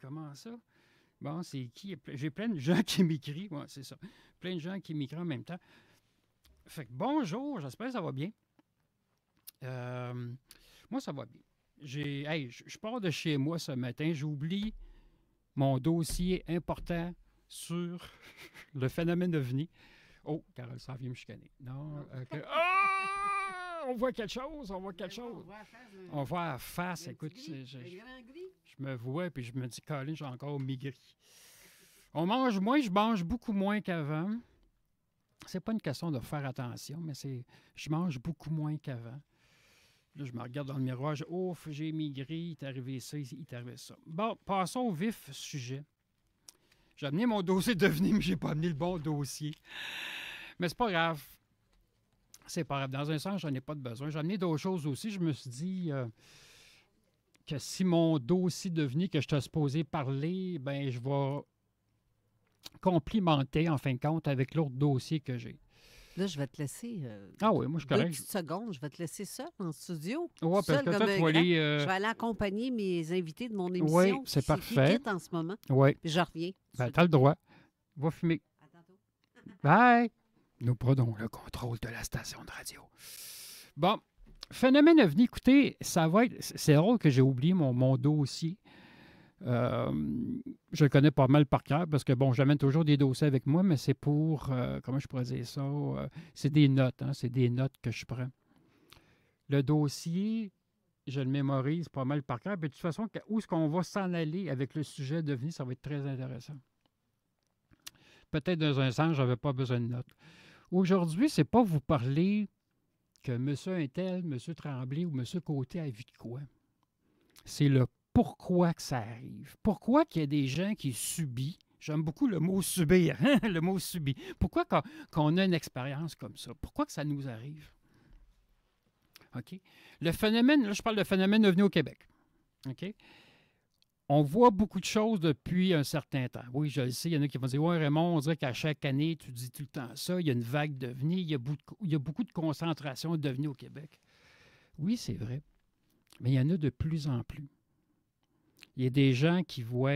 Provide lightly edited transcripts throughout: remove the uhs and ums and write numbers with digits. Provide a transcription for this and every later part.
comment ça? Bon, c'est qui? J'ai plein de gens qui m'écrivent. Ouais, c'est ça. Plein de gens qui m'écrivent en même temps. Fait que bonjour, j'espère que ça va bien. Moi, ça va bien. Je pars de chez moi ce matin. J'oublie mon dossier important sur le phénomène OVNI. Oh, Carole, ça vient me chicaner. Non. Ah! On voit quelque chose, on voit quelque chose. On voit la face. Écoute, je me vois et je me dis, Colin, j'ai encore maigri. On mange moins, je mange beaucoup moins qu'avant. C'est pas une question de faire attention, mais je mange beaucoup moins qu'avant. Là, je me regarde dans le miroir, ouf, j'ai maigri, il est arrivé ça, il est arrivé ça. Bon, passons au vif sujet. J'ai amené mon dossier de devenir, mais j'ai pas amené le bon dossier. Mais c'est pas grave. C'est pas grave. Dans un sens, j'en ai pas de besoin. J'ai amené d'autres choses aussi. Je me suis dit que si mon dossier devenait que je t'ai supposé parler, ben je vais complimenter, en fin de compte, avec l'autre dossier que j'ai. Là, je vais te laisser Ah oui, moi, je suis correct. 2 petites secondes. Je vais te laisser seul en studio. Oui, parce que toi, tu vas aller... Je vais aller accompagner mes invités de mon émission. Oui, c'est parfait. Qui quitte en ce moment. Oui. Puis je reviens. Ben, t'as le droit. Va fumer. À tantôt. Bye! Nous prenons le contrôle de la station de radio. Bon, phénomène OVNI, écoutez, ça va être... C'est drôle que j'ai oublié mon dossier. Je le connais pas mal par cœur parce que, bon, j'amène toujours des dossiers avec moi, mais c'est pour, comment je pourrais dire ça, c'est des notes, hein, c'est des notes que je prends. Le dossier, je le mémorise pas mal par cœur, mais de toute façon, où est-ce qu'on va s'en aller avec le sujet devenu, ça va être très intéressant. Peut-être dans un sens, je n'avais pas besoin de notes. Aujourd'hui, c'est pas vous parler que M. Untel, M. Tremblay ou M. Côté a vu de quoi. C'est le pourquoi que ça arrive. Pourquoi qu'il y a des gens qui subissent. J'aime beaucoup le mot subir, hein? Le mot subir. Pourquoi qu'on a une expérience comme ça? Pourquoi que ça nous arrive? OK? Le phénomène, là, je parle de phénomène OVNI au Québec. OK? On voit beaucoup de choses depuis un certain temps. Oui, je le sais, il y en a qui vont dire, ouais, Raymond, on dirait qu'à chaque année, tu dis tout le temps ça, il y a une vague d'OVNI, il y a beaucoup de concentration d'OVNI au Québec. Oui, c'est vrai. Mais il y en a de plus en plus. Il y a des gens qui voient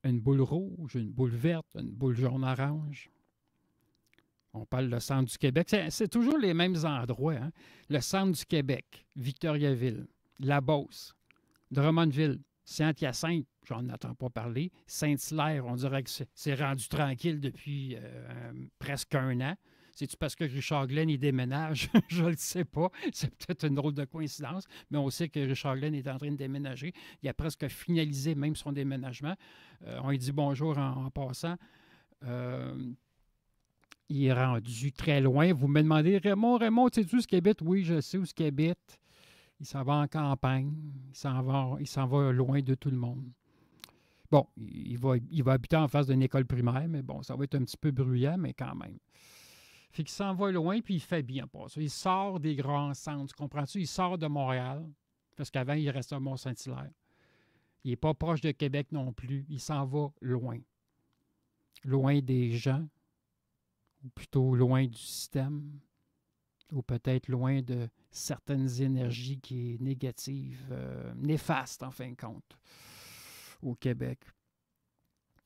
une boule rouge, une boule verte, une boule jaune-orange. On parle du centre du Québec. C'est toujours les mêmes endroits. Hein? Le centre du Québec, Victoriaville, La Beauce, Drummondville, Saint-Hyacinthe, j'en entends pas parler. Saint-Hilaire, on dirait que c'est rendu tranquille depuis presque un an. C'est-tu parce que Richard Glenn y déménage? Je ne le sais pas. C'est peut-être une drôle de coïncidence, mais on sait que Richard Glenn est en train de déménager. Il a presque finalisé même son déménagement. On lui dit bonjour en passant. Il est rendu très loin. Vous me demandez, Raymond, sais-tu où ce qu'il habite? Oui, je sais où ce qu'il habite. Il s'en va en campagne. Il s'en va loin de tout le monde. Bon, il va habiter en face d'une école primaire, mais bon, ça va être un petit peu bruyant, mais quand même. Fait qu'il s'en va loin, puis il fait bien pour ça. Il sort des grands centres, tu comprends-tu? Il sort de Montréal, parce qu'avant, il restait à Mont-Saint-Hilaire. Il n'est pas proche de Québec non plus. Il s'en va loin. Loin des gens, ou plutôt loin du système, ou peut-être loin de certaines énergies qui est négatives, néfastes, en fin de compte, au Québec.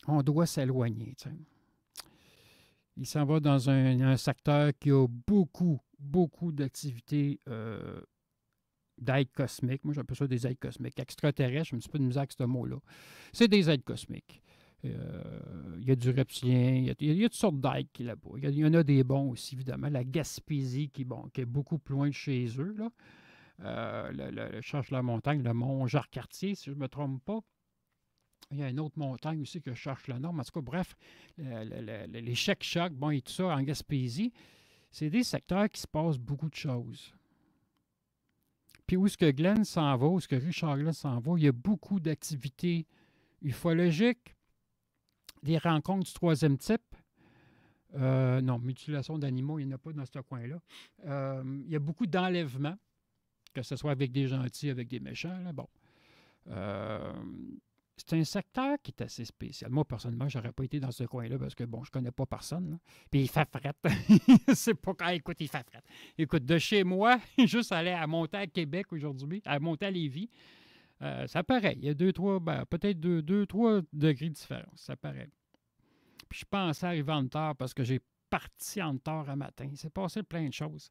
On doit s'éloigner, tu sais. Il s'en va dans un secteur qui a beaucoup d'activités d'aides cosmiques. Moi, j'appelle ça des aides cosmiques. Extraterrestres, je me suis pas de misère avec ce mot-là. C'est des aides cosmiques. Il y a du reptilien, il y a toutes sortes d'aides qui là-bas. Il y en a des bons aussi, évidemment. La Gaspésie, qui est beaucoup plus loin de chez eux. Là. Je cherche la montagne, le mont Jacques-Cartier, si je ne me trompe pas. Il y a une autre montagne aussi que je cherche le nom. En tout cas, bref, les Chèques-Chocs, bon, et tout ça en Gaspésie, c'est des secteurs qui se passent beaucoup de choses. Puis où est-ce que Glenn s'en va, où est-ce que Richard Glenn s'en va, il y a beaucoup d'activités ufologiques, des rencontres du troisième type. Non, mutilation d'animaux, il n'y en a pas dans ce coin-là. Il y a beaucoup d'enlèvements, que ce soit avec des gentils, avec des méchants. Là, bon. C'est un secteur qui est assez spécial. Moi, personnellement, je n'aurais pas été dans ce coin-là parce que, bon, je ne connais pas personne. Là. Puis il fait frette. C'est pas quand, écoute, il fait frette. Écoute, de chez moi, juste aller à monter à Québec aujourd'hui, à monter à Lévis, Ça paraît. Il y a deux, trois, peut-être deux, trois degrés de différence. Ça paraît. Puis je pensais arriver en retard parce que j'ai parti en retard un matin. Il s'est passé plein de choses.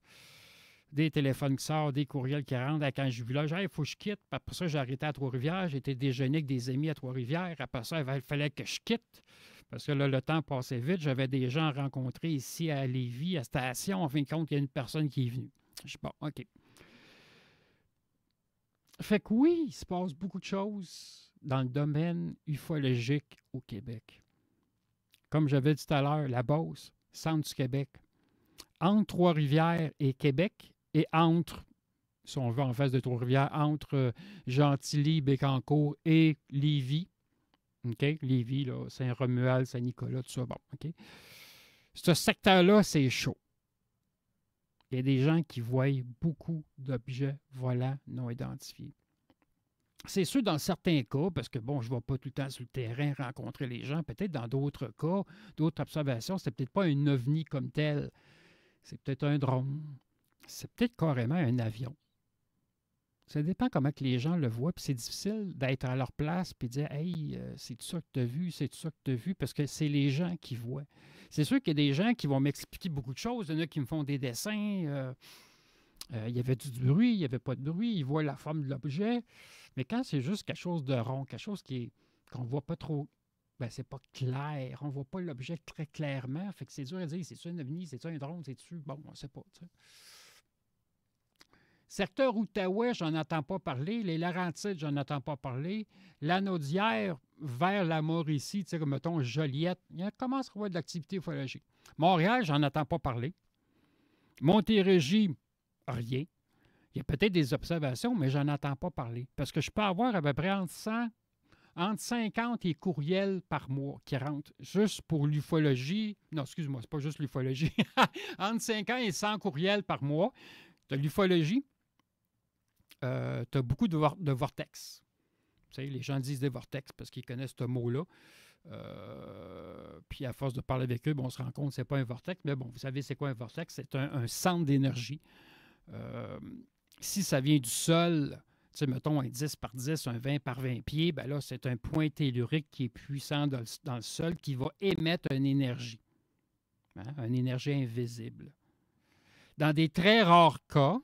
Des téléphones qui sortent, des courriels qui rentrent. Quand je vis là, il faut que je quitte. Puis après ça, j'ai arrêté à Trois-Rivières. J'étais déjeuner avec des amis à Trois-Rivières. Après ça, il fallait que je quitte. Parce que là, le temps passait vite. J'avais des gens rencontrés ici à Lévis, à Station. En fin de compte, il y a une personne qui est venue. Je dis, bon, OK. Fait que oui, il se passe beaucoup de choses dans le domaine ufologique au Québec. Comme j'avais dit tout à l'heure, la Beauce, centre du Québec. Entre Trois-Rivières et Québec, et entre, si on veut en face de Trois-Rivières, entre Gentilly, Bécancour et Lévis. OK? Lévis, là, Saint-Romuald, Saint-Nicolas, tout ça. Bon, OK? Ce secteur-là, c'est chaud. Il y a des gens qui voient beaucoup d'objets volants non identifiés. C'est sûr dans certains cas, parce que bon, je ne vais pas tout le temps sur le terrain rencontrer les gens, peut-être dans d'autres cas, d'autres observations, c'est peut-être pas un ovni comme tel. C'est peut-être un drone. C'est peut-être carrément un avion. Ça dépend comment que les gens le voient, puis c'est difficile d'être à leur place puis de dire « Hey, c'est ça que tu as vu, c'est ça que tu as vu », parce que c'est les gens qui voient. C'est sûr qu'il y a des gens qui vont m'expliquer beaucoup de choses. Il y en a qui me font des dessins. Il y avait du bruit, il n'y avait pas de bruit. Ils voient la forme de l'objet. Mais quand c'est juste quelque chose de rond, quelque chose qu'on ne voit pas trop, ben c'est pas clair. On ne voit pas l'objet très clairement. Fait que c'est dur à dire, c'est-tu un ovni, c'est-tu un drone, c'est-tu... Bon, on ne sait pas, tu sais. Secteur Outaouais, j'en entends pas parler. Les Laurentides, j'en entends pas parler. Lanaudière, vers la Mauricie, tu sais, comme mettons Joliette, il commence à y avoir de l'activité ufologique. Montréal, j'en entends pas parler. Montérégie, rien. Il y a peut-être des observations, mais j'en entends pas parler. Parce que je peux avoir à peu près entre 50 et courriels par mois qui rentrent juste pour l'ufologie. Non, excuse-moi, c'est pas juste l'ufologie. Entre 50 et 100 courriels par mois. Tu as l'ufologie. Tu as beaucoup de vortex. Tu sais, les gens disent des vortex parce qu'ils connaissent ce mot-là. Puis à force de parler avec eux, on se rend compte que ce n'est pas un vortex. Mais bon, vous savez c'est quoi un vortex? C'est un centre d'énergie. Si ça vient du sol, tu sais, mettons un 10 par 10, un 20 par 20 pieds, ben là, c'est un point tellurique qui est puissant dans le sol qui va émettre une énergie. Hein? Une énergie invisible. Dans des très rares cas,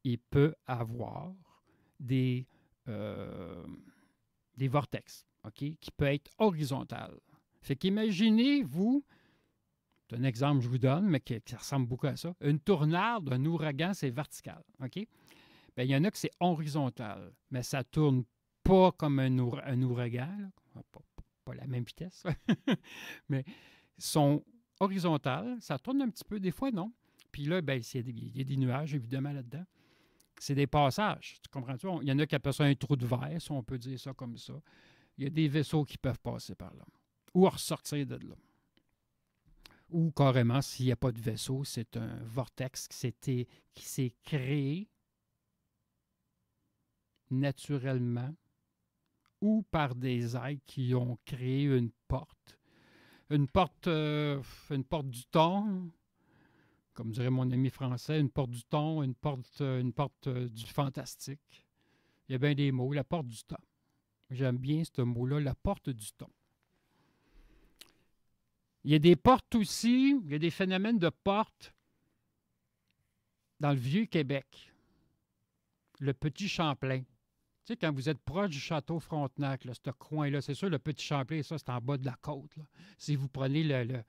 il peut avoir des vortex, OK, qui peut être horizontal. Fait qu'imaginez, vous, c'est un exemple que je vous donne, mais qui ressemble beaucoup à ça, une tornade, un ouragan, c'est vertical, OK? Bien, il y en a que c'est horizontal, mais ça ne tourne pas comme un ouragan, là. Pas la même vitesse, mais ils sont horizontales, ça tourne un petit peu, des fois non. Puis là, bien, il y a des nuages, évidemment, là-dedans. C'est des passages, tu comprends-tu? Il y en a qui appellent ça un trou de verre, si on peut dire ça comme ça. Il y a des vaisseaux qui peuvent passer par là, ou ressortir de là. Ou carrément, s'il n'y a pas de vaisseau, c'est un vortex qui s'est créé naturellement ou par des êtres qui ont créé une porte. Une porte du temps, comme dirait mon ami français, une porte du temps, une porte du fantastique. Il y a bien des mots, la porte du temps. J'aime bien ce mot-là, la porte du temps. Il y a des portes aussi, il y a des phénomènes de portes dans le Vieux-Québec. Le Petit Champlain. Tu sais, quand vous êtes proche du château Frontenac, là, ce coin-là, c'est sûr, le Petit Champlain, ça, c'est en bas de la côte. Là. Si vous prenez je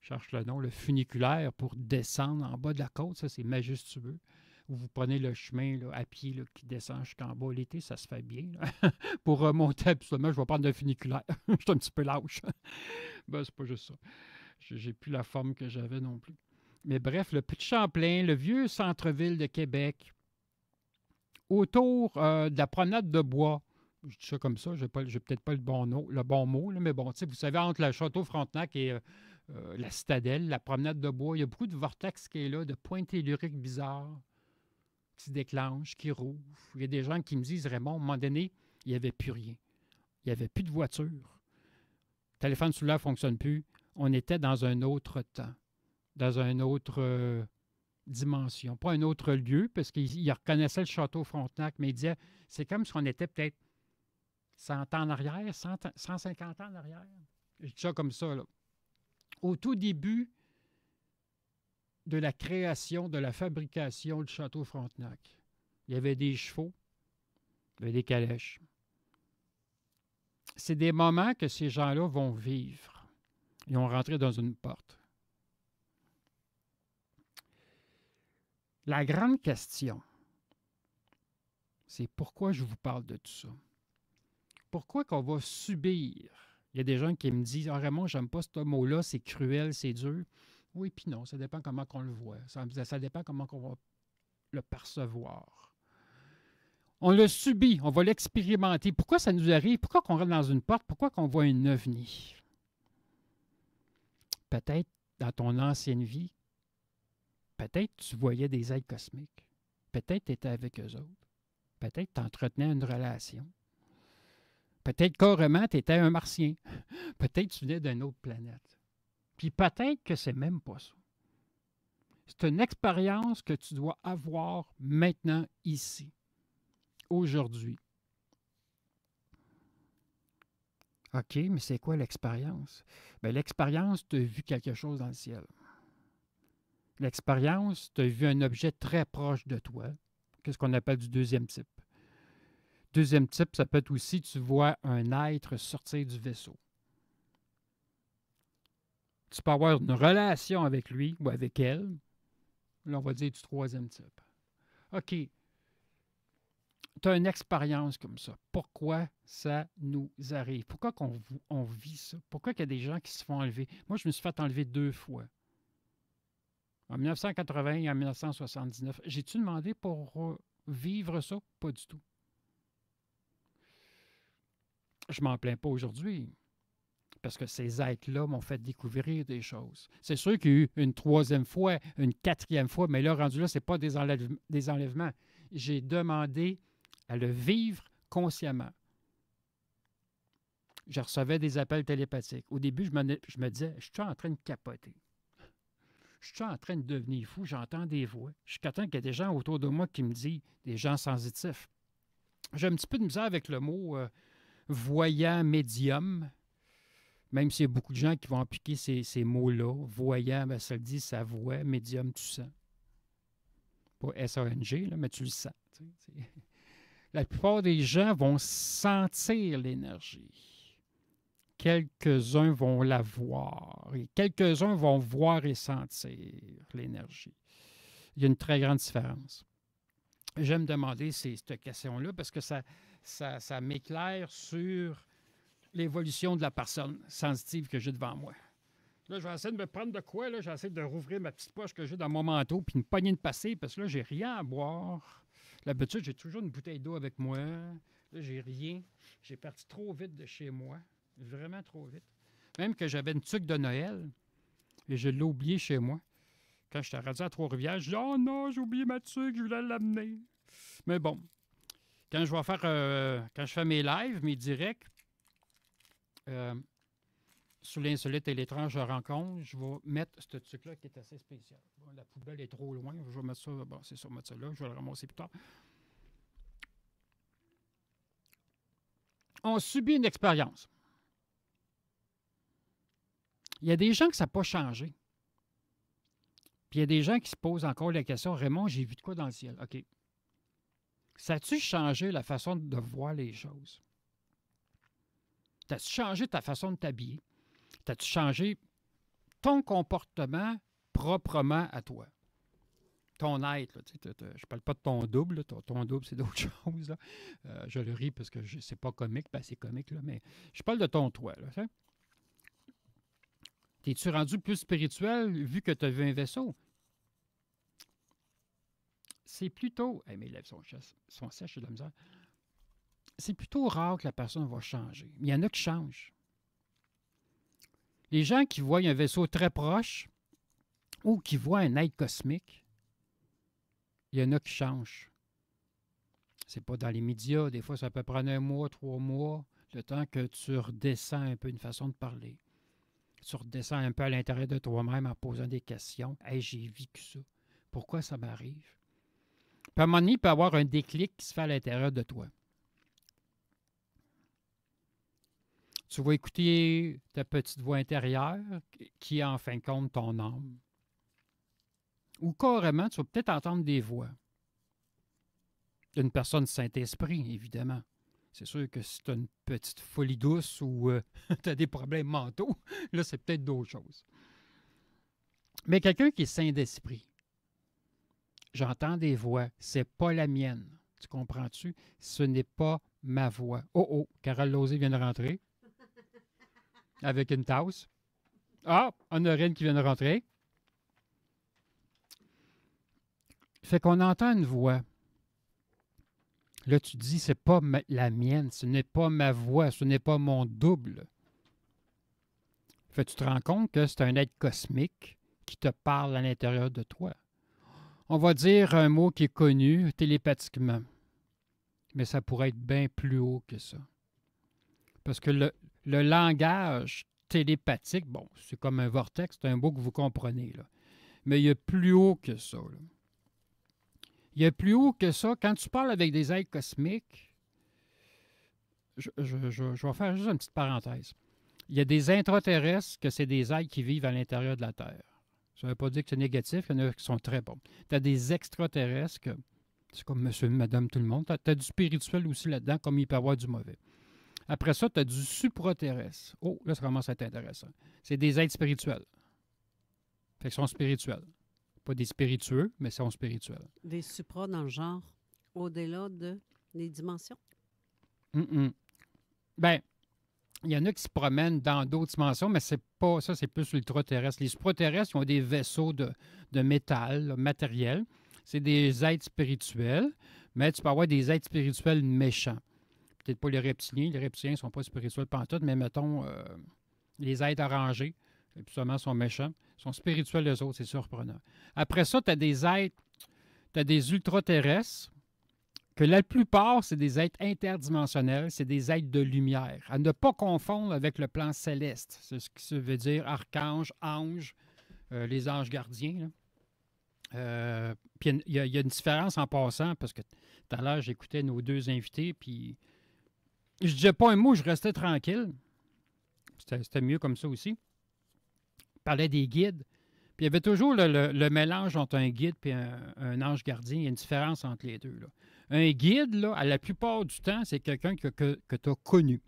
cherche le nom, le funiculaire pour descendre en bas de la côte, ça, c'est majestueux. Ou vous prenez le chemin là, à pied là, qui descend jusqu'en bas. L'été, ça se fait bien. Pour remonter, absolument, je vais prendre le funiculaire. Je suis un petit peu lâche. Ben, c'est pas juste ça. J'ai plus la forme que j'avais non plus. Mais bref, le Petit Champlain, le vieux centre-ville de Québec, autour de la promenade de bois. Je dis ça comme ça, je n'ai peut-être pas le bon mot, là, mais bon, vous savez, entre le château Frontenac et la citadelle, la promenade de bois, il y a beaucoup de vortex qui est là, de points telluriques bizarres qui se déclenchent, qui rouvrent. Il y a des gens qui me disent, Raymond, à un moment donné, il n'y avait plus rien. Il n'y avait plus de voiture. Le téléphone cellulaire ne fonctionne plus. On était dans un autre temps, dans un autre dimension, pas un autre lieu, parce qu'il reconnaissait le château Frontenac, mais il disait, c'est comme si on était peut-être 100 ans en arrière, 150 ans en arrière. Je dis ça comme ça, là. Au tout début de la création, de la fabrication du château Frontenac, il y avait des chevaux, il y avait des calèches. C'est des moments que ces gens-là vont vivre. Ils ont rentré dans une porte. La grande question, c'est pourquoi je vous parle de tout ça? Pourquoi qu'on va subir? Il y a des gens qui me disent « Ah Raymond, j'aime pas ce mot-là, c'est cruel, c'est dur. » Oui, puis non, ça dépend comment on le voit. Ça dépend comment on va le percevoir. On le subit, on va l'expérimenter. Pourquoi ça nous arrive? Pourquoi qu'on rentre dans une porte? Pourquoi qu'on voit un ovni? Peut-être dans ton ancienne vie, peut-être tu voyais des êtres cosmiques. Peut-être tu étais avec eux autres. Peut-être tu entretenais une relation. Peut-être carrément tu étais un martien. Peut-être tu venais d'une autre planète. Puis peut-être que c'est même pas ça. C'est une expérience que tu dois avoir maintenant, ici, aujourd'hui. OK, mais c'est quoi l'expérience? Bien, l'expérience, tu as vu quelque chose dans le ciel. L'expérience, tu as vu un objet très proche de toi. Qu'est-ce qu'on appelle du deuxième type? Deuxième type, ça peut être aussi, tu vois un être sortir du vaisseau. Tu peux avoir une relation avec lui ou avec elle. Là, on va dire du troisième type. OK. Tu as une expérience comme ça. Pourquoi ça nous arrive? Pourquoi on vit ça? Pourquoi il y a des gens qui se font enlever? Moi, je me suis fait enlever 2 fois. En 1980 et en 1979. J'ai-tu demandé pour vivre ça? Pas du tout. Je m'en plains pas aujourd'hui. Parce que ces êtres-là m'ont fait découvrir des choses. C'est sûr qu'il y a eu une 3e fois, une 4e fois, mais là, rendu là, ce n'est pas des enlèvements. J'ai demandé à le vivre consciemment. Je recevais des appels télépathiques. Au début, je me disais, je suis en train de capoter. Je suis en train de devenir fou, j'entends des voix. Je suis content qu'il y ait des gens autour de moi qui me disent, des gens sensitifs. J'ai un petit peu de misère avec le mot voyant médium. Même s'il y a beaucoup de gens qui vont appliquer ces mots-là. Voyant, ben, ça le dit, ça voit. Médium, tu sens. Pas S-A-N-G, là, mais tu le sens. La plupart des gens vont sentir l'énergie. Quelques-uns vont la voir. Et quelques-uns vont voir et sentir l'énergie. Il y a une très grande différence. J'aime demander cette question-là parce que ça m'éclaire sur l'évolution de la personne sensitive que j'ai devant moi. Là, je vais essayer de me prendre de quoi? Là, j'essaie de rouvrir ma petite poche que j'ai dans mon manteau puis une poignée de passé parce que là, j'ai rien à boire. D'habitude, j'ai toujours une bouteille d'eau avec moi. Là, j'ai rien. J'ai parti trop vite de chez moi. Vraiment trop vite. Même que j'avais une tuque de Noël et je l'ai oubliée chez moi. Quand j'étais rendu à Trois-Rivières, je dis « Oh non, j'ai oublié ma tuque, je voulais l'amener. » Mais bon, quand je fais mes lives, mes directs, sur l'insolite et l'étrange rencontre, je vais mettre ce truc-là qui est assez spécial. Bon, la poubelle est trop loin. Je vais mettre ça. Bon, c'est ça, mettre ça là. Je vais le ramasser plus tard. On subit une expérience. Il y a des gens que ça n'a pas changé. Puis il y a des gens qui se posent encore la question, Raymond, j'ai vu de quoi dans le ciel? OK. Ça a-tu changé la façon de voir les choses? T'as-tu changé ta façon de t'habiller? T'as-tu changé ton comportement proprement à toi? Ton être, là, je ne parle pas de ton double. Là, ton double, c'est d'autres choses. Là. Je le ris parce que c'est pas comique. Ben, c'est comique, là, mais je parle de ton toi. Là, t'es-tu rendu plus spirituel vu que tu as vu un vaisseau? C'est plutôt... Hey, mes lèvres sont sèches, j'ai de la misère. C'est plutôt rare que la personne va changer. Mais il y en a qui changent. Les gens qui voient un vaisseau très proche ou qui voient un être cosmique, il y en a qui changent. C'est pas dans les médias. Des fois, ça peut prendre 1 mois, 3 mois, le temps que tu redescends un peu une façon de parler. Tu redescends un peu à l'intérieur de toi-même en posant des questions. « Hey, j'ai vécu ça. pourquoi ça m'arrive? Puis à un moment donné, il peut y avoir un déclic qui se fait à l'intérieur de toi. Tu vas écouter ta petite voix intérieure qui est en fin de compte ton âme. Ou carrément, tu vas peut-être entendre des voix. D'une personne Saint-Esprit, évidemment. C'est sûr que si tu as une petite folie douce ou tu as des problèmes mentaux, là, c'est peut-être d'autres choses. Mais quelqu'un qui est saint d'esprit, j'entends des voix, c'est pas la mienne. Tu comprends-tu? Ce n'est pas ma voix. Oh, oh, Carole Lozé vient de rentrer avec une tasse. Ah, Honorine qui vient de rentrer. Fait qu'on entend une voix. Là, tu dis, c'est pas la mienne, ce n'est pas ma voix, ce n'est pas mon double. Fait que tu te rends compte que c'est un être cosmique qui te parle à l'intérieur de toi. On va dire un mot qui est connu télépathiquement, mais ça pourrait être bien plus haut que ça. Parce que le langage télépathique, bon, c'est comme un vortex, c'est un mot que vous comprenez, là. Mais il y a plus haut que ça, là. Il y a plus haut que ça. Quand tu parles avec des êtres cosmiques, je vais faire juste une petite parenthèse. Il y a des intraterrestres que c'est des êtres qui vivent à l'intérieur de la Terre. Ça ne veut pas dire que c'est négatif, il y en a qui sont très bons. Tu as des extraterrestres, que c'est comme monsieur, madame, tout le monde. Tu as du spirituel aussi là-dedans, comme il peut y avoir du mauvais. Après ça, tu as du supraterrestre. Oh, là, ça commence à être intéressant. C'est des êtres spirituels. Fait qu'ils sont spirituels. Pas des spiritueux, mais ils sont spirituels. Des supras dans le genre au-delà des dimensions? Ben, il y en a qui se promènent dans d'autres dimensions, mais c'est pas ça, c'est plus ultra-terrestre. Les supraterrestres, ils ont des vaisseaux de métal, là, matériel. C'est des êtres spirituels, mais tu peux avoir des êtres spirituels méchants. Peut-être pas les reptiliens. Les reptiliens ne sont pas spirituels pantoute, mais mettons, les êtres arrangés, absolument, sont méchants. Ils sont spirituels, les autres, c'est surprenant. Après ça, tu as des êtres, tu as des ultra-terrestres, que la plupart, c'est des êtres interdimensionnels, c'est des êtres de lumière. À ne pas confondre avec le plan céleste. C'est ce que ça veut dire archange, ange, les anges gardiens. Puis il y a une différence en passant, parce que tout à l'heure, j'écoutais nos deux invités, puis je ne disais pas un mot, je restais tranquille. C'était mieux comme ça aussi. Je parlais des guides. Puis il y avait toujours le mélange entre un guide et un ange gardien. Il y a une différence entre les deux, là. Un guide, là, à la plupart du temps, c'est quelqu'un que tu as connu.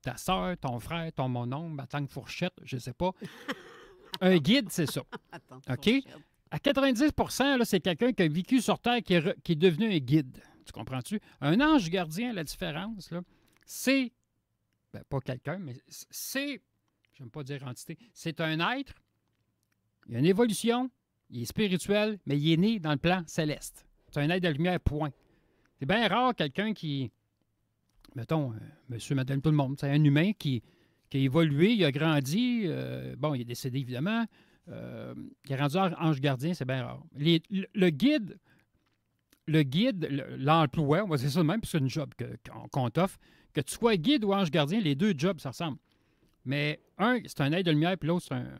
Ta soeur, ton frère, ton mononcle, ma tante Fourchette, je ne sais pas. Un guide, c'est ça. Attends, OK? À 90 là, c'est quelqu'un qui a vécu sur Terre qui est devenu un guide. Tu comprends-tu? Un ange gardien, la différence, là, c'est, ben, pas quelqu'un, mais c'est, je n'aime pas dire entité, c'est un être, il a une évolution, il est spirituel, mais il est né dans le plan céleste. C'est un être de lumière, point. C'est bien rare quelqu'un qui, mettons, monsieur, madame, tout le monde, c'est un humain qui a évolué, il a grandi, bon, il est décédé évidemment, qui est rendu ange gardien, c'est bien rare. Le guide, l'emploi, on va dire ça de même, puis c'est une job qu'on t'offre, que tu sois guide ou ange gardien, les deux jobs, ça ressemble. Mais un, c'est un aide de lumière, puis l'autre, c'est un...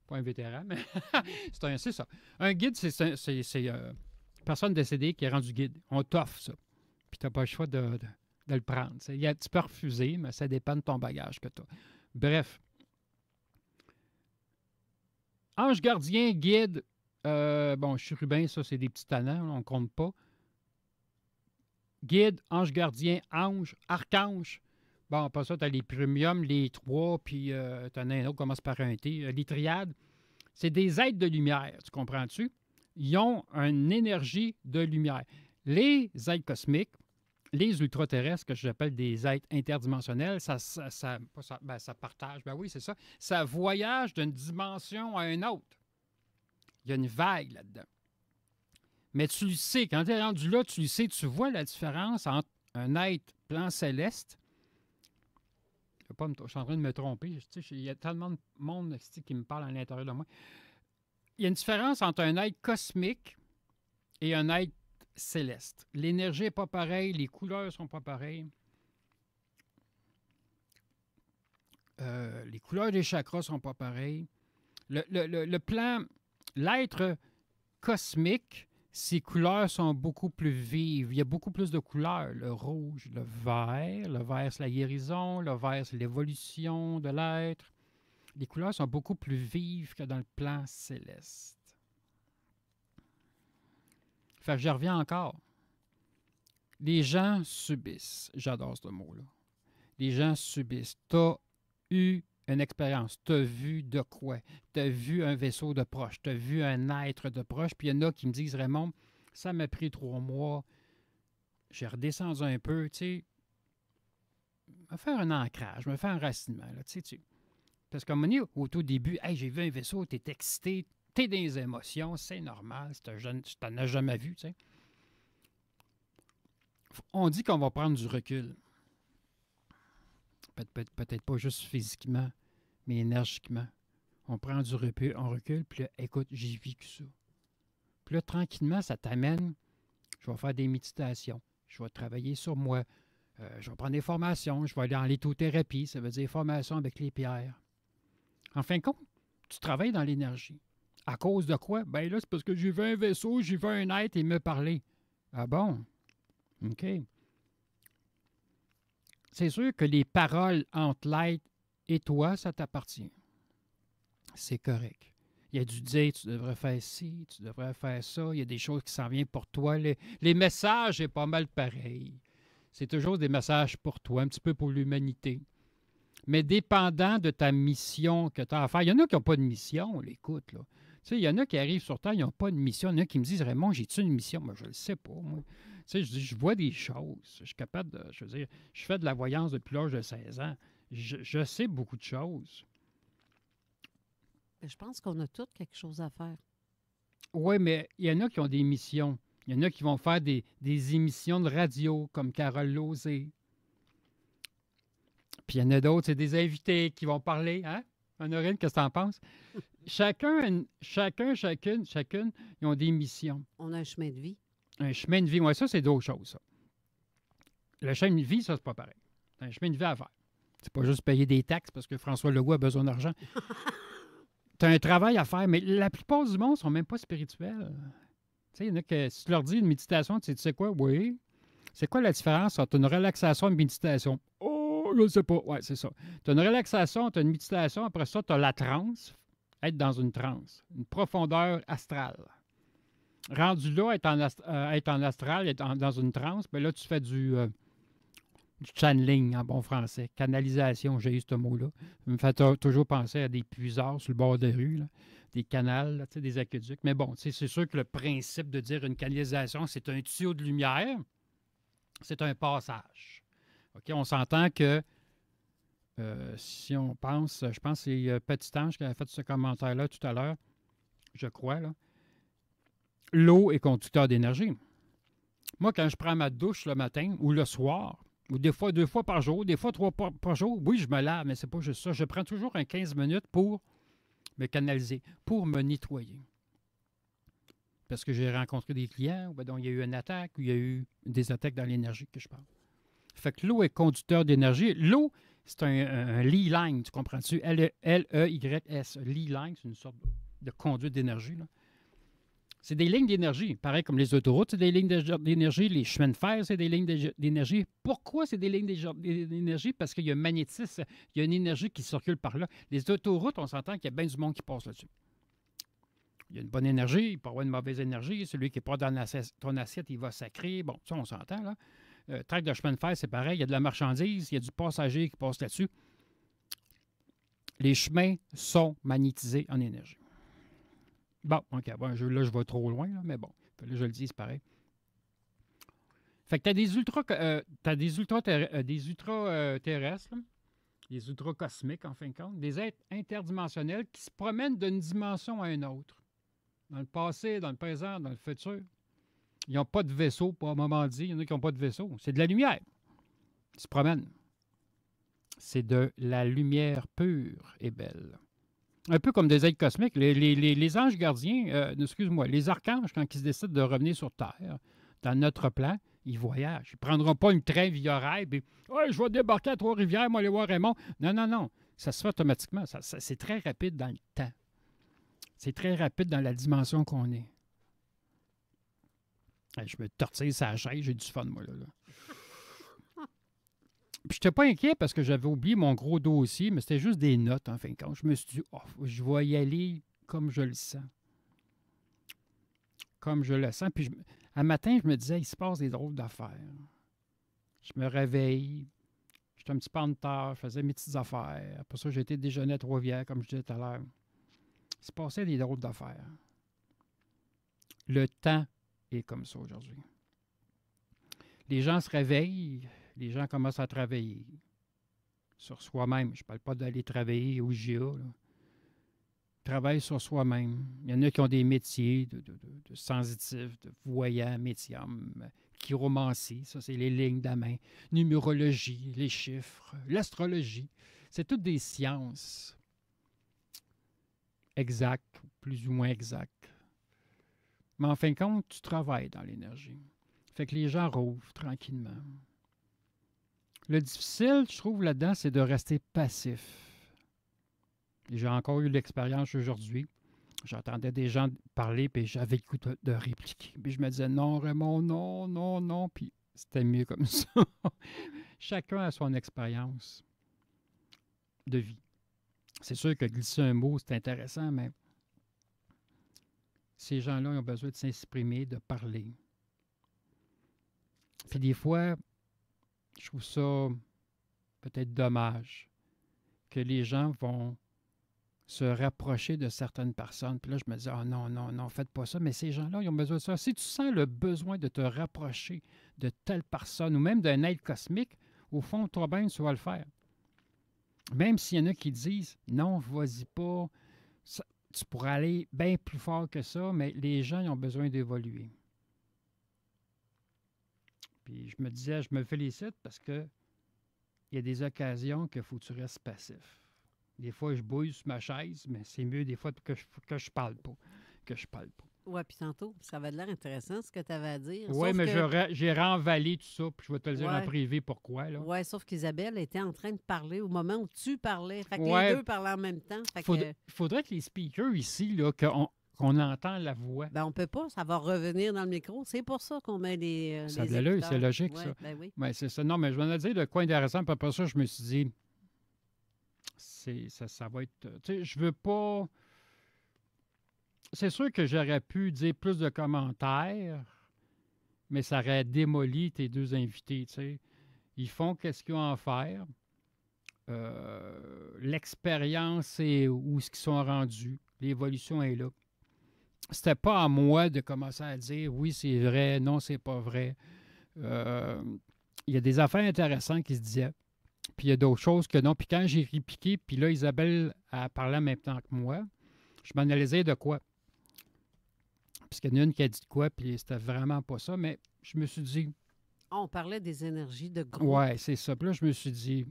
Pas un vétéran, mais c'est ça. Un guide, c'est personne décédée qui est rendu guide. On t'offre ça. Puis tu n'as pas le choix de le prendre. Tu peux refuser, mais ça dépend de ton bagage que tu as. Bref. Ange gardien, guide, bon, chérubin, ça, c'est des petits talents, on ne compte pas. Guide, ange gardien, ange, archange. Bon, après ça, tu as les premiums, les trois, puis tu en as un autre qui commence par un T. Les triades, c'est des êtres de lumière, tu comprends-tu? Ils ont une énergie de lumière. Les êtres cosmiques, les ultraterrestres, que j'appelle des êtres interdimensionnels, ça partage, ben oui, c'est ça. Ça voyage d'une dimension à une autre. Il y a une vague là-dedans. Mais tu le sais, quand tu es rendu là, tu le sais, tu vois la différence entre un être plan céleste. Je suis en train de me tromper. Il y a tellement de monde qui me parle à l'intérieur de moi. Il y a une différence entre un être cosmique et un être céleste. L'énergie n'est pas pareille, les couleurs ne sont pas pareilles. Les couleurs des chakras ne sont pas pareilles. Le plan, l'être cosmique, ses couleurs sont beaucoup plus vives. Il y a beaucoup plus de couleurs. Le rouge, le vert. Le vert, c'est la guérison. Le vert, c'est l'évolution de l'être. Les couleurs sont beaucoup plus vives que dans le plan céleste. Fait que je reviens encore. Les gens subissent. J'adore ce mot-là. Les gens subissent. Tu as eu une expérience. Tu as vu de quoi? Tu as vu un vaisseau de proche. Tu as vu un être de proche. Puis il y en a qui me disent, Raymond, ça m'a pris 3 mois. J'ai redescendu un peu, tu sais. Me faire un ancrage, me faire un racinement, là, tu sais. Parce qu'à un moment donné, au tout début, hey, j'ai vu un vaisseau, tu es excité, tu es dans les émotions, c'est normal, tu t'en as jamais vu, tu sais. On dit qu'on va prendre du recul. Peut-être pas juste physiquement, mais énergiquement. On prend du recul, on recule, puis là, écoute, j'ai vécu ça. Puis là, tranquillement, ça t'amène, je vais faire des méditations, je vais travailler sur moi, je vais prendre des formations, je vais aller en lithothérapie, ça veut dire formation avec les pierres. En fin de compte, tu travailles dans l'énergie. À cause de quoi? Ben là, c'est parce que j'ai vu un vaisseau, j'ai vu un être et il me parlait. Ah bon? OK. C'est sûr que les paroles entre l'être et toi, ça t'appartient. C'est correct. Il y a du dire, tu devrais faire ci, tu devrais faire ça. Il y a des choses qui s'en viennent pour toi. Les messages, c'est pas mal pareil. C'est toujours des messages pour toi, un petit peu pour l'humanité. Mais dépendant de ta mission que tu as à faire, il y en a qui n'ont pas de mission, on l'écoute, là. Tu sais, il y en a qui arrivent sur Terre, ils n'ont pas de mission. Il y en a qui me disent, Raymond, j'ai-tu une mission? Moi, je ne le sais pas, moi. Tu sais, je vois des choses. Je suis capable de, je veux dire, je fais de la voyance depuis l'âge de 16 ans. Je sais beaucoup de choses. Je pense qu'on a tous quelque chose à faire. Oui, mais il y en a qui ont des missions. Il y en a qui vont faire des émissions de radio, comme Carole Lauzé. Puis il y en a d'autres, c'est des invités qui vont parler. Hein? Honorine, qu'est-ce que tu en penses? Chacune, ils ont des missions. On a un chemin de vie. Un chemin de vie, moi, ça, c'est d'autres choses, ça. Le chemin de vie, ça, c'est pas pareil. C'est un chemin de vie à faire. C'est pas juste payer des taxes parce que François Legault a besoin d'argent. Tu as un travail à faire, mais la plupart du monde ne sont même pas spirituels. Tu sais, il y en a que, si tu leur dis une méditation, tu sais quoi? Oui. C'est quoi la différence entre une relaxation et une méditation? Oh, je ne sais pas. Oui, c'est ça. Tu as une relaxation, tu as une méditation, après ça, tu as la transe, être dans une transe, une profondeur astrale. Rendu là, être en astral, être dans une transe, bien là, tu fais du channeling en bon français. Canalisation, j'ai eu ce mot-là. Ça me fait toujours penser à des puiseurs sur le bord de rue, là, des canals, là, des aqueducs. Mais bon, c'est sûr que le principe de dire une canalisation, c'est un tuyau de lumière, c'est un passage. OK, on s'entend que si on pense, je pense que c'est Petit Ange qui a fait ce commentaire-là tout à l'heure, je crois, là. L'eau est conducteur d'énergie. Moi, quand je prends ma douche le matin ou le soir, ou des fois 2 fois par jour, des fois 3 fois par jour, oui, je me lave, mais c'est pas juste ça. Je prends toujours un 15 minutes pour me canaliser, pour me nettoyer. Parce que j'ai rencontré des clients, où il y a eu une attaque, ou il y a eu des attaques dans l'énergie que je parle. Fait que l'eau est conducteur d'énergie. L'eau, c'est un lee line, tu comprends-tu? L-E-Y-S. Lee line, c'est une sorte de conduite d'énergie, là. C'est des lignes d'énergie, pareil comme les autoroutes, c'est des lignes d'énergie, les chemins de fer, c'est des lignes d'énergie. Pourquoi c'est des lignes d'énergie? Parce qu'il y a un magnétisme, il y a une énergie qui circule par là. Les autoroutes, on s'entend qu'il y a bien du monde qui passe là-dessus. Il y a une bonne énergie, il peut y avoir une mauvaise énergie, celui qui n'est pas dans ton assiette, il va sacrer. Bon, ça, on s'entend, là. Traque de chemin de fer, c'est pareil, il y a de la marchandise, il y a du passager qui passe là-dessus. Les chemins sont magnétisés en énergie. Bon, OK, bon, là, je vais trop loin, là, mais bon, là, je le dis, c'est pareil. Fait que tu as des ultra-terrestres, des ultra-cosmiques, en fin de compte, des êtres interdimensionnels qui se promènent d'une dimension à une autre. Dans le passé, dans le présent, dans le futur. Ils n'ont pas de vaisseau, pour un moment dit. Il y en a qui n'ont pas de vaisseau. C'est de la lumière. Ils se promènent. C'est de la lumière pure et belle. Un peu comme des êtres cosmiques. Les anges gardiens, excuse-moi, les archanges, quand ils décident de revenir sur Terre, dans notre plan, ils voyagent. Ils ne prendront pas une train via rail et hey, je vais débarquer à Trois-Rivières, moi aller voir Raymond. Non, non, non. Ça se fait automatiquement. C'est très rapide dans le temps. C'est très rapide dans la dimension qu'on est. Je me tortille sur la chaise, j'ai du fun, moi, là. Puis, je n'étais pas inquiet parce que j'avais oublié mon gros dossier, mais c'était juste des notes, en fin de compte. Je me suis dit, oh, je vais y aller comme je le sens. Comme je le sens. Puis, un matin, je me disais, il se passe des drôles d'affaires. Je me réveille, j'étais un petit peu en retard, je faisais mes petites affaires. Après ça, j'ai été déjeuner à Trois-Rivières, comme je disais tout à l'heure. Il se passait des drôles d'affaires. Le temps est comme ça aujourd'hui. Les gens se réveillent, les gens commencent à travailler sur soi-même. Je ne parle pas d'aller travailler au GIA. Là. Travaille sur soi-même. Il y en a qui ont des métiers de sensitifs, de voyants, médiums, chiromancie, ça c'est les lignes de la main, numérologie, les chiffres, l'astrologie. C'est toutes des sciences exactes, plus ou moins exactes. Mais en fin de compte, tu travailles dans l'énergie. Fait que les gens rouvrent tranquillement. Le difficile, je trouve, là-dedans, c'est de rester passif. J'ai encore eu l'expérience aujourd'hui. J'entendais des gens parler, puis j'avais le goût de répliquer. Puis je me disais, non, Raymond, non, non, non. Puis c'était mieux comme ça. Chacun a son expérience de vie. C'est sûr que glisser un mot, c'est intéressant, mais ces gens-là ils ont besoin de s'exprimer, de parler. Puis des fois, je trouve ça peut-être dommage que les gens vont se rapprocher de certaines personnes. Puis là, je me dis, ah non, non, non, faites pas ça. Mais ces gens-là, ils ont besoin de ça. Si tu sens le besoin de te rapprocher de telle personne ou même d'un être cosmique, au fond, toi-même, tu vas le faire. Même s'il y en a qui disent, non, vas-y pas, ça, tu pourrais aller bien plus fort que ça, mais les gens, ils ont besoin d'évoluer. Puis je me disais, je me félicite parce que il y a des occasions qu'il faut que tu restes passif. Des fois, je bouille sur ma chaise, mais c'est mieux des fois que je parle pas. Oui, puis tantôt, ça avait l'air intéressant ce que tu avais à dire. Oui, mais j'ai renvalé tout ça, puis je vais te le dire en Ouais. privé pourquoi. Oui, sauf qu'Isabelle était en train de parler au moment où tu parlais. Fait que Ouais. les deux parlaient en même temps. Fait que, Il faudrait que les speakers ici, là, qu'on entend la voix. ben, on peut pas, ça va revenir dans le micro. C'est pour ça qu'on met des. Ça a des de l'allure, écouteurs. c'est logique, Ouais, ça. Ben oui. Oui, c'est ça. Non, mais je vais te dire de quoi intéressant, puis après ça, je me suis dit, ça va être... Tu sais, je veux pas... C'est sûr que j'aurais pu dire plus de commentaires, mais ça aurait démoli tes deux invités, tu sais. Ils font qu'est-ce qu'ils ont à faire. L'expérience est où ce qu'ils sont rendus. L'évolution est là. C'était pas à moi de commencer à dire oui, c'est vrai, non, c'est pas vrai. Il y a des affaires intéressantes qui se disaient. Puis il y a d'autres choses que non. Puis quand j'ai répliqué, puis là, Isabelle a parlé en même temps que moi, je m'en allais dire de quoi. Parce qu'il y en a une qui a dit de quoi, puis c'était vraiment pas ça. Mais je me suis dit, On parlait des énergies de groupe. ouais, c'est ça. Puis là, je me suis dit,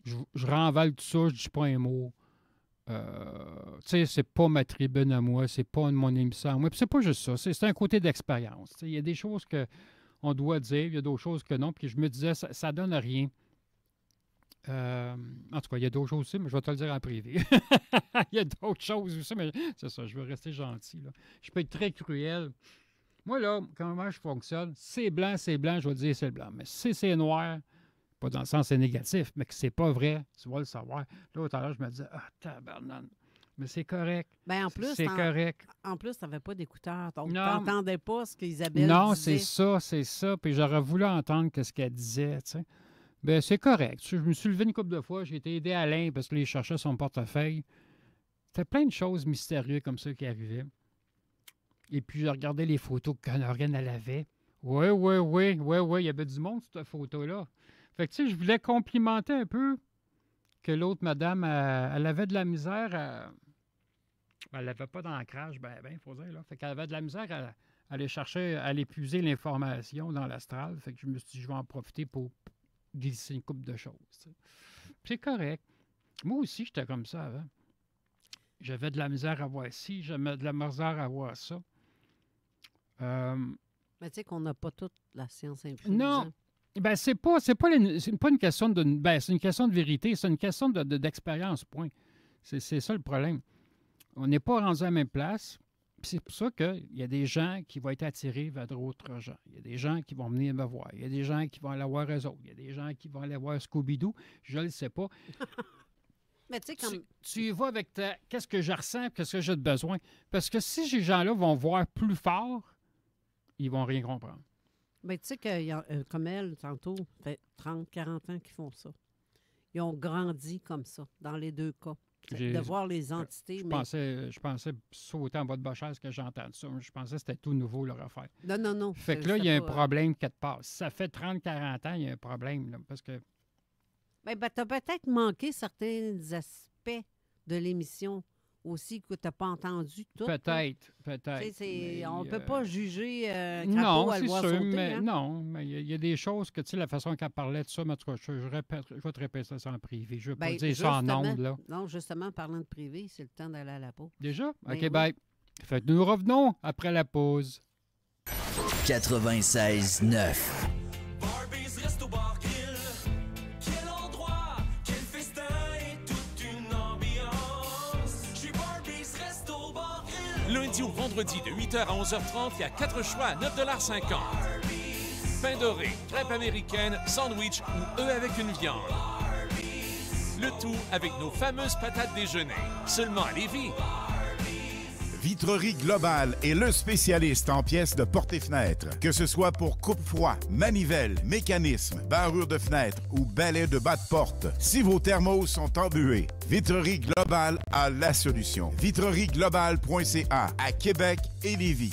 je renvale tout ça, je dis pas un mot. Tu sais, c'est pas ma tribune à moi, c'est pas mon émission à moi. Puis c'est pas juste ça, c'est un côté d'expérience. Il y a des choses qu'on doit dire, il y a d'autres choses que non. Puis je me disais, ça donne rien. En tout cas, il y a d'autres choses aussi, mais je vais te le dire en privé. Il y a d'autres choses aussi, mais c'est ça, je veux rester gentil. Là. Je peux être très cruel. Moi, là, comment je fonctionne, c'est blanc, je vais dire c'est blanc. Mais si c'est noir, pas dans le sens c'est négatif, mais que c'est pas vrai, tu vas le savoir. Là, tout à l'heure, je me disais, ah, tabarnane. Mais c'est correct. Ben, en plus, C'est correct. En plus, tu n'avais pas d'écouteurs. Donc, tu Non. n'entendais pas ce qu'Isabelle Non, disait. c'est ça. Puis j'aurais voulu entendre ce qu'elle disait, tu sais. Ben, c'est correct. Je me suis levé une couple de fois, j'ai été aidé Alain parce qu'il cherchait son portefeuille. C'était plein de choses mystérieuses comme ça qui arrivaient. Et puis, je regardais les photos que Honorine, elle avait. Oui, il y avait du monde sur cette photo-là. Fait que, tu sais, je voulais complimenter un peu que l'autre madame, elle avait de la misère. Elle n'avait pas d'ancrage, il faut dire, là. Fait qu'elle avait de la misère à aller chercher, à aller puiser l'information dans l'astral. Fait que je me suis dit, je vais en profiter pour glisser une couple de choses. T'sais. C'est correct. Moi aussi, j'étais comme ça avant. J'avais de la misère à voir ci, j'avais de la misère à voir ça. Mais tu sais qu'on n'a pas toute la science infuse. Non. Hein? Ben, c'est pas une question de... Ben, c'est une question de vérité, c'est une question d'expérience, point. C'est ça le problème. On n'est pas rendu à la même place. c'est pour ça qu'il y a des gens qui vont être attirés vers d'autres gens. Il y a des gens qui vont venir me voir. Il y a des gens qui vont aller voir eux autres. Il y a des gens qui vont aller voir Scooby-Doo. Je ne le sais pas. Mais tu sais, comme... Tu y vas avec qu'est-ce que je ressens, qu'est-ce que j'ai de besoin. Parce que si ces gens-là vont voir plus fort, ils vont rien comprendre. Mais tu sais que, comme elle, tantôt, ça fait 30, 40 ans qu'ils font ça. Ils ont grandi comme ça, dans les deux cas. De voir les entités. Je pensais sauter en bas de Bochère que j'entende ça. Je pensais que c'était tout nouveau, leur affaire. Non. Fait que là, il y a un problème qui te passe. Ça fait 30, 40 ans, il y a un problème. Là, parce que... Ben, tu as peut-être manqué certains aspects de l'émission aussi que tu n'as pas entendu tout. Peut-être. On ne peut pas juger non, à le voir sûr, sauter. Mais, hein? Non, mais il y a des choses que, tu sais, la façon qu'elle parlait de ça, mais en tout cas, je vais te répéter ça en privé. Je ne vais pas dire ça en ondes, là. Non, justement, parlant de privé, c'est le temps d'aller à la pause. Déjà? Ben OK, oui. bye. Fait que nous revenons après la pause. 96.9. Lundi au vendredi de 8h à 11h30, il y a 4 choix à 9,50 $. Pain doré, crêpes américaines, sandwich ou œufs avec une viande. Le tout avec nos fameuses patates déjeuner. Seulement à Lévis. Vitrerie Globale est le spécialiste en pièces de portes et fenêtres. Que ce soit pour coupe-froid, manivelle, mécanisme, barrure de fenêtre ou balai de bas de porte, si vos thermos sont embués, Vitrerie Globale a la solution. vitrerieglobale.ca à Québec et Lévis.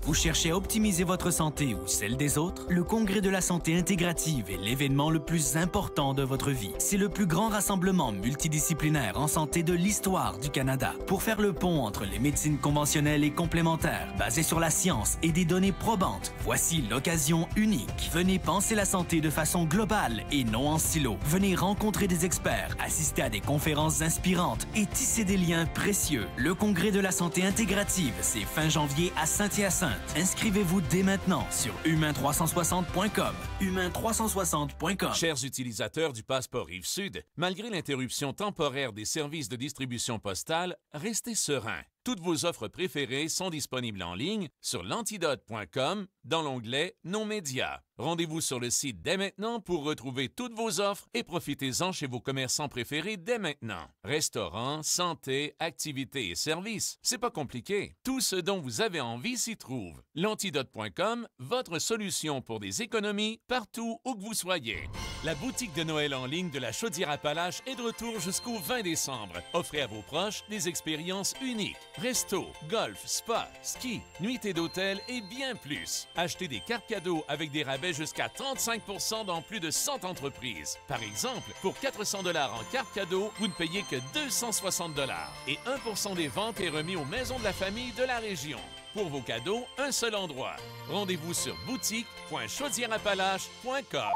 Vous cherchez à optimiser votre santé ou celle des autres? Le Congrès de la santé intégrative est l'événement le plus important de votre vie. C'est le plus grand rassemblement multidisciplinaire en santé de l'histoire du Canada. Pour faire le pont entre les médecines conventionnelles et complémentaires, basées sur la science et des données probantes, voici l'occasion unique. Venez penser la santé de façon globale et non en silo. Venez rencontrer des experts, assister à des conférences inspirantes et tisser des liens précieux. Le Congrès de la santé intégrative, c'est fin janvier à Saint-Hyacinthe. Inscrivez-vous dès maintenant sur humain360.com. humain360.com. Chers utilisateurs du passeport Rive-Sud, malgré l'interruption temporaire des services de distribution postale, restez sereins. Toutes vos offres préférées sont disponibles en ligne sur l'antidote.com dans l'onglet « Nos médias ». Rendez-vous sur le site dès maintenant pour retrouver toutes vos offres et profitez-en chez vos commerçants préférés dès maintenant. Restaurants, santé, activités et services, c'est pas compliqué. Tout ce dont vous avez envie s'y trouve. L'antidote.com, votre solution pour des économies partout où que vous soyez. La boutique de Noël en ligne de la Chaudière-Appalaches est de retour jusqu'au 20 décembre. Offrez à vos proches des expériences uniques. Resto, golf, spa, ski, nuitées d'hôtel et bien plus. Achetez des cartes cadeaux avec des rabais jusqu'à 35 % dans plus de 100 entreprises. Par exemple, pour 400 $ en carte cadeau, vous ne payez que 260 $ et 1 % des ventes est remis aux maisons de la famille de la région. Pour vos cadeaux, un seul endroit. Rendez-vous sur boutique.chaudiereappalaches.com.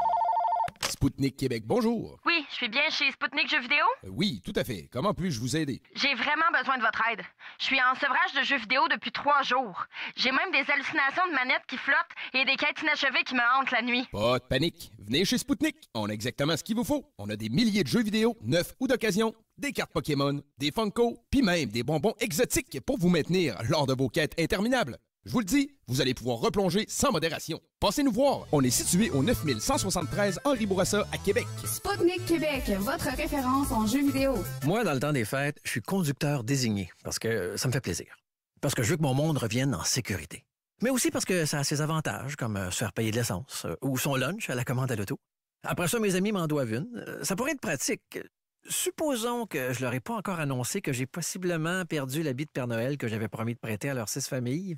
Spoutnik Québec, bonjour. Oui, je suis bien chez Spoutnik Jeux vidéo? Oui, tout à fait. Comment puis-je vous aider? J'ai vraiment besoin de votre aide. Je suis en sevrage de jeux vidéo depuis 3 jours. J'ai même des hallucinations de manettes qui flottent et des quêtes inachevées qui me hantent la nuit. Pas de panique. Venez chez Spoutnik. On a exactement ce qu'il vous faut. On a des milliers de jeux vidéo, neufs ou d'occasion, des cartes Pokémon, des Funko, puis même des bonbons exotiques pour vous maintenir lors de vos quêtes interminables. Je vous le dis, vous allez pouvoir replonger sans modération. Passez nous voir. On est situé au 9173 Henri Bourassa à Québec. Spoutnik Québec, votre référence en jeux vidéo. Moi, dans le temps des fêtes, je suis conducteur désigné parce que ça me fait plaisir. Parce que je veux que mon monde revienne en sécurité. Mais aussi parce que ça a ses avantages, comme se faire payer de l'essence ou son lunch à la commande à l'auto. Après ça, mes amis m'en doivent une. Ça pourrait être pratique. Supposons que je leur ai pas encore annoncé que j'ai possiblement perdu l'habit de Père Noël que j'avais promis de prêter à leurs 6 familles.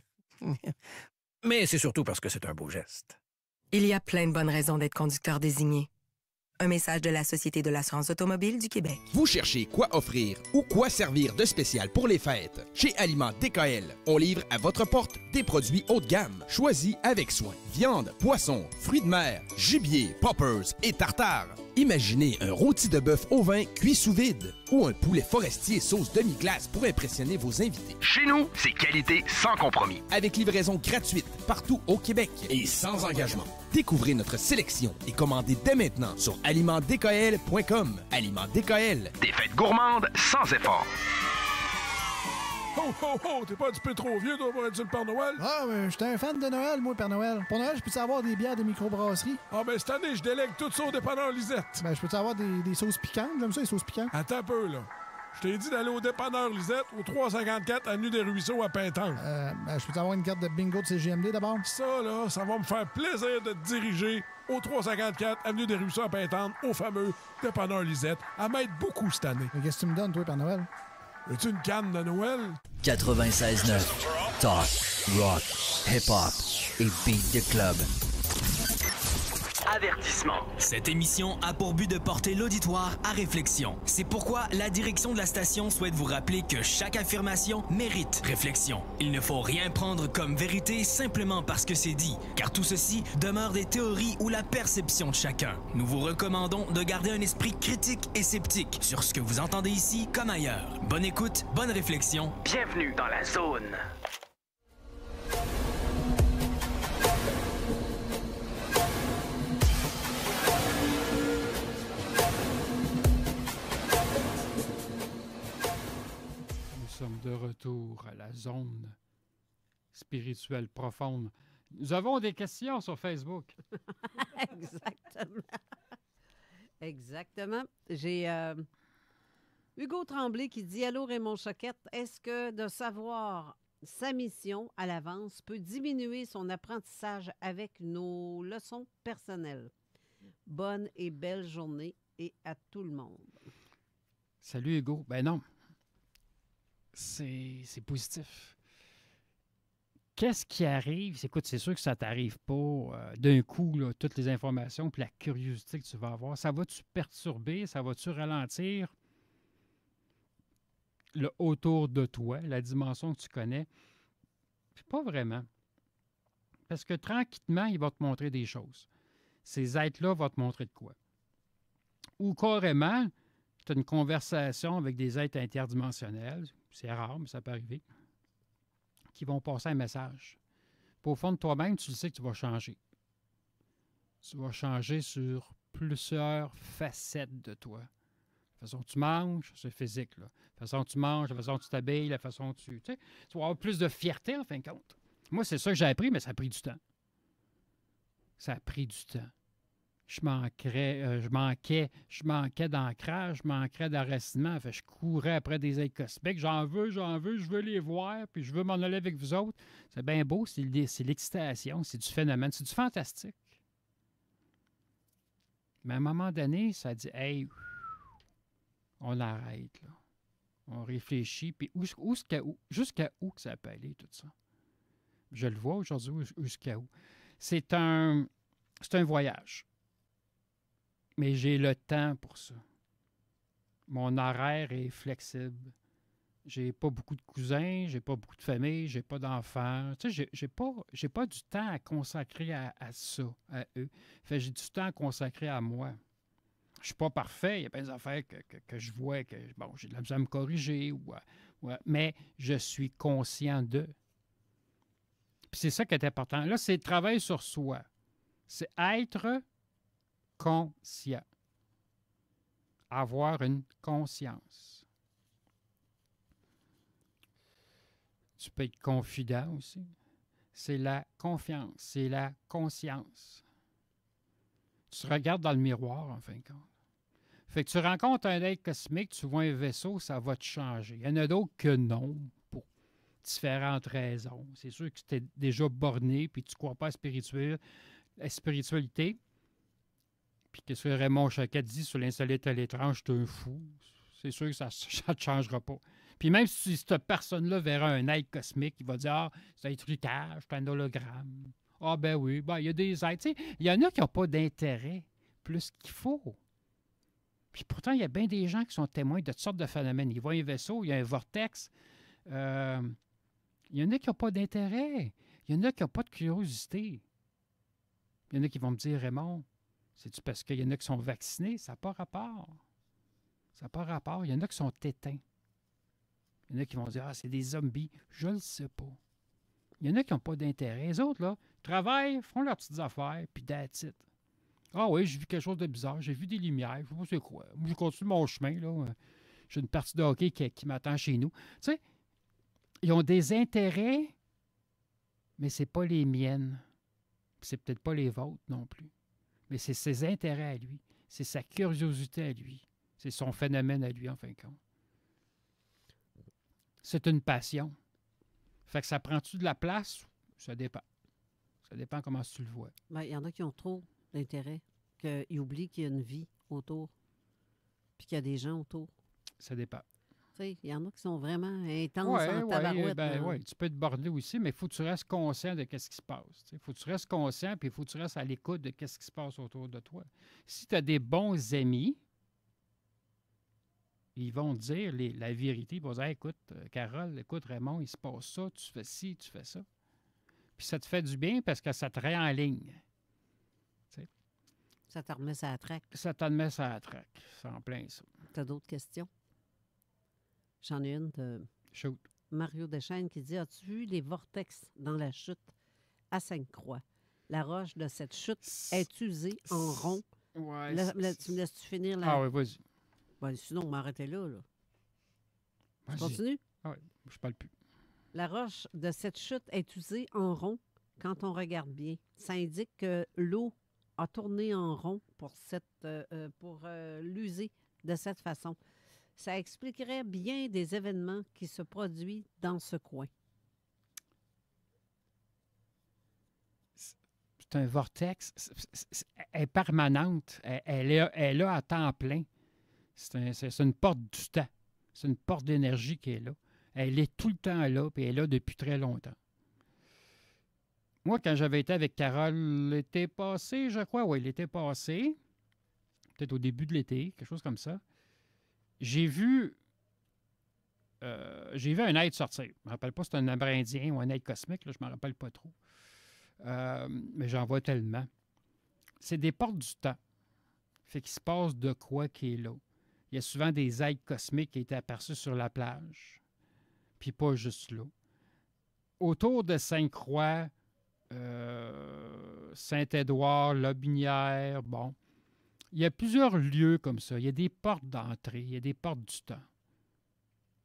Mais c'est surtout parce que c'est un beau geste. Il y a plein de bonnes raisons d'être conducteur désigné. Un message de la Société de l'assurance automobile du Québec. Vous cherchez quoi offrir ou quoi servir de spécial pour les fêtes? Chez Aliments DKL, on livre à votre porte des produits haut de gamme, choisis avec soin. Viande, poisson, fruits de mer, gibier, poppers et tartare. Imaginez un rôti de bœuf au vin cuit sous vide ou un poulet forestier sauce demi-glace pour impressionner vos invités. Chez nous, c'est qualité sans compromis. Avec livraison gratuite partout au Québec et sans engagement. Découvrez notre sélection et commandez dès maintenant sur alimentsdkl.com. Aliments DKL. Des fêtes gourmandes sans effort. Ho, ho, ho! T'es pas un petit peu trop vieux, toi, pour être sur le Père Noël? Ah, mais j'étais un fan de Noël, moi, Père Noël. Pour Noël, je peux-tu avoir des bières de microbrasserie? Ah, ben cette année, je délègue tout ça au dépanneur Lisette. Ben, je peux-tu avoir des sauces piquantes? J'aime ça, les sauces piquantes. Attends un peu, là. Je t'ai dit d'aller au dépanneur Lisette, au 354 Avenue des Ruisseaux à Pintante. Ben, je peux avoir une carte de bingo de CGMD d'abord? Ça, là, ça va me faire plaisir de te diriger au 354 Avenue des Ruisseaux à Pintante, au fameux dépanneur Lisette, à m'aide beaucoup cette année. Mais qu'est-ce que tu me donnes, toi, Père Noël? Veux-tu une canne de Noël? 96.9 Talk, rock, hip-hop et beat de club. Avertissement. Cette émission a pour but de porter l'auditoire à réflexion. C'est pourquoi la direction de la station souhaite vous rappeler que chaque affirmation mérite réflexion. Il ne faut rien prendre comme vérité simplement parce que c'est dit, car tout ceci demeure des théories ou la perception de chacun. Nous vous recommandons de garder un esprit critique et sceptique sur ce que vous entendez ici comme ailleurs. Bonne écoute, bonne réflexion. Bienvenue dans la zone. Nous sommes de retour à la zone spirituelle profonde. Nous avons des questions sur Facebook. Exactement. Exactement. J'ai Hugo Tremblay qui dit « Allô Raymond Choquette, est-ce que de savoir sa mission à l'avance peut diminuer son apprentissage avec nos leçons personnelles? Bonne et belle journée et à tout le monde. » Salut Hugo. Ben non. C'est positif. Qu'est-ce qui arrive? Écoute, c'est sûr que ça ne t'arrive pas d'un coup, là, toutes les informations puis la curiosité que tu vas avoir. Ça va-tu perturber? Ça va-tu ralentir le autour de toi, la dimension que tu connais? Puis pas vraiment. Parce que tranquillement, il va te montrer des choses. Ces êtres-là vont te montrer de quoi. Ou carrément, tu as une conversation avec des êtres interdimensionnels, c'est rare, mais ça peut arriver, qui vont passer un message. Puis au fond de toi-même, tu le sais que tu vas changer. Tu vas changer sur plusieurs facettes de toi. La façon que tu manges, c'est physique. Là. La façon que tu manges, la façon que tu t'habilles, la façon que tu... Tu sais, tu vas avoir plus de fierté, en fin de compte. Moi, c'est ça que j'ai appris, mais ça a pris du temps. Ça a pris du temps. Je manquais d'ancrage, je manquais d'enracinement. Fait, je courais après des êtres cosmiques. J'en veux, je veux les voir, puis je veux m'en aller avec vous autres. C'est bien beau, c'est l'excitation, c'est du phénomène, c'est du fantastique. Mais à un moment donné, ça dit, hey, on arrête, là. On réfléchit, puis jusqu'à où que ça peut aller, tout ça? Je le vois aujourd'hui, jusqu'à où? C'est un voyage. Mais j'ai le temps pour ça. Mon horaire est flexible. J'ai pas beaucoup de cousins, j'ai pas beaucoup de famille, j'ai pas d'enfants. Tu sais, j'ai pas du temps à consacrer à ça, à eux. Fait j'ai du temps à consacrer à moi. Je suis pas parfait, il y a plein d'affaires que je vois que bon, j'ai de la misère à me corriger mais je suis conscient d'eux. Puis c'est ça qui est important. Là, c'est le travail sur soi. C'est être conscient. Avoir une conscience. Tu peux être confident aussi. C'est la confiance, c'est la conscience. Tu regardes dans le miroir, en fin de compte. Fait que tu rencontres un être cosmique, tu vois un vaisseau, ça va te changer. Il y en a d'autres que non, pour différentes raisons. C'est sûr que tu es déjà borné, puis tu ne crois pas à la spiritualité. Puis qu'est-ce que Raymond Choquette dit sur l'insolite à l'étrange, c'est un fou. C'est sûr que ça ne te changera pas. Puis même si cette personne-là verra un être cosmique, il va dire « Ah, c'est un trucage, c'est un hologramme. » Ah ben oui, ben, il y a des êtres. Tu sais, il y en a qui n'ont pas d'intérêt plus qu'il faut. Puis pourtant, il y a bien des gens qui sont témoins de toutes sortes de phénomènes. Ils voient un vaisseau, il y a un vortex. Il y en a qui n'ont pas d'intérêt. Il y en a qui n'ont pas de curiosité. Il y en a qui vont me dire « Raymond, c'est-tu parce qu'il y en a qui sont vaccinés? Ça n'a pas rapport. Ça n'a pas rapport. Il y en a qui sont éteints. Il y en a qui vont dire « Ah, c'est des zombies. » Je ne le sais pas. Il y en a qui n'ont pas d'intérêt. Les autres, là, travaillent, font leurs petites affaires, puis that's it. Ah oui, j'ai vu quelque chose de bizarre. J'ai vu des lumières. Je ne sais pas c'est quoi. Moi, je continue mon chemin, là. J'ai une partie de hockey qui m'attend chez nous. Tu sais, Ils ont des intérêts, mais ce n'est pas les miennes. C'est peut-être pas les vôtres non plus. Mais c'est ses intérêts à lui. C'est sa curiosité à lui. C'est son phénomène à lui, en fin de compte. C'est une passion. Fait que ça prend-tu de la place? Ça dépend. Ça dépend comment tu le vois. Ben, il y en a qui ont trop d'intérêt, qu'ils oublient qu'il y a une vie autour, puis qu'il y a des gens autour. Ça dépend. Il y en a qui sont vraiment intenses en tabarouette. Oui, tu peux te border aussi, mais il faut que tu restes conscient de ce qui se passe. Il faut que tu restes conscient, puis il faut que tu restes à l'écoute de ce qui se passe autour de toi. Si tu as des bons amis, ils vont te dire la vérité. Ils vont dire, écoute, Carole, écoute, Raymond, il se passe ça, tu fais ci, tu fais ça. Puis ça te fait du bien parce que ça te rend en ligne. T'sais. Ça te remet ça à la traque. Ça te remet ça à la traque. C'est en plein ça. Tu as d'autres questions? J'en ai une de Mario Deschênes qui dit, as-tu vu les vortex dans la chute à Sainte-Croix? La roche de cette chute est usée en rond. Ouais, tu me laisses-tu finir là? Ah oui, vas-y. Ben, sinon, on m'arrêtait là. Tu continues? Ah oui, je parle plus. La roche de cette chute est usée en rond quand on regarde bien. Ça indique que l'eau a tourné en rond pour l'user de cette façon. Ça expliquerait bien des événements qui se produisent dans ce coin. C'est un vortex. Elle est permanente. Elle est là à temps plein. C'est une porte du temps. C'est une porte d'énergie qui est là. Elle est tout le temps là, puis elle est là depuis très longtemps. Moi, quand j'avais été avec Carole l'été passé, je crois, oui, l'été passé, peut-être au début de l'été, quelque chose comme ça, j'ai vu un être sortir. Je ne me rappelle pas si c'est un Amérindien ou un être cosmique, là, je ne me rappelle pas trop. Mais j'en vois tellement. C'est des portes du temps. Fait qu'il se passe de quoi qui est là. Il y a souvent des êtres cosmiques qui étaient aperçus sur la plage. Puis pas juste là. Autour de Sainte-Croix, Saint-Édouard, Lobinière, bon. Il y a plusieurs lieux comme ça. Il y a des portes d'entrée, il y a des portes du temps.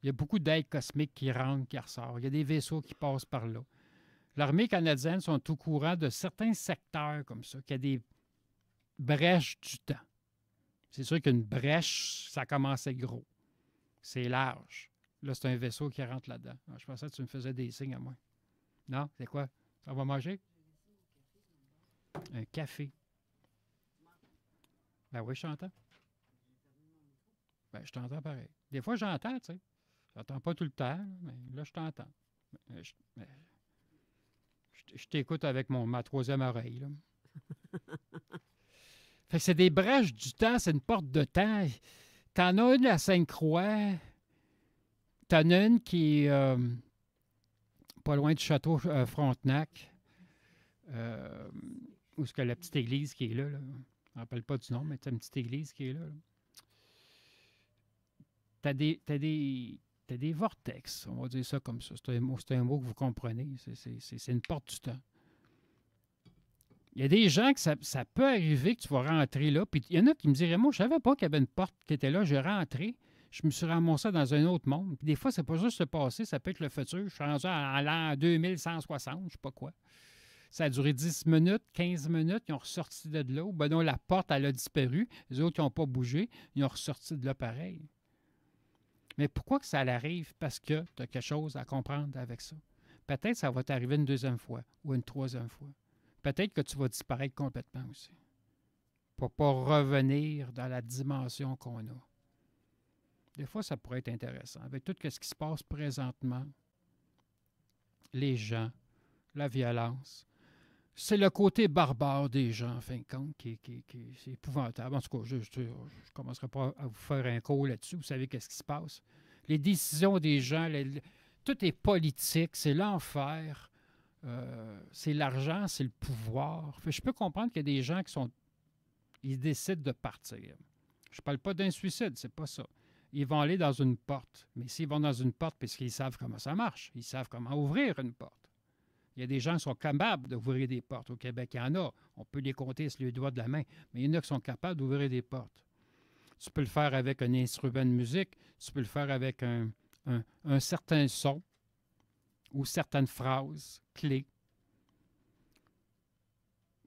Il y a beaucoup d'êtres cosmiques qui rentrent, qui ressortent. Il y a des vaisseaux qui passent par là. L'armée canadienne sont au courant de certains secteurs comme ça, qu'il y a des brèches du temps. C'est sûr qu'une brèche, ça commence à être gros. C'est large. Là, c'est un vaisseau qui rentre là-dedans. Je pensais que tu me faisais des signes à moi. Non? C'est quoi? Ça va manger? Un café. Ben oui, je t'entends. Ben, je t'entends pareil. Des fois, j'entends, tu sais. Je n'entends pas tout le temps, mais là, je t'entends. Je t'écoute avec ma troisième oreille, là. Fait que c'est des brèches du temps, c'est une porte de temps. T'en as une à Sainte-Croix. T'en as une qui est pas loin du château Frontenac. Où est-ce que la petite église qui est là. Je ne me rappelle pas du nom, mais c'est une petite église qui est là. T'as des vortex, on va dire ça comme ça. C'est un mot que vous comprenez. C'est une porte du temps. Il y a des gens que ça peut arriver que tu vas rentrer là. Puis il y en a qui me diraient, moi, je ne savais pas qu'il y avait une porte qui était là. J'ai rentré. Je me suis ramassé dans un autre monde. Puis des fois, c'est pas juste le passé, ça peut être le futur. Je suis rendu en l'an 2160, je ne sais pas quoi. Ça a duré 10 minutes, 15 minutes. Ils ont ressorti de là. Ben non, la porte, elle a disparu. Les autres, qui n'ont pas bougé, ils ont ressorti de là pareil. Mais pourquoi que ça arrive? Parce que tu as quelque chose à comprendre avec ça. Peut-être que ça va t'arriver une deuxième fois ou une troisième fois. Peut-être que tu vas disparaître complètement aussi. Pour ne pas revenir dans la dimension qu'on a. Des fois, ça pourrait être intéressant. Avec tout ce qui se passe présentement, les gens, la violence, c'est le côté barbare des gens, en fin de compte, qui c'est épouvantable. En tout cas, je ne commencerai pas à vous faire un cours là-dessus. Vous savez qu'est-ce qui se passe. Les décisions des gens, tout est politique, c'est l'enfer. C'est l'argent, c'est le pouvoir. Je peux comprendre qu'il y a des gens ils décident de partir. Je ne parle pas d'un suicide, c'est pas ça. Ils vont aller dans une porte. Mais s'ils vont dans une porte, parce qu'ils savent comment ça marche, ils savent comment ouvrir une porte. Il y a des gens qui sont capables d'ouvrir des portes. Au Québec, il y en a. On peut les compter sur les doigts de la main. Mais il y en a qui sont capables d'ouvrir des portes. Tu peux le faire avec un instrument de musique. Tu peux le faire avec un certain son. ou certaines phrases clés.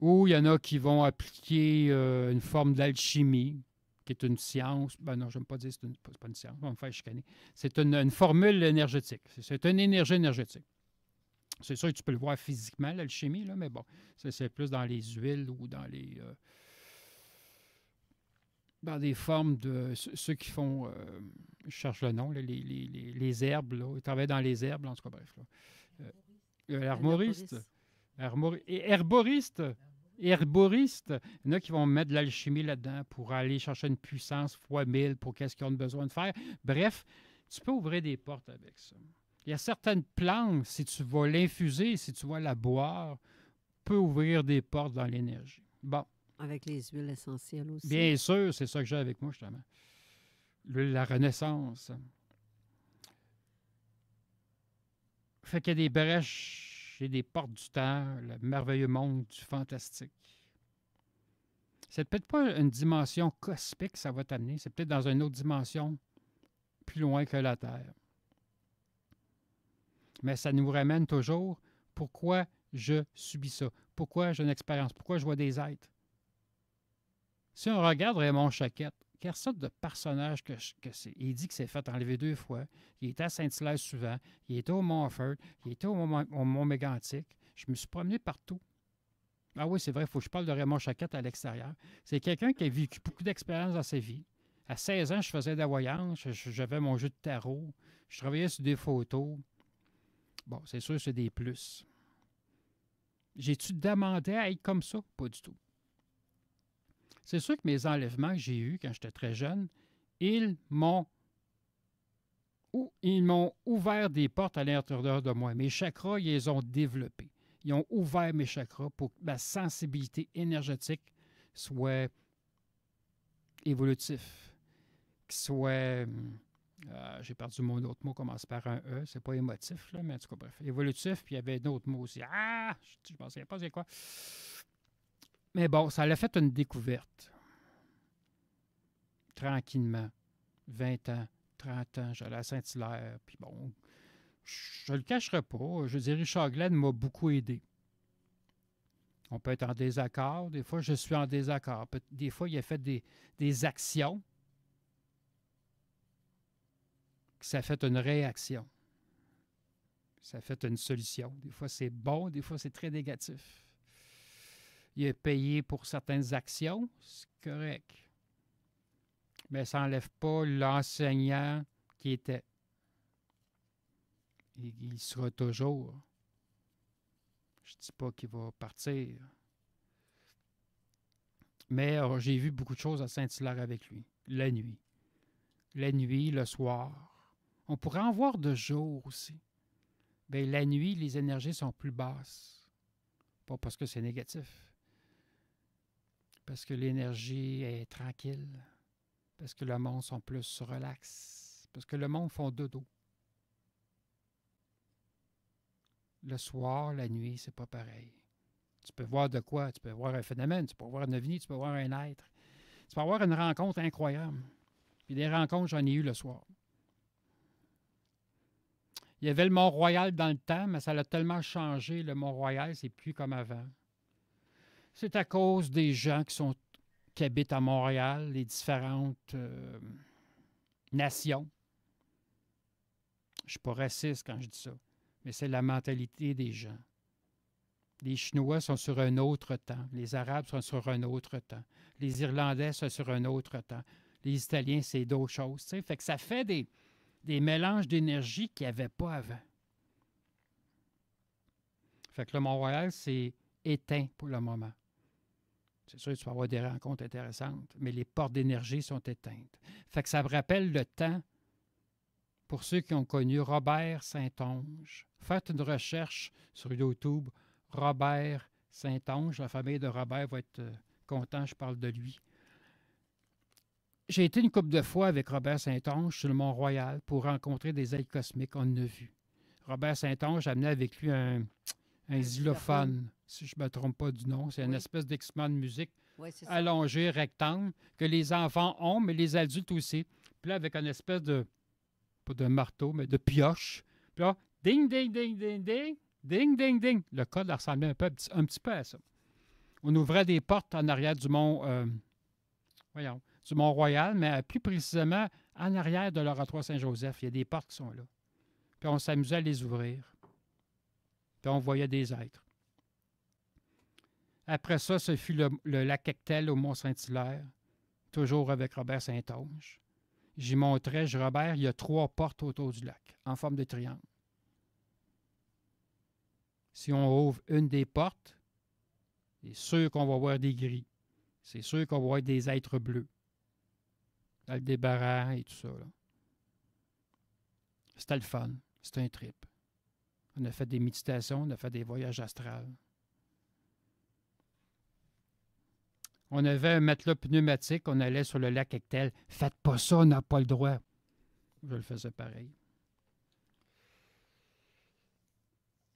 Ou il y en a qui vont appliquer une forme d'alchimie, qui est une science. Ben non, je n'aime pas dire que c'est pas une science, on va me faire chicaner. C'est une formule énergétique. C'est une énergie énergétique. C'est sûr que tu peux le voir physiquement, l'alchimie, là, mais bon, c'est plus dans les huiles ou dans des formes de ceux qui font, je cherche le nom, là, les herbes, là, ils travaillent dans les herbes, là, en tout cas, bref. Herboriste. Herboriste. Il y en a qui vont mettre de l'alchimie là-dedans pour aller chercher une puissance fois 1000 pour qu'est-ce qu'ils ont besoin de faire. Bref, tu peux ouvrir des portes avec ça. Il y a certaines plantes, si tu vas l'infuser, si tu vas la boire, peut ouvrir des portes dans l'énergie. Bon. Avec les huiles essentielles aussi. Bien sûr, c'est ça que j'ai avec moi, justement. L'huile de la Renaissance. Fait qu'il y a des brèches et des portes du temps, le merveilleux monde du fantastique. C'est peut-être pas une dimension cosmique que ça va t'amener, c'est peut-être dans une autre dimension plus loin que la Terre. Mais ça nous ramène toujours pourquoi je subis ça, pourquoi j'ai une expérience, pourquoi je vois des êtres. Si on regarde Raymond Choquette, quelle sorte de personnage que c'est? Il dit que c'est fait enlever 2 fois. Il était à Saint-Hilaire souvent. Il était au Montfort. Il était au Mont-Mégantic. Je me suis promené partout. Ah oui, c'est vrai, il faut que je parle de Raymond Choquette à l'extérieur. C'est quelqu'un qui a vécu beaucoup d'expériences dans sa vie. À 16 ans, je faisais de la voyance. J'avais mon jeu de tarot. Je travaillais sur des photos. Bon, c'est sûr, c'est des plus. J'ai-tu demandé à être comme ça? Pas du tout. C'est sûr que mes enlèvements que j'ai eus quand j'étais très jeune, ils m'ont ouvert des portes à l'intérieur de moi. Mes chakras, ils les ont développés. Ils ont ouvert mes chakras pour que ma sensibilité énergétique soit évolutive, qu'il soit... j'ai perdu mon autre mot, commence par un E. C'est pas émotif, là, mais en tout cas, bref. Évolutif, puis il y avait d'autres mots aussi. Ah! Je ne pensais pas c'est quoi. Mais bon, ça l'a fait une découverte. Tranquillement. 20 ans, 30 ans, j'allais à Saint-Hilaire. Puis bon, je ne le cacherai pas. Je dirais, Richard Glenn m'a beaucoup aidé. On peut être en désaccord. Des fois, je suis en désaccord. Des fois, il a fait des actions. Ça fait une réaction. Ça fait une solution. Des fois, c'est bon. Des fois, c'est très négatif. Il a payé pour certaines actions, c'est correct. Mais ça n'enlève pas l'enseignant qui était. Il sera toujours. Je ne dis pas qu'il va partir. Mais j'ai vu beaucoup de choses à Saint-Hilaire avec lui, la nuit. La nuit, le soir. On pourrait en voir de jour aussi. Bien, la nuit, les énergies sont plus basses. Pas parce que c'est négatif. Parce que l'énergie est tranquille. Parce que le monde sont plus relax. Parce que le monde font dodo. Le soir, la nuit, c'est pas pareil. Tu peux voir de quoi? Tu peux voir un phénomène, tu peux voir un ovni, tu peux voir un être. Tu peux avoir une rencontre incroyable. Puis des rencontres, j'en ai eu le soir. Il y avait le Mont-Royal dans le temps, mais ça a tellement changé. Le Mont-Royal, c'est plus comme avant. C'est à cause des gens qui habitent à Montréal, les différentes nations. Je ne suis pas raciste quand je dis ça, mais c'est la mentalité des gens. Les Chinois sont sur un autre temps. Les Arabes sont sur un autre temps. Les Irlandais sont sur un autre temps. Les Italiens, c'est d'autres choses. T'sais. Fait que ça fait des mélanges d'énergie qu'il n'y avait pas avant. Fait que le Mont-Royal, c'est éteint pour le moment. C'est sûr que tu vas avoir des rencontres intéressantes, mais les portes d'énergie sont éteintes. Fait que ça me rappelle le temps, pour ceux qui ont connu Robert Saint-Onge. Faites une recherche sur YouTube, Robert Saint-Onge. La famille de Robert va être content, je parle de lui. J'ai été une couple de fois avec Robert Saint-Onge sur le Mont-Royal pour rencontrer des êtres cosmiques. On en a vu. Robert Saint-Onge amenait avec lui un xylophone, si je ne me trompe pas du nom. C'est une espèce d'équipement de musique allongé, rectangle, que les enfants ont, mais les adultes aussi. Puis là, avec une espèce de, pas de marteau, mais de pioche. Puis là, Ding, ding, ding, ding, ding. Ding, ding, ding. Le code ressemblait un petit peu à ça. On ouvrait des portes en arrière du mont, du Mont-Royal, mais plus précisément en arrière de l'Oratoire Saint-Joseph. Il y a des portes qui sont là. Puis on s'amusait à les ouvrir. Puis on voyait des êtres. Après ça, ce fut le lac Ectel au Mont-Saint-Hilaire, toujours avec Robert Saint-Onge. J'y montrais, Robert, il y a 3 portes autour du lac, en forme de triangle. Si on ouvre une des portes, c'est sûr qu'on va voir des gris. C'est sûr qu'on va voir des êtres bleus. Aldébaran et tout ça. Là. C'était le fun. C'était un trip. On a fait des méditations, on a fait des voyages astrales. On avait un matelas pneumatique, on allait sur le lac Ectel. Faites pas ça, on n'a pas le droit. Je le faisais pareil.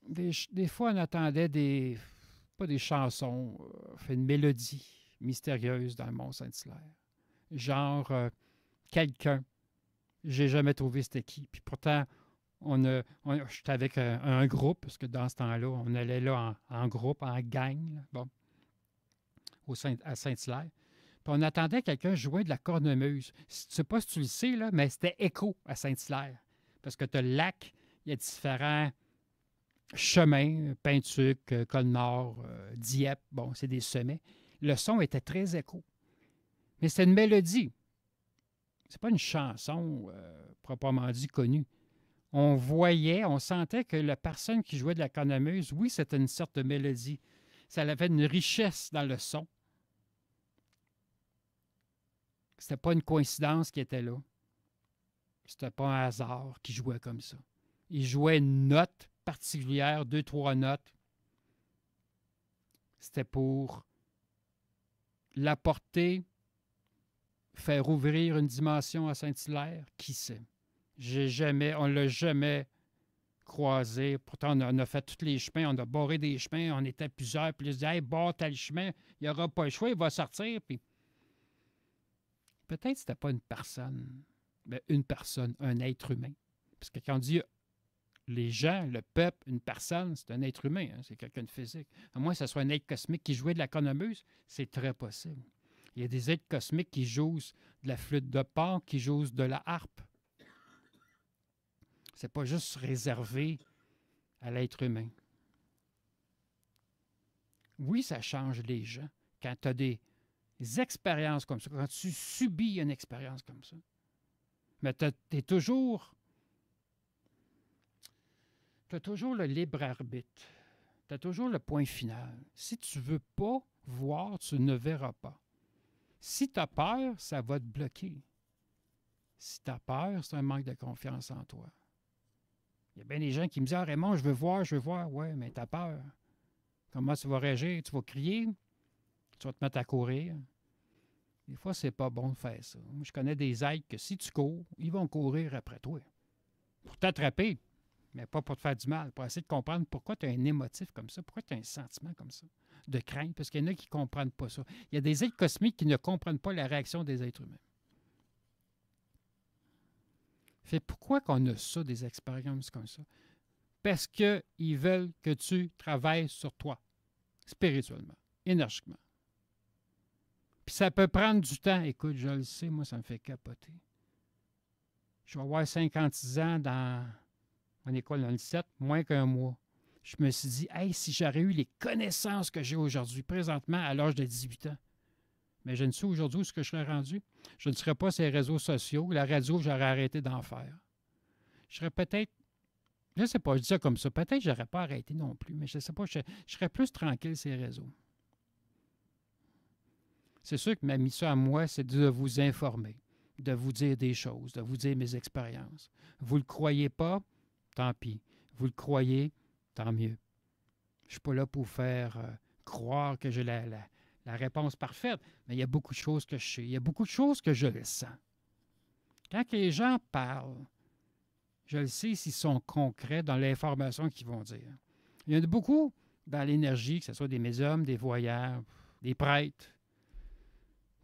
Des fois, on attendait pas des chansons, une mélodie mystérieuse dans le Mont-Saint-Hilaire. Genre, quelqu'un, j'ai jamais trouvé c'était qui. Puis pourtant, j'étais avec un groupe, parce que dans ce temps-là, on allait là en groupe, en gang, là, bon, à Saint-Hilaire. Puis on attendait quelqu'un jouer de la cornemuse. Je ne sais pas si tu le sais, là, mais c'était écho à Saint-Hilaire. Parce que tu as le lac, il y a différents chemins, Peintuc, Col-Nord, Dieppe, bon, c'est des sommets. Le son était très écho. Mais c'est une mélodie. C'est pas une chanson proprement dit connue. On voyait, on sentait que la personne qui jouait de la cornemuse, oui, c'était une sorte de mélodie. Ça avait une richesse dans le son. C'était pas une coïncidence qui était là. C'était pas un hasard qui jouait comme ça. Il jouait une note particulière, 2-3 notes. C'était pour l'apporter, faire ouvrir une dimension à Saint-Hilaire, qui sait. On ne l'a jamais croisé. Pourtant, on a fait tous les chemins, on a barré des chemins, on était plusieurs, puis ils se disaient, hey, barre tel chemin, il n'y aura pas le choix, il va sortir. Puis peut-être que ce n'était pas une personne, mais une personne, un être humain. Parce que quand on dit les gens, le peuple, une personne, c'est un être humain, hein, c'est quelqu'un de physique. À moins que ce soit un être cosmique qui jouait de la cornemuse, c'est très possible. Il y a des êtres cosmiques qui jouent de la flûte de Pan, qui jouent de la harpe. C'est pas juste réservé à l'être humain. Oui, ça change les gens quand tu as des expériences comme ça, quand tu subis une expérience comme ça. Mais tu as toujours le libre arbitre. Tu as toujours le point final. Si tu ne veux pas voir, tu ne verras pas. Si tu as peur, ça va te bloquer. Si tu as peur, c'est un manque de confiance en toi. Il y a bien des gens qui me disent « Ah, Raymond, je veux voir. » Ouais, mais tu as peur. Comment tu vas réagir? Tu vas crier? Tu vas te mettre à courir? Des fois, c'est pas bon de faire ça. Moi, je connais des êtres que si tu cours, ils vont courir après toi. Pour t'attraper, mais pas pour te faire du mal. Pour essayer de comprendre pourquoi tu as un émotif comme ça, pourquoi tu as un sentiment comme ça, de crainte, parce qu'il y en a qui ne comprennent pas ça. Il y a des êtres cosmiques qui ne comprennent pas la réaction des êtres humains. Fait pourquoi qu'on a ça, des expériences comme ça? Parce qu'ils veulent que tu travailles sur toi, spirituellement, énergiquement. Puis ça peut prendre du temps. Écoute, je le sais, moi, ça me fait capoter. Je vais avoir 56 ans dans mon école dans le 7, moins qu'un mois. Je me suis dit, hey, si j'aurais eu les connaissances que j'ai aujourd'hui, présentement, à l'âge de 18 ans, mais je ne sais aujourd'hui où ce que je serais rendu. Je ne serais pas sur les réseaux sociaux. La radio, j'aurais arrêté d'en faire. Je serais peut-être, je ne sais pas, je dis ça comme ça, peut-être que je n'aurais pas arrêté non plus, mais je ne sais pas, je serais plus tranquille sur les réseaux. C'est sûr que ma mission à moi, c'est de vous informer, de vous dire des choses, de vous dire mes expériences. Vous ne le croyez pas, tant pis. Vous le croyez, tant mieux. Je ne suis pas là pour faire croire que j'ai la réponse parfaite, mais il y a beaucoup de choses que je sais. Il y a beaucoup de choses que je le sens. Quand les gens parlent, je le sais s'ils sont concrets dans l'information qu'ils vont dire. Il y en a beaucoup dans l'énergie, que ce soit des médiums, des voyants, des prêtres,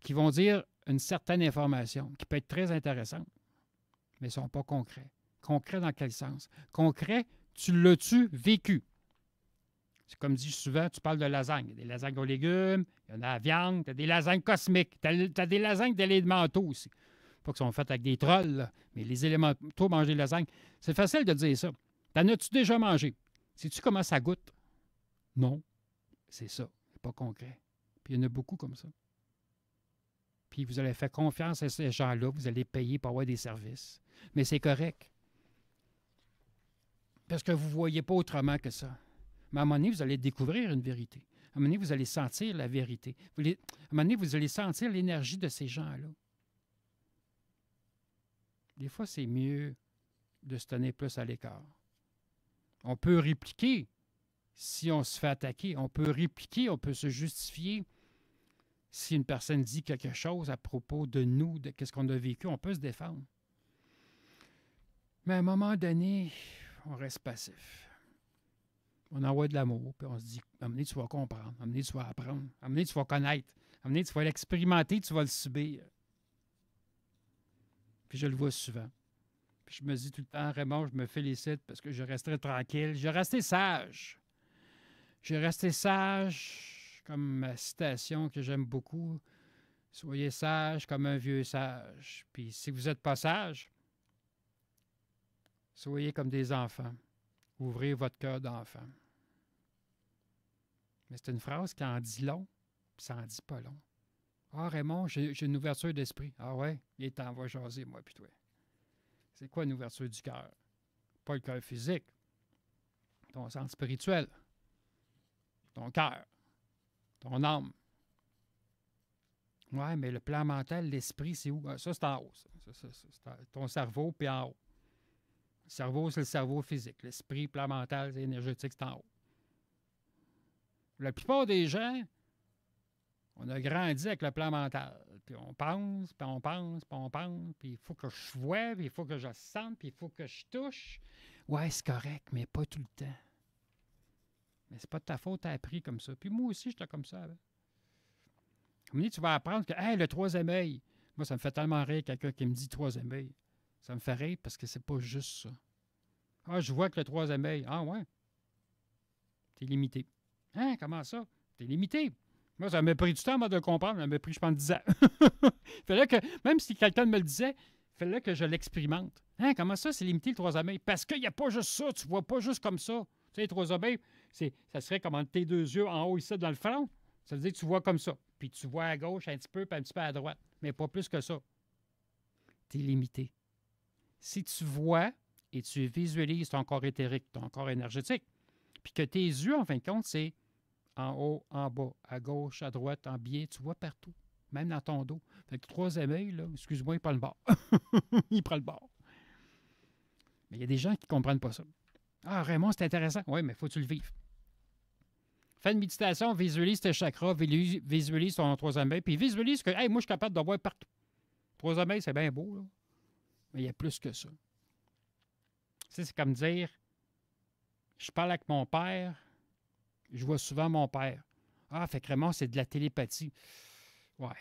qui vont dire une certaine information qui peut être très intéressante, mais ils ne sont pas concrets. Concrets dans quel sens? Concrets Tu l'as-tu vécu? C'est comme dit souvent, tu parles de lasagne. Il y a des lasagnes aux légumes, il y en a à la viande, tu as des lasagnes cosmiques, tu as des lasagnes d'élémentaux aussi. Pas qu'elles sont faites avec des trolls, là, mais les élémentaux mangent des lasagnes. C'est facile de dire ça. T'en as-tu déjà mangé? Sais-tu comment ça goûte? Non. C'est ça. C'est pas concret. Puis il y en a beaucoup comme ça. Puis vous allez faire confiance à ces gens-là, vous allez payer pour avoir des services. Mais c'est correct. Parce que vous ne voyez pas autrement que ça. Mais à un moment donné, vous allez découvrir une vérité. À un moment donné, vous allez sentir la vérité. À un moment donné, vous allez sentir l'énergie de ces gens-là. Des fois, c'est mieux de se tenir plus à l'écart. On peut répliquer si on se fait attaquer. On peut répliquer, on peut se justifier. Si une personne dit quelque chose à propos de nous, de ce qu'on a vécu, on peut se défendre. Mais à un moment donné, on reste passif. On envoie de l'amour, puis on se dit, à un moment donné, tu vas comprendre, à un moment donné, tu vas apprendre, à un moment donné, tu vas connaître, à un moment donné, tu vas l'expérimenter, tu vas le subir. Puis je le vois souvent. Puis je me dis tout le temps, Raymond, je me félicite parce que je resterai tranquille. Je resté sage. J'ai resté sage, comme ma citation que j'aime beaucoup. Soyez sage comme un vieux sage. Puis si vous n'êtes pas sage, soyez comme des enfants. Ouvrez votre cœur d'enfant. Mais c'est une phrase qui en dit long, puis ça en dit pas long. Ah, Raymond, j'ai une ouverture d'esprit. Ah ouais? Il est temps, on va jaser, moi puis toi. C'est quoi une ouverture du cœur? Pas le cœur physique. Ton sens spirituel. Ton cœur. Ton âme. Ouais, mais le plan mental, l'esprit, c'est où? Ça, c'est en haut. C'est ton cerveau, puis en haut. Le cerveau, c'est le cerveau physique. L'esprit, plan mental, c'est énergétique, c'est en haut. La plupart des gens, on a grandi avec le plan mental. Puis on pense, puis on pense, puis on pense, puis il faut que je voie, puis il faut que je sente, puis il faut que je touche. Ouais, c'est correct, mais pas tout le temps. Mais c'est pas de ta faute, t'as appris comme ça. Puis moi aussi, j'étais comme ça avant. Comme dit, tu vas apprendre que, hey, le troisième œil. Moi, ça me fait tellement rire quelqu'un qui me dit troisième œil. Ça me fait rire parce que c'est pas juste ça. Ah, je vois que le troisième œil. Ah, ouais. T'es limité. Hein, comment ça? T'es limité. Moi, ça m'a pris du temps de le comprendre. Ça m'a pris, je pense, 10 ans. Fallait que, même si quelqu'un me le disait, il fallait que je l'expérimente. Hein, comment ça, c'est limité le troisième œil? Parce qu'il n'y a pas juste ça. Tu vois pas juste comme ça. Tu sais, le troisième œil, ça serait comme entre tes deux yeux en haut ici dans le front. Ça veut dire que tu vois comme ça. Puis tu vois à gauche un petit peu, puis un petit peu à droite. Mais pas plus que ça. T'es limité. Si tu vois et tu visualises ton corps éthérique, ton corps énergétique, puis que tes yeux, en fin de compte, c'est en haut, en bas, à gauche, à droite, en biais, tu vois partout, même dans ton dos. Fait que le troisième œil, là, excuse-moi, il prend le bord. Il prend le bord. Mais il y a des gens qui ne comprennent pas ça. Ah, Raymond, c'est intéressant. Oui, mais il faut que tu le vives. Fais une méditation, visualise tes chakras, visualise ton troisième œil, puis visualise que, hey, moi, je suis capable de voir partout. Troisième œil, c'est bien beau, là. Mais il y a plus que ça. Tu sais, c'est comme dire, je parle avec mon père, je vois souvent mon père. Ah, fait que Raymond, c'est de la télépathie. Ouais,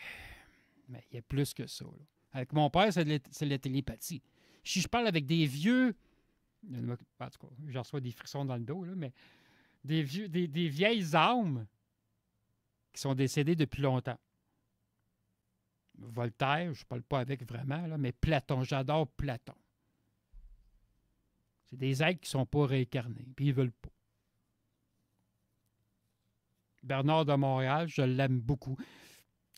mais il y a plus que ça, là. Avec mon père, c'est de la télépathie. Si je parle avec des vieux, en tout cas, j'en reçois des frissons dans le dos, là, mais des vieilles âmes qui sont décédées depuis longtemps. Voltaire, je ne parle pas avec vraiment, là, mais Platon, j'adore Platon. C'est des êtres qui ne sont pas réincarnés, puis ils ne veulent pas. Bernard de Montréal, je l'aime beaucoup.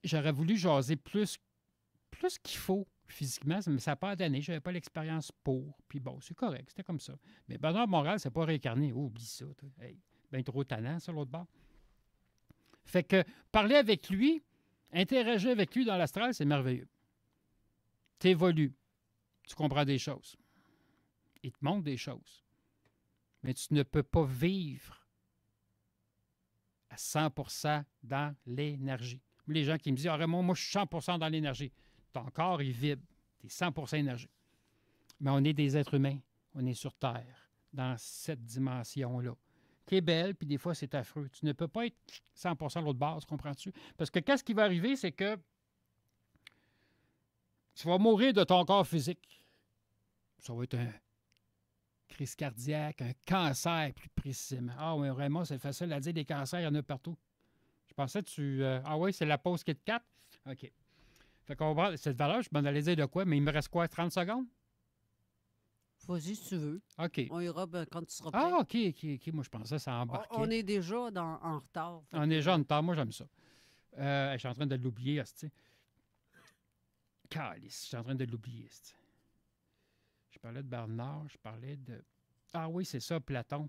J'aurais voulu jaser plus qu'il faut physiquement, mais ça n'a pas donné. Je n'avais pas l'expérience pour. Puis bon, c'est correct, c'était comme ça. Mais Bernard de Montréal, c'est pas réincarné. Oh, oublie ça. Hey, bien trop tannant, ça, l'autre bord. Fait que parler avec lui, interagir avec lui dans l'astral, c'est merveilleux. Tu évolues. Tu comprends des choses. Il te montre des choses. Mais tu ne peux pas vivre à 100% dans l'énergie. Les gens qui me disent « Ah, Raymond, moi, je suis 100% dans l'énergie. » Ton corps, il vibre. Tu es 100% énergie. Mais on est des êtres humains. On est sur Terre, dans cette dimension-là, qui est belle, puis des fois, c'est affreux. Tu ne peux pas être 100% l'autre bord, comprends-tu? Parce que qu'est-ce qui va arriver, c'est que tu vas mourir de ton corps physique. Ça va être un crise cardiaque, un cancer plus précisément. Ah oui, Raymond, c'est facile à dire, des cancers, il y en a partout. Je pensais que tu... Ah oui, c'est la pause Kit Kat? OK. Fait qu'on va voir cette valeur, je m'en allais dire de quoi, mais il me reste quoi, 30 secondes? Vas-y si tu veux. OK. On ira quand tu seras prêt. Ah, OK. Moi, je pensais que ça embarquait. On est déjà en retard. On est déjà en retard. Moi, j'aime ça. Je suis en train de l'oublier, hostie. Calice, je suis en train de l'oublier, hostie. Je parlais de Bernard, je parlais de... Ah oui, c'est ça, Platon.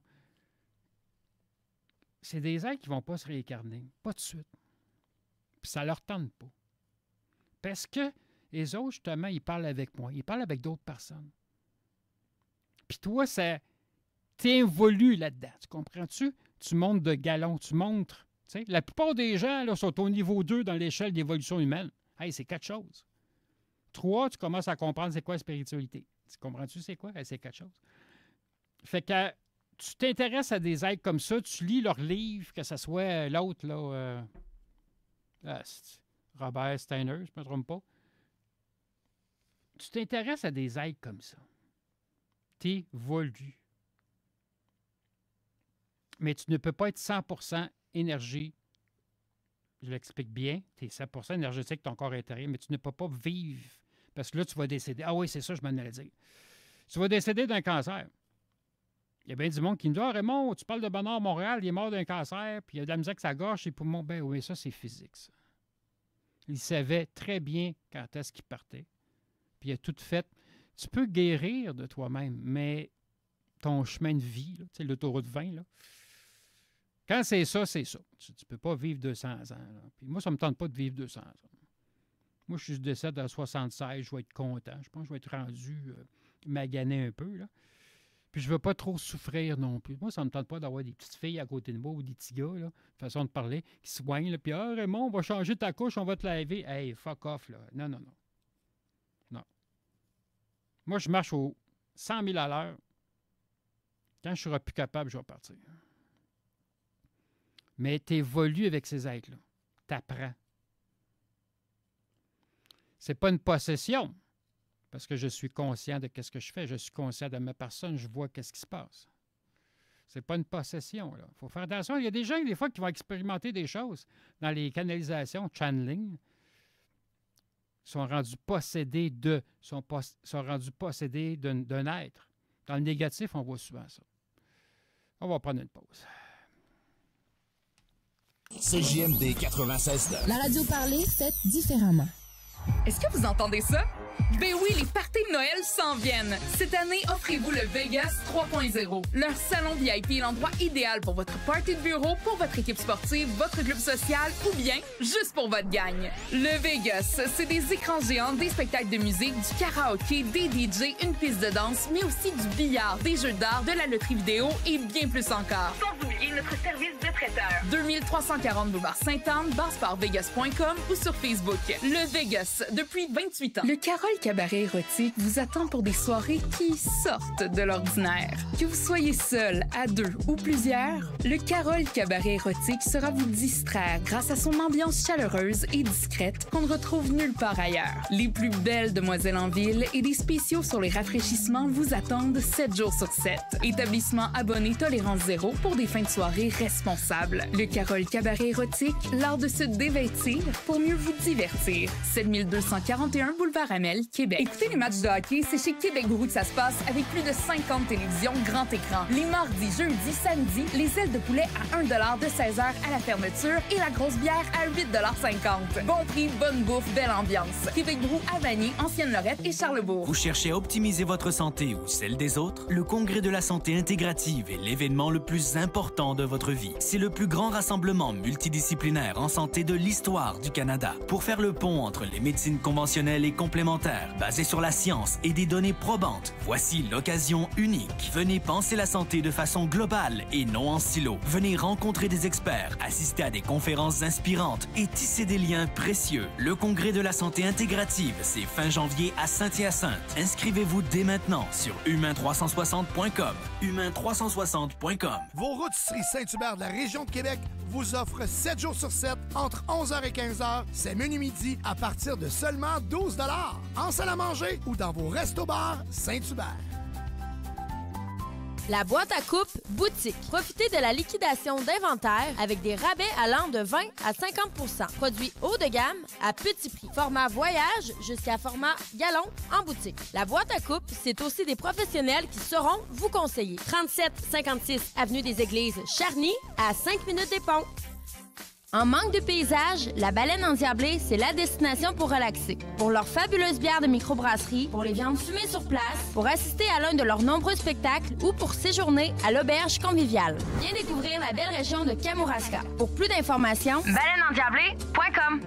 C'est des êtres qui ne vont pas se réincarner. Pas de suite. Puis ça leur tente pas. Parce que les autres, justement, ils parlent avec moi. Ils parlent avec d'autres personnes. Puis toi, ça t'évolue là-dedans. Tu comprends-tu? Tu montes de galon, tu montres. Tu sais, la plupart des gens là, sont au niveau 2 dans l'échelle d'évolution humaine. Hey, c'est quelque chose. 3, tu commences à comprendre c'est quoi la spiritualité. Tu comprends-tu c'est quoi? Hey, c'est quelque chose. Fait que tu t'intéresses à des êtres comme ça, tu lis leurs livres, que ce soit l'autre, là, Robert Steiner, je ne me trompe pas. Tu t'intéresses à des êtres comme ça. T'évolues. Mais tu ne peux pas être 100% énergie. Je l'explique bien. Tu es 100% énergétique, ton corps intérieur, mais tu ne peux pas vivre. Parce que là, tu vas décéder. Ah oui, c'est ça, je m'en allais dire. Tu vas décéder d'un cancer. Il y a bien du monde qui me dit « Ah, Raymond, tu parles de Bonheur Montréal, il est mort d'un cancer, puis il y a de la misère avec sa gorge et poumons. » Ben oui, ça, c'est physique, ça. Il savait très bien quand est-ce qu'il partait. Puis il a tout fait. Tu peux guérir de toi-même, mais ton chemin de vie, tu sais, l'autoroute 20, là, quand c'est ça, c'est ça. Tu ne peux pas vivre 200 ans. Là. Puis moi, ça ne me tente pas de vivre 200 ans. Moi, je suis décédé à 76, je vais être content. Je pense que je vais être rendu magané un peu. Là. Puis je ne veux pas trop souffrir non plus. Moi, ça ne me tente pas d'avoir des petites filles à côté de moi ou des petits gars, là, façon de parler, qui se soignent. Là, puis, ah, Raymond, on va changer ta couche, on va te laver. Hey, fuck off, là. Non, non, non. Non. Moi, je marche au 100 000 à l'heure. Quand je serai plus capable, je vais partir. Mais tu évolues avec ces êtres-là. Tu apprends. Ce n'est pas une possession, parce que je suis conscient de ce que je fais. Je suis conscient de ma personne. Je vois ce qui se passe. Ce n'est pas une possession. Il faut faire attention. Il y a des gens, des fois, qui vont expérimenter des choses dans les canalisations, channeling. Sont rendus possédés sont rendus possédés d'un être. Dans le négatif, on voit souvent ça. On va prendre une pause. CJMD 96.9. La radio parlée, faite différemment. Est-ce que vous entendez ça? Ben oui, les parties de Noël s'en viennent. Cette année, offrez-vous le Vegas 3.0. Leur salon VIP est l'endroit idéal pour votre party de bureau, pour votre équipe sportive, votre club social ou bien juste pour votre gang. Le Vegas, c'est des écrans géants, des spectacles de musique, du karaoké, des DJ, une piste de danse, mais aussi du billard, des jeux d'art, de la loterie vidéo et bien plus encore. Sans oublier notre service de traiteur. 2340 boulevard Sainte-Anne, barresportvegas.com ou sur Facebook. Le Vegas, depuis 28 ans. Le Carole Cabaret Érotique vous attend pour des soirées qui sortent de l'ordinaire. Que vous soyez seul, à 2 ou plusieurs, le Carole Cabaret Érotique sera vous distraire grâce à son ambiance chaleureuse et discrète qu'on ne retrouve nulle part ailleurs. Les plus belles demoiselles en ville et des spéciaux sur les rafraîchissements vous attendent 7 jours sur 7. Établissement abonné tolérance zéro pour des fins de soirée responsables. Le Carole Cabaret Érotique, l'art de se dévêtir pour mieux vous divertir. 7241 boulevard Amel, Québec. Écoutez les matchs de hockey, c'est chez Québec Brou que ça se passe avec plus de 50 télévisions grand écran. Les mardis, jeudis, samedis, les ailes de poulet à 1$ de 16h à la fermeture et la grosse bière à 8,50$. Bon prix, bonne bouffe, belle ambiance. Québec Brou à Vanier, Ancienne-Lorette et Charlebourg. Vous cherchez à optimiser votre santé ou celle des autres? Le Congrès de la santé intégrative est l'événement le plus important de votre vie. C'est le plus grand rassemblement multidisciplinaire en santé de l'histoire du Canada. Pour faire le pont entre les médecines conventionnelles et complémentaires, basées sur la science et des données probantes, voici l'occasion unique. Venez penser la santé de façon globale et non en silo. Venez rencontrer des experts, assister à des conférences inspirantes et tisser des liens précieux. Le Congrès de la santé intégrative, c'est fin janvier à Saint-Hyacinthe. Inscrivez-vous dès maintenant sur humain360.com. humain360.com. Vos rôtisseries Saint-Hubert de la région de Québec vous offrent 7 jours sur 7 entre 11h et 15h. C'est menu midi à partir de seulement 12$ en salle à manger ou dans vos restos-bars Saint-Hubert. La boîte à coupe boutique. Profitez de la liquidation d'inventaire avec des rabais allant de 20 à 50 %. Produits haut de gamme à petit prix. Format voyage jusqu'à format galon en boutique. La boîte à coupe, c'est aussi des professionnels qui sauront vous conseiller. 3756 Avenue des Églises, Charny, à 5 minutes des ponts. En manque de paysage, la Baleine Endiablée, c'est la destination pour relaxer. Pour leurs fabuleuses bières de microbrasserie, pour les viandes fumées sur place, pour assister à l'un de leurs nombreux spectacles ou pour séjourner à l'auberge conviviale. Viens découvrir la belle région de Kamouraska. Pour plus d'informations, baleineendiablée.com.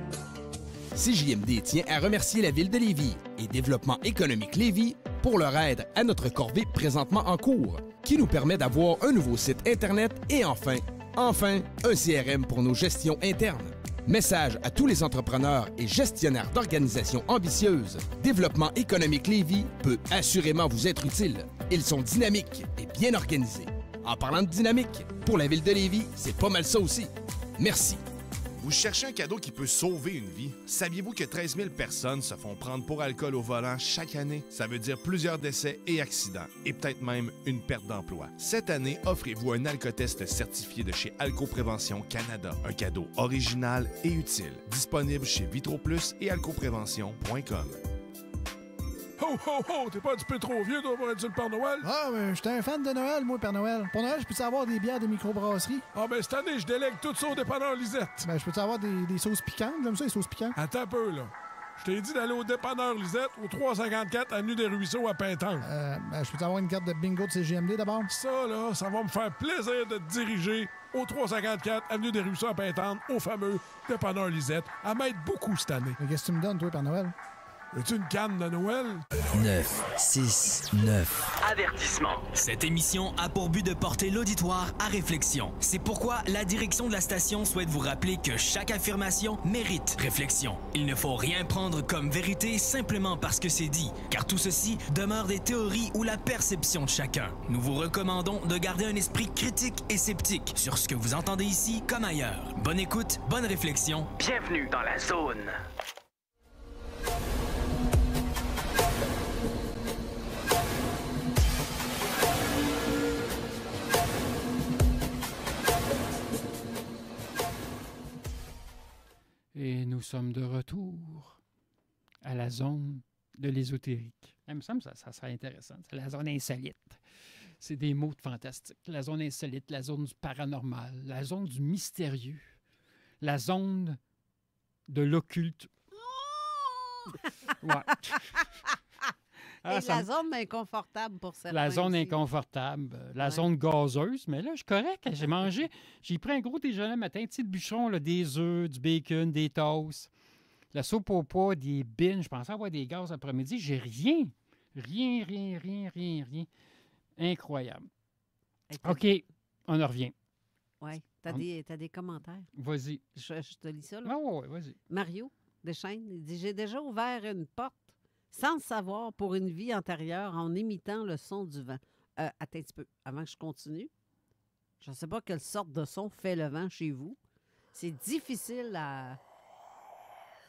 CJMD tient à remercier la Ville de Lévis et Développement économique Lévis pour leur aide à notre corvée présentement en cours, qui nous permet d'avoir un nouveau site Internet et enfin, un CRM pour nos gestions internes. Message à tous les entrepreneurs et gestionnaires d'organisations ambitieuses. Développement économique Lévis peut assurément vous être utile. Ils sont dynamiques et bien organisés. En parlant de dynamique, pour la Ville de Lévis, c'est pas mal ça aussi. Merci. Vous cherchez un cadeau qui peut sauver une vie? Saviez-vous que 13 000 personnes se font prendre pour alcool au volant chaque année? Ça veut dire plusieurs décès et accidents, et peut-être même une perte d'emploi. Cette année, offrez-vous un alcotest certifié de chez Alcoprévention Canada. Un cadeau original et utile. Disponible chez VitroPlus et alcoprévention.com. Ho, ho, ho! T'es pas un petit peu trop vieux, toi, pour être sur le Père Noël? Ah, mais j'étais un fan de Noël, moi, Père Noël. Pour Noël, je peux-tu avoir des bières de microbrasserie? Ah, ben cette année, je délègue tout ça au dépanneur Lisette. Ben, je peux-tu avoir des sauces piquantes? J'aime ça, les sauces piquantes. Attends un peu, là. Je t'ai dit d'aller au dépanneur Lisette, au 354 Avenue des Ruisseaux à Pintante. Ben, je peux-tu avoir une carte de bingo de CGMD d'abord? Ça, là, ça va me faire plaisir de te diriger au 354 Avenue des Ruisseaux à Pintante, au fameux dépanneur Lisette, à m'aide beaucoup cette année. Mais qu'est-ce que tu me donnes, toi, Père Noël? Veux-tu une canne de Noël? 9, 6, 9. Avertissement. Cette émission a pour but de porter l'auditoire à réflexion. C'est pourquoi la direction de la station souhaite vous rappeler que chaque affirmation mérite réflexion. Il ne faut rien prendre comme vérité simplement parce que c'est dit, car tout ceci demeure des théories ou la perception de chacun. Nous vous recommandons de garder un esprit critique et sceptique sur ce que vous entendez ici comme ailleurs. Bonne écoute, bonne réflexion. Bienvenue dans la zone. Et nous sommes de retour à la zone de l'ésotérique. Il me semble que ça serait intéressant. C'est la zone insolite. C'est des mots de fantastique. La zone insolite, la zone du paranormal, la zone du mystérieux, la zone de l'occulte. Ouais. Et la zone inconfortable pour certains. La zone aussi. inconfortable, la zone gazeuse. Mais là, je suis correct. J'ai pris un gros déjeuner le matin, petit bûcheron, là, des œufs, du bacon, des toasts, la soupe au pois, des bines. Je pensais avoir des gaz après-midi. J'ai rien. Rien. Incroyable. OK, on en revient. Oui, t'as des commentaires. Vas-y. Je te lis ça, là. Oui, vas-y. Mario Deschaines, il dit « J'ai déjà ouvert une porte sans le savoir pour une vie antérieure en imitant le son du vent. » Attends un petit peu, avant que je continue. Je ne sais pas quelle sorte de son fait le vent chez vous. C'est difficile à...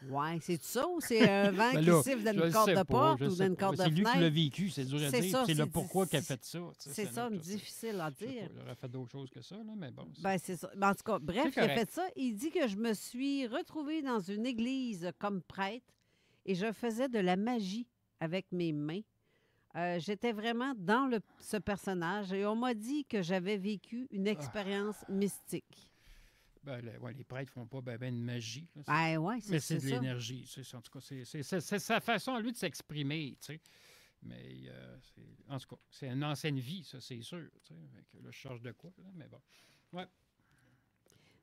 Ouais, c'est ça ou c'est un vent qui siffle dans une corde de porte ou dans une corde de fenêtre? C'est lui qui l'a vécu, c'est dur à dire. C'est le pourquoi qu'il a fait ça. C'est ça, difficile à dire. Il aurait fait d'autres choses que ça, là, mais bon. Ben, c'est ça. En tout cas, bref, il a fait ça. Il dit que je me suis retrouvée dans une église comme prêtre et je faisais de la magie avec mes mains. J'étais vraiment dans ce personnage et on m'a dit que j'avais vécu une expérience mystique. Ben, les prêtres font pas ben de magie. Là, mais c'est de l'énergie. En tout cas, c'est sa façon, lui, de s'exprimer. Tu sais. Mais, en tout cas, c'est une ancienne vie, ça, c'est sûr. Tu sais. Là, je change de quoi, là, mais bon. Ouais.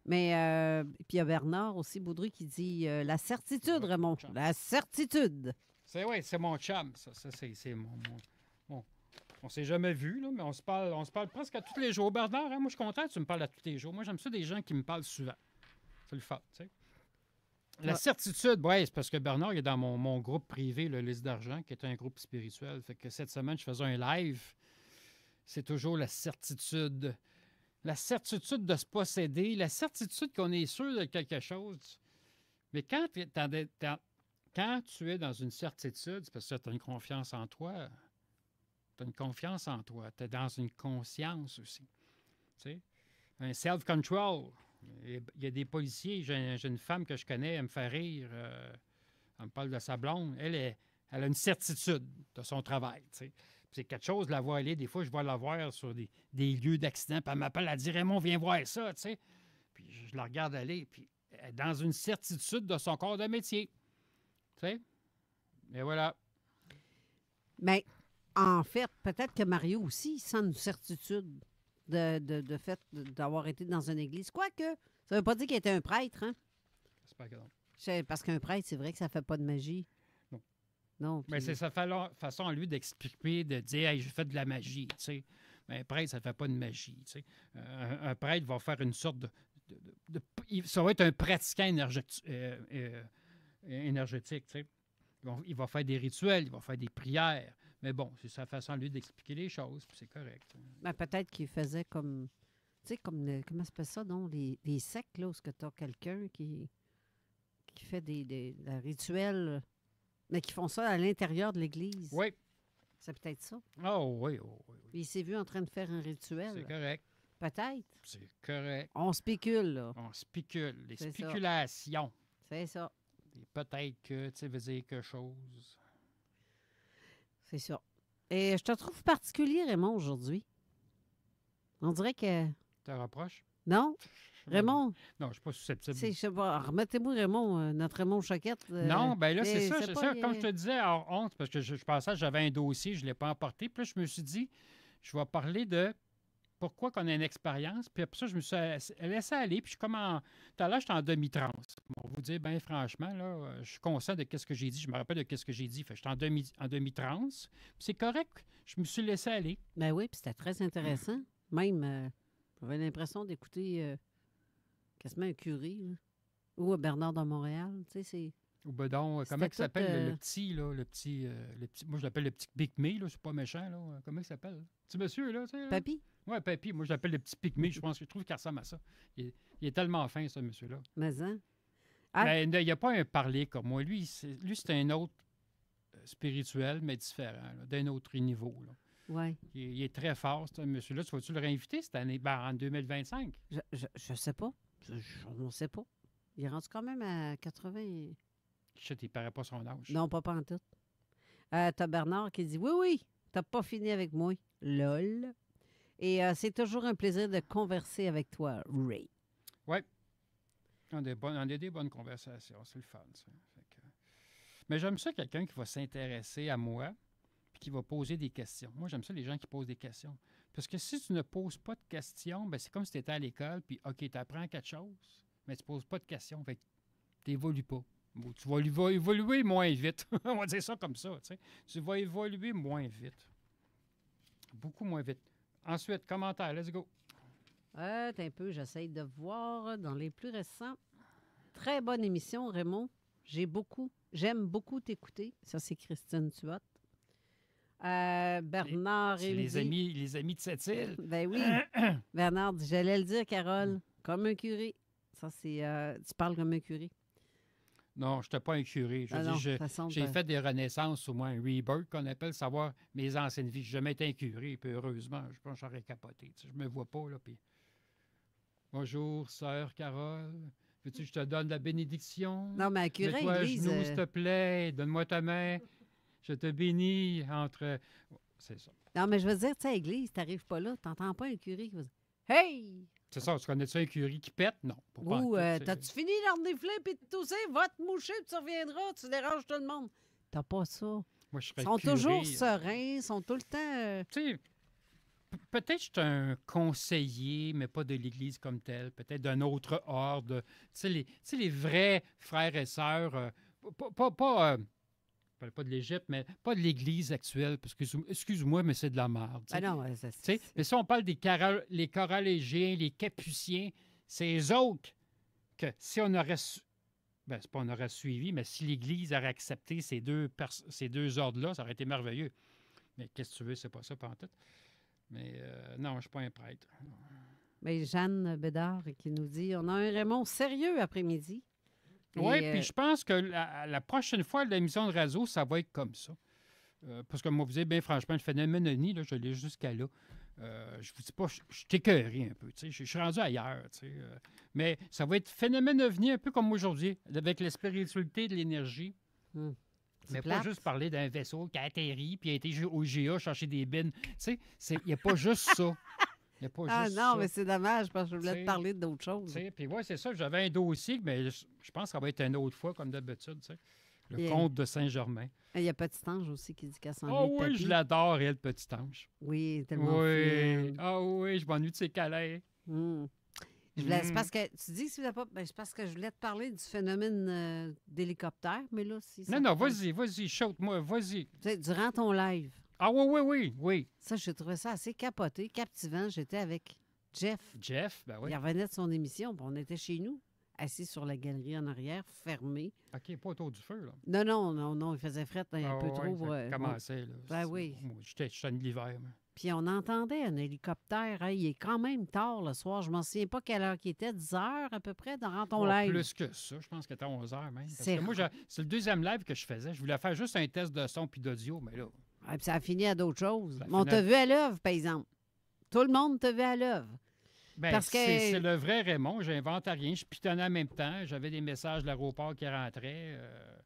Mais, puis il y a Bernard aussi, Baudry, qui dit la certitude, Raymond. La certitude. C'est mon chum, ça. C'est mon... On s'est jamais vu, là, mais on se parle presque à tous les jours. Bernard, hein, moi, je suis content que tu me parles à tous les jours. Moi, j'aime ça des gens qui me parlent souvent. C'est le fait, tu sais. La certitude, oui, c'est parce que Bernard il est dans mon groupe privé, le Lys d'Argent, qui est un groupe spirituel. Fait que cette semaine, je faisais un live. C'est toujours la certitude. La certitude de se posséder, la certitude qu'on est sûr de quelque chose. Mais quand tu es dans une certitude, c'est parce que tu as une confiance en toi. Tu as une confiance en toi. Tu es dans une conscience aussi. Tu sais? Un self-control. Il y a des policiers. J'ai une femme que je connais, elle me fait rire. Elle me parle de sa blonde. Elle a une certitude de son travail. Tu sais? C'est quelque chose de la voir aller. Des fois, je vais la voir sur des lieux d'accident. Puis elle m'appelle, elle dit Raymond, viens voir ça. Tu sais? Puis je la regarde aller. Puis elle est dans une certitude de son corps de métier. Tu sais? Et voilà. Mais en fait, peut-être que Mario aussi il sent une certitude de fait d'avoir été dans une église. Quoique, ça ne veut pas dire qu'il était un prêtre, hein? J'espère que non. Parce qu'un prêtre, c'est vrai que ça ne fait pas de magie. Non. Non. Mais c'est sa façon à lui d'expliquer, de dire hey, j'ai fait de la magie. Tu sais. Mais un prêtre, ça ne fait pas de magie. Tu sais. Un prêtre va faire une sorte ça va être un pratiquant énergétique. Tu sais. Il va faire des rituels, il va faire des prières. Mais bon, c'est sa façon, lui, d'expliquer les choses, puis c'est correct. Ben, peut-être qu'il faisait comme... Tu sais, comme... comment ça s'appelle ça, non? Les sectes, là, où tu as quelqu'un qui fait des rituels, mais qui font ça à l'intérieur de l'Église. Oui. C'est peut-être ça. Oh oui. Puis il s'est vu en train de faire un rituel. C'est correct. Peut-être. C'est correct. On spécule, là. On spécule. Les C'est spéculations. C'est ça. Et peut-être que, tu sais, veut dire quelque chose. C'est ça. Et je te trouve particulier, Raymond, aujourd'hui. On dirait que... Tu te rapproches? Non? Raymond? Non, je ne suis pas susceptible. Je sais pas. Remettez-moi Raymond, notre Raymond Choquette. Non, bien là, c'est ça. Comme je te disais, hors honte, parce que je pensais que j'avais un dossier, je ne l'ai pas emporté. Puis là, je me suis dit, je vais parler de pourquoi qu'on a une expérience. Puis après ça, je me suis laissé aller. Puis je suis comme tout à l'heure, j'étais en demi-transe. Bon, vous dire, bien franchement, là, je suis conscient de ce que j'ai dit. Je me rappelle de ce que j'ai dit. Fait j'étais en demi-transe. Puis c'est correct. Je me suis laissé aller. Ben oui, puis c'était très intéressant. Même, j'avais l'impression d'écouter quasiment un curé, là. Ou Bernard de Montréal. Tu sais, c'est... Ou Bedon, comment il s'appelle le petit, là, le petit, moi je l'appelle le petit pygmée, là, c'est pas méchant, là. Comment il s'appelle? Petit monsieur, là, tu sais. Papy? Oui, Papy. Moi je l'appelle le petit pygmée, je trouve qu'il ressemble à ça. Il est tellement fin, ce monsieur-là. Mais hein? Mais il n'y a pas un parler comme moi. Lui, c'est un autre spirituel, mais différent, là, d'un autre niveau, là. Oui. Il est très fort, ce monsieur-là. Tu vas-tu le réinviter cette année, en 2025? Je sais pas. On ne sait pas. Il est rendu quand même à 80... Chut, il ne paraît pas son âge. Non, pas en tout. T'as Bernard qui dit « Oui, t'as pas fini avec moi. Lol. » Et c'est toujours un plaisir de converser avec toi, Ray. Oui. On a des bonnes conversations. C'est le fun, ça. Mais j'aime ça, quelqu'un qui va s'intéresser à moi et qui va poser des questions. Moi, j'aime ça, les gens qui posent des questions. Parce que si tu ne poses pas de questions, ben c'est comme si tu étais à l'école, puis OK, tu apprends quelque chose, mais tu ne poses pas de questions. Fait que tu n'évolues pas. Tu vas évoluer moins vite. On va dire ça comme ça. Tu sais. Tu vas évoluer moins vite. Beaucoup moins vite. Ensuite, commentaire. Let's go. T'as un peu, j'essaye de voir dans les plus récents. Très bonne émission, Raymond. J'aime beaucoup t'écouter. Ça, c'est Christine Tuot. Bernard c'est les amis de cette île. Ben oui. Bernard dit, j'allais le dire, Carole, comme un curé. Ça, c'est... tu parles comme un curé. Non, je n'étais pas un curé. J'ai fait des renaissances, au moins un rebirth, qu'on appelle, savoir mes anciennes vies. Je n'ai jamais été un curé, puis heureusement, je pense que j'aurais capoté. Tu sais, je me vois pas, là, puis... Bonjour, sœur Carole. Veux-tu que je te donne la bénédiction? Non, mais un curé, mets-toi à genoux, s'il te plaît. Donne-moi ta main. Je te bénis entre... C'est ça. Non, mais je veux dire, tu sais, à l'église, tu n'arrives pas là, tu n'entends pas un curé qui va dire « Hey! » C'est ça, tu connais-tu un curé qui pète? Non. Ou t'as-tu fini d'ornifler puis de tousser? Va te moucher puis tu reviendras, tu déranges tout le monde. T'as pas ça. Moi, je serais Ils sont curé, toujours sereins, ils sont tout le temps... Tu sais, peut-être que je suis un conseiller, mais pas de l'Église comme telle. Peut-être d'un autre ordre. Tu sais, les vrais frères et sœurs, pas de l'Égypte, mais pas de l'Église actuelle, parce que, excuse-moi, mais c'est de la merde. Ah non, mais si on parle les Carolingiens, les Capuciens, c'est eux autres que si on aurait... Ben, c'est pas on aurait suivi, mais si l'Église aurait accepté ces deux ordres-là, ça aurait été merveilleux. Mais qu'est-ce que tu veux, c'est pas ça, pantoute. Mais non, je ne suis pas un prêtre. Mais Jeanne Bédard qui nous dit, on a un Raymond sérieux après-midi. Oui, puis je pense que la prochaine fois, l'émission de radio, ça va être comme ça. parce que moi, vous dites, bien franchement, le phénomène OVNI, là, je l'ai jusqu'à là. Je vous dis pas, je suis écœuré un peu. Je suis rendu ailleurs. Mais ça va être phénomène OVNI un peu comme aujourd'hui, avec la spiritualité de l'énergie. Mais pas juste parler d'un vaisseau qui a atterri puis a été au GA chercher des bines. Il n'y a pas juste ça. Y a pas juste non, ça. mais c'est dommage parce que je voulais te parler d'autres choses. Puis ouais, c'est ça. J'avais un dossier, mais je pense que ça va être une autre fois, comme d'habitude. Le Yeah. comte de Saint-Germain. Il y a Petit Ange aussi qui dit qu'elle s'en Ah oui, je l'adore, elle, Petit Ange. Oui, tellement Oui. fine. Ah oui, je m'ennuie de ses câlins. C'est parce que tu dis que tu voulais pas. C'est parce que je voulais te parler du phénomène d'hélicoptère, mais là, si ça. Non, vas-y, shoot-moi, vas-y. Tu sais, durant ton live. Ah oui. Ça, j'ai trouvé ça assez capoté, captivant. J'étais avec Jeff. Jeff, ben oui. Il revenait de son émission, puis on était chez nous, assis sur la galerie en arrière, fermé. OK, pas autour du feu, là. Non, il faisait fret un peu trop. Ça commençait, là. Ben oui. J'étais en l'hiver, moi. Puis on entendait un hélicoptère. Hey, il est quand même tard le soir. Je ne m'en souviens pas quelle heure qu'il était. 10 heures à peu près dans ton live. Plus que ça. Je pense qu'il était 11 heures même. Parce C'est que moi, c'est le deuxième live que je faisais. Je voulais faire juste un test de son puis d'audio, mais là... Puis ça a fini à d'autres choses. Ça Mais on finit t'a vu à l'œuvre, par exemple. Tout le monde t'a vu à l'œuvre. Ben, Parce que... c'est le vrai Raymond. J'invente rien. Je pitonnais en même temps. J'avais des messages de l'aéroport qui rentraient.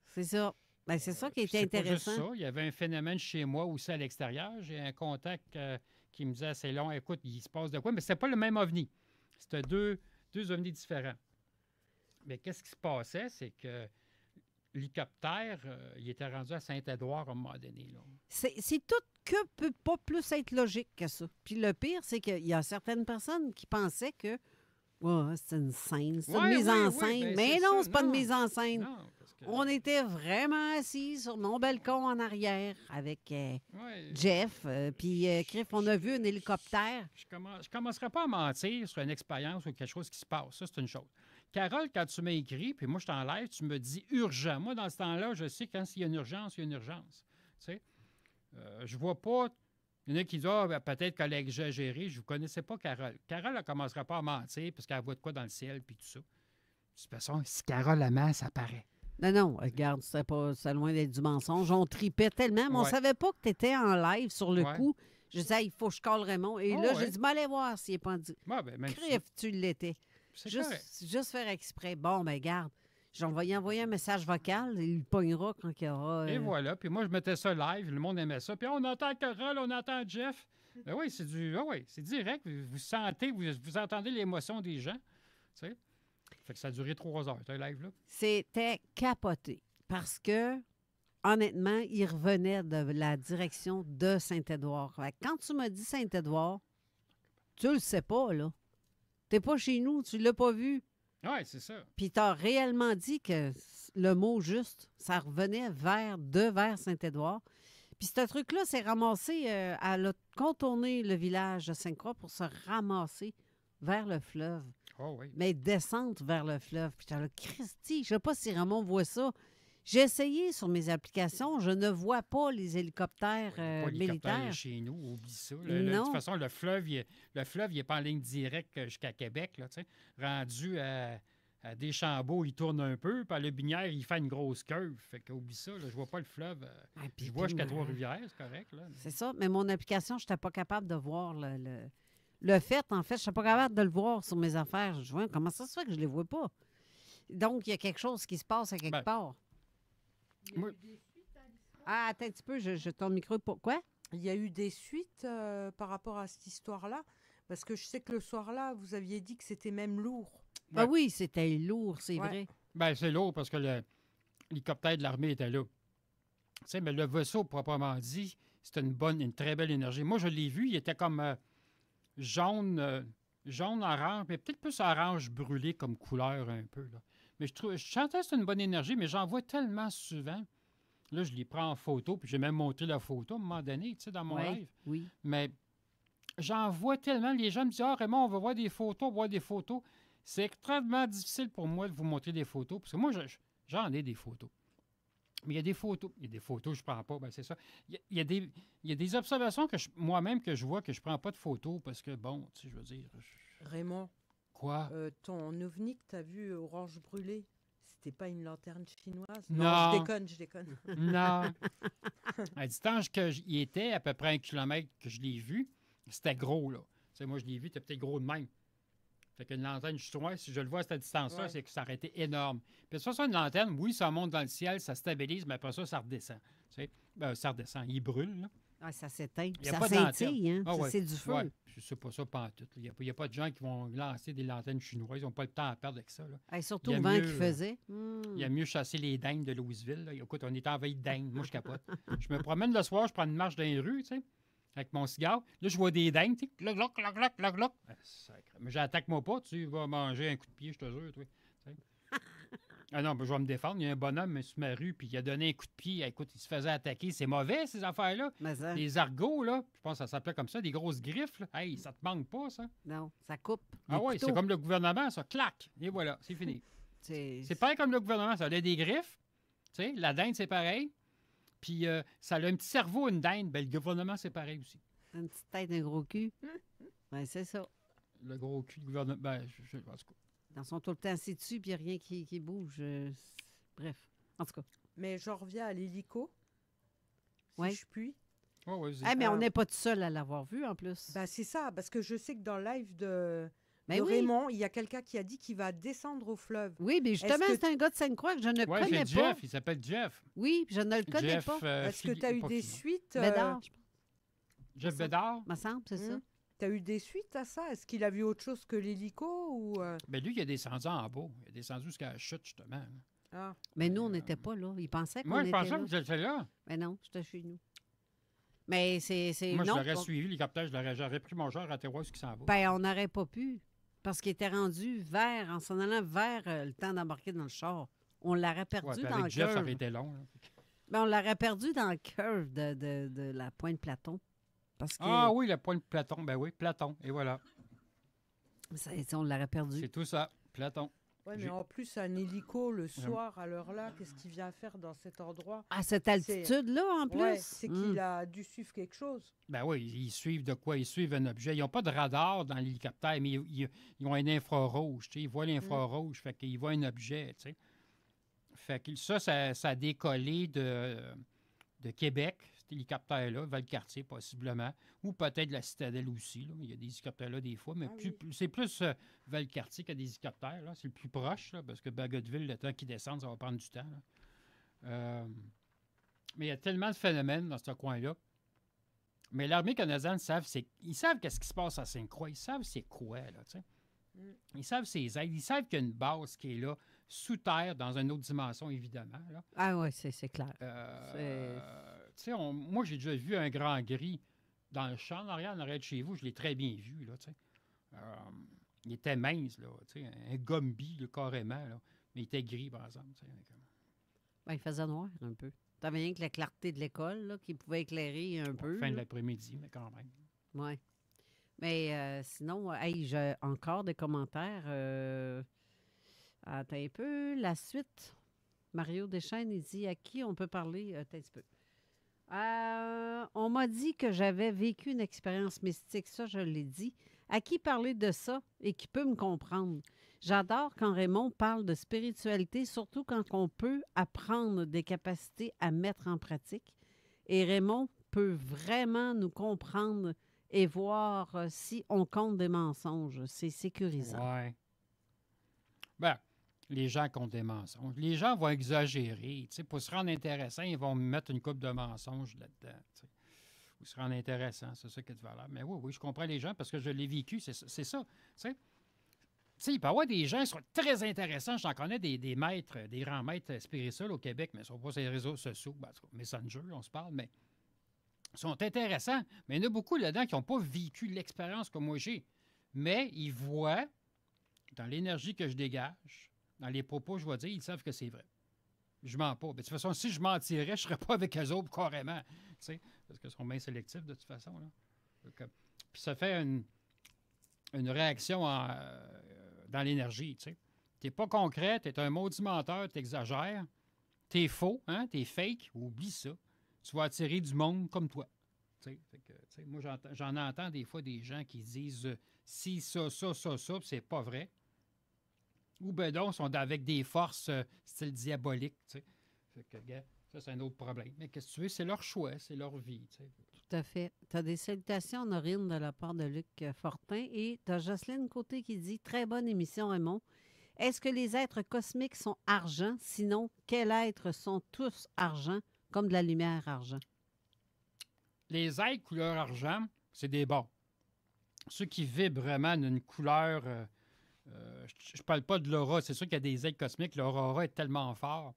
C'est ça. Ben, c'est ça qui était c'est pas intéressant. juste ça. Il y avait un phénomène chez moi aussi à l'extérieur. J'ai un contact qui me disait c'est long. Écoute, il se passe de quoi? Mais c'était pas le même ovni. C'était deux ovnis différents. Mais qu'est-ce qui se passait? C'est que l'hélicoptère, il était rendu à Saint-Édouard à un moment donné. Là. C'est tout que peut pas plus être logique que ça. Puis le pire, c'est qu'il y a certaines personnes qui pensaient que c'est une scène, c'est une mise en scène. Ben, mais c'est non, ça. c'est pas une Non. mise en scène. Non, parce que- On était vraiment assis sur mon balcon en arrière avec Jeff. Puis, Criff, on a vu un hélicoptère. Je commencerai pas à mentir sur une expérience ou quelque chose qui se passe. Ça, c'est une chose. Carole, quand tu m'as écrit, puis moi, je suis en live, tu me dis urgent. Moi, dans ce temps-là, je sais quand il y a une urgence, il y a une urgence. Tu sais? Je vois pas... Il y en a qui disent peut-être qu'elle a exagéré. Je ne connaissais pas Carole. Carole, elle ne commencera pas à mentir parce qu'elle voit de quoi dans le ciel, puis tout ça. De toute façon, si Carole la ment, ça paraît. Non, regarde, c'est loin d'être du mensonge. On tripait tellement, mais on savait pas que tu étais en live sur le coup. Je disais, il faut que je colle Raymond. Et là, j'ai dit, allez voir s'il n'est pas dit. Criff, tu l'étais. Juste faire exprès. Bon, ben garde. J'ai envoyé un message vocal. Il le pognera quand il y aura... Et voilà. Puis moi, je mettais ça live. Le monde aimait ça. Puis on entend Carole, on entend Jeff. Ben oui, c'est direct. Vous sentez, vous entendez l'émotion des gens. Tu sais? Fait que ça a duré 3 heures, ce live-là. C'était capoté. Parce que, honnêtement, il revenait de la direction de Saint-Édouard. Quand tu m'as dit Saint-Édouard, tu le sais pas, là. T'es pas chez nous, tu l'as pas vu. Oui, c'est ça. Puis tu as réellement dit que le mot juste, ça revenait vers Saint-Édouard. Puis ce truc-là s'est ramassé, elle a contourné le village de Sainte-Croix pour se ramasser vers le fleuve. Oh oui. Mais descente vers le fleuve. Puis t'as là, Christy, je sais pas si Ramon voit ça. J'ai essayé sur mes applications, je ne vois pas les hélicoptères Pas militaires. l'hélicoptère chez nous, oublie ça. Non. De toute façon, le fleuve, il n'est pas en ligne directe jusqu'à Québec. Là, rendu à Deschambault, il tourne un peu, puis à Le Binière, il fait une grosse curve. Fait que oublie ça, là, je vois pas le fleuve. Je vois jusqu'à Trois-Rivières, c'est correct. Là. C'est ça, mais mon application, je n'étais pas capable de voir le fait. En fait, je n'étais pas capable de le voir sur mes affaires. Je vois, comment ça se fait que je ne les vois pas? Donc, il y a quelque chose qui se passe à quelque part. Attends un petit peu, je tourne le micro. Pourquoi? Il y a eu des suites par rapport à cette histoire-là, parce que je sais que le soir-là, vous aviez dit que c'était même lourd. Ah oui, c'était lourd, c'est vrai. Ben, c'est lourd parce que l'hélicoptère de l'armée était là. Tu sais, mais le vaisseau, proprement dit, c'était une très belle énergie. Moi, je l'ai vu, il était comme jaune, orange, mais peut-être plus orange brûlé comme couleur un peu, là. Mais je sentais que c'était une bonne énergie, mais j'en vois tellement souvent. Là, je les prends en photo, puis j'ai même montré la photo à un moment donné, tu sais, dans mon live. Oui. Mais j'en vois tellement. Les gens me disent, Raymond, on va voir des photos, C'est extrêmement difficile pour moi de vous montrer des photos, parce que moi, j'en ai des photos. Mais il y a des photos. Il y a des photos que je ne prends pas, ben c'est ça. Il y a des observations que moi-même que je vois que je ne prends pas de photos, parce que, bon, tu sais, je veux dire... Raymond. Quoi? Ton ovni que tu as vu orange brûlé, C'était pas une lanterne chinoise? Non. Je déconne. Non. À distance qu'il était, à peu près 1 kilomètre que je l'ai vu, c'était gros, là. Tu sais, moi, je l'ai vu, c'était peut-être gros de même. Fait qu'une lanterne chinoise, si je le vois à cette distance-là, c'est que ça aurait été énorme. Puis de toute façon, une lanterne, oui, ça monte dans le ciel, ça stabilise, mais après ça redescend. Tu sais, ça redescend. Il brûle, là. Ah, ça s'éteint. Il y a Ça pas de scintille, hein? lanterne. Ah, ouais. C'est du feu. Ouais. Je sais pas ça pantoute. Il n'y a pas de gens qui vont lancer des lanternes chinoises. Ils n'ont pas le temps à perdre avec ça. Là. Hey, surtout le vent qu'il faisait. Il y a mieux chasser les dindes de Louisville. Là. Écoute, on est en veille de dindes. Moi, je capote. Je me promène le soir, je prends une marche dans les rues, tu sais, avec mon cigare. Là, je vois des dindes, tu sais. Gloc, gloc, gloc, gloc, gloc, gloc. Ah, sacré. Mais j'attaque-moi pas, tu vas manger un coup de pied, je te jure, toi. Ah non, ben, je vais me défendre. Il y a un bonhomme sur ma rue, puis il a donné un coup de pied. Écoute, il se faisait attaquer. C'est mauvais, ces affaires-là. Les argots, là, je pense que ça s'appelait comme ça, des grosses griffes. Là. Hey, ça te manque pas, ça? Non, ça coupe. Ah oui, c'est comme le gouvernement, ça. Clac! Et voilà, c'est fini. C'est pareil comme le gouvernement. Ça a des griffes. Tu sais, la dinde, c'est pareil. Puis ça a un petit cerveau, une dinde. Ben, le gouvernement, c'est pareil aussi. Une petite tête, un gros cul. Ben, c'est ça. Le gros cul du gouvernement. Ben, en tout cas. Ils sont tout le temps assis dessus, puis il n'y a rien qui bouge. Bref, en tout cas. Mais je reviens à l'hélico, si je puis. Oh, ouais, mais on n'est pas tout seul à l'avoir vu, en plus. Ben, c'est ça, parce que je sais que dans le live de oui. Raymond, il y a quelqu'un qui a dit qu'il va descendre au fleuve. Oui, mais justement, c'est un gars de Sainte-Croix que je ne connais pas. Jeff, il s'appelle Jeff. Oui, je ne le connais pas. Est-ce que tu as eu des suites? Bédard, je pense. Jeff Bédard? Me semble, c'est ça. Tu as eu des suites à ça? Est-ce qu'il a vu autre chose que l'hélico? Ou Ben lui, il a descendu en bas. Il a descendu jusqu'à la chute, justement. Ah. Mais nous, on n'était pas là. Il pensait qu'on était là. Moi, je pensais que vous étiez là. Mais non, j'étais chez nous. Mais c'est moi, non, je l'aurais suivi, l'hélicoptère. J'aurais pris mon genre à terroir ce qui s'en va. Ben, on n'aurait pas pu. Parce qu'il était rendu en s'en allant vers le temps d'embarquer dans le char. On l'aurait perdu dans le Jeff, curve. ça aurait été long. Ben, on l'aurait perdu dans le curve de la pointe Platon. Parce que... Ah oui, la pointe Platon. Ben oui, Platon. Et voilà. On l'aurait perdu. C'est tout ça, Platon. Oui, mais en plus, un hélico le soir, à l'heure-là, qu'est-ce qu'il vient faire dans cet endroit? À cette altitude-là, en plus? Ouais, c'est qu'il a dû suivre quelque chose. Ben oui, ils suivent de quoi? Ils suivent un objet. Ils n'ont pas de radar dans l'hélicoptère, mais ils ont un infrarouge. Tu sais, ils voient l'infrarouge, fait qu'ils voient un objet. Tu sais. Fait que ça a décollé de Québec, cet hélicoptère-là, Valcartier possiblement, ou peut-être la Citadelle aussi. Là. Il y a des hélicoptères là des fois, mais c'est plus Valcartier qu'il y a des hélicoptères. Là. C'est le plus proche, là, parce que Bagotville, le temps qu'ils descendent, ça va prendre du temps. Là. Mais il y a tellement de phénomènes dans ce coin-là. Mais l'armée canadienne, ils savent qu'est-ce qui se passe à Sainte-Croix. Ils savent c'est quoi, là, tu sais. Ils savent ses aides. Ils savent qu'il y a une base qui est là, sous terre, dans une autre dimension, évidemment. Là. Ah oui, c'est clair. Tu sais, moi, j'ai déjà vu un grand gris dans le champ en arrière de chez vous. Je l'ai très bien vu, là, tu sais. Il était mince, là, tu sais, un Gumby, là, carrément, là. Mais il était gris, par exemple. Tu sais, il faisait noir, un peu. T'avais rien que la clarté de l'école, là, qui pouvait éclairer un peu. Fin de l'après-midi, mais quand même. Oui. Mais sinon, j'ai encore des commentaires. Attends un peu. La suite. Mario Deschênes, il dit à qui on peut parler? Attends un petit peu. On m'a dit que j'avais vécu une expérience mystique. Ça, je l'ai dit. À qui parler de ça et qui peut me comprendre? J'adore quand Raymond parle de spiritualité, surtout quand on peut apprendre des capacités à mettre en pratique. Et Raymond peut vraiment nous comprendre et voir si on compte des mensonges. C'est sécurisant. Oui. Ben, les gens comptent des mensonges. Les gens vont exagérer. Pour se rendre intéressant, ils vont mettre une coupe de mensonges là-dedans. T'sais. Pour se rendre intéressant, c'est ça qui est de valeur. Mais oui, je comprends les gens parce que je l'ai vécu. C'est ça. Il peut y avoir des gens qui sont très intéressants. J'en connais des maîtres, des grands maîtres spirituels au Québec, mais ils ne sont pas sur les réseaux sociaux. Ben, Messenger, on se parle, mais ils sont intéressants. Mais il y en a beaucoup là-dedans qui n'ont pas vécu l'expérience comme moi j'ai. Mais ils voient, dans l'énergie que je dégage, dans les propos que je vais dire, ils savent que c'est vrai. Je mens pas. Mais de toute façon, si je mentirais, je ne serais pas avec eux autres carrément. Parce qu'ils sont bien sélectifs de toute façon. Là. Donc, puis ça fait une réaction dans l'énergie. Tu n'es pas concret, tu es un maudit menteur, tu exagères, tu es faux, hein? Tu es fake, oublie ça. Tu vas attirer du monde comme toi. Moi, j'en entends des fois des gens qui disent si ça, puis c'est pas vrai. Ou ben donc, sont avec des forces style diabolique, tu sais. Fait que, gars, ça, c'est un autre problème. Mais qu'est-ce que tu veux? C'est leur choix, c'est leur vie, tu sais. Tout à fait. Tu as des salutations, Norine, de la part de Luc Fortin. Et tu as Jocelyne Côté qui dit « Très bonne émission, Raymond. Est-ce que les êtres cosmiques sont argent? Sinon, quels êtres sont tous argent, comme de la lumière argent? » Les êtres couleur argent, c'est des bons. Ceux qui vibrent vraiment d'une couleur... je ne parle pas de l'aura. C'est sûr qu'il y a des êtres cosmiques. Leur aura est tellement fort.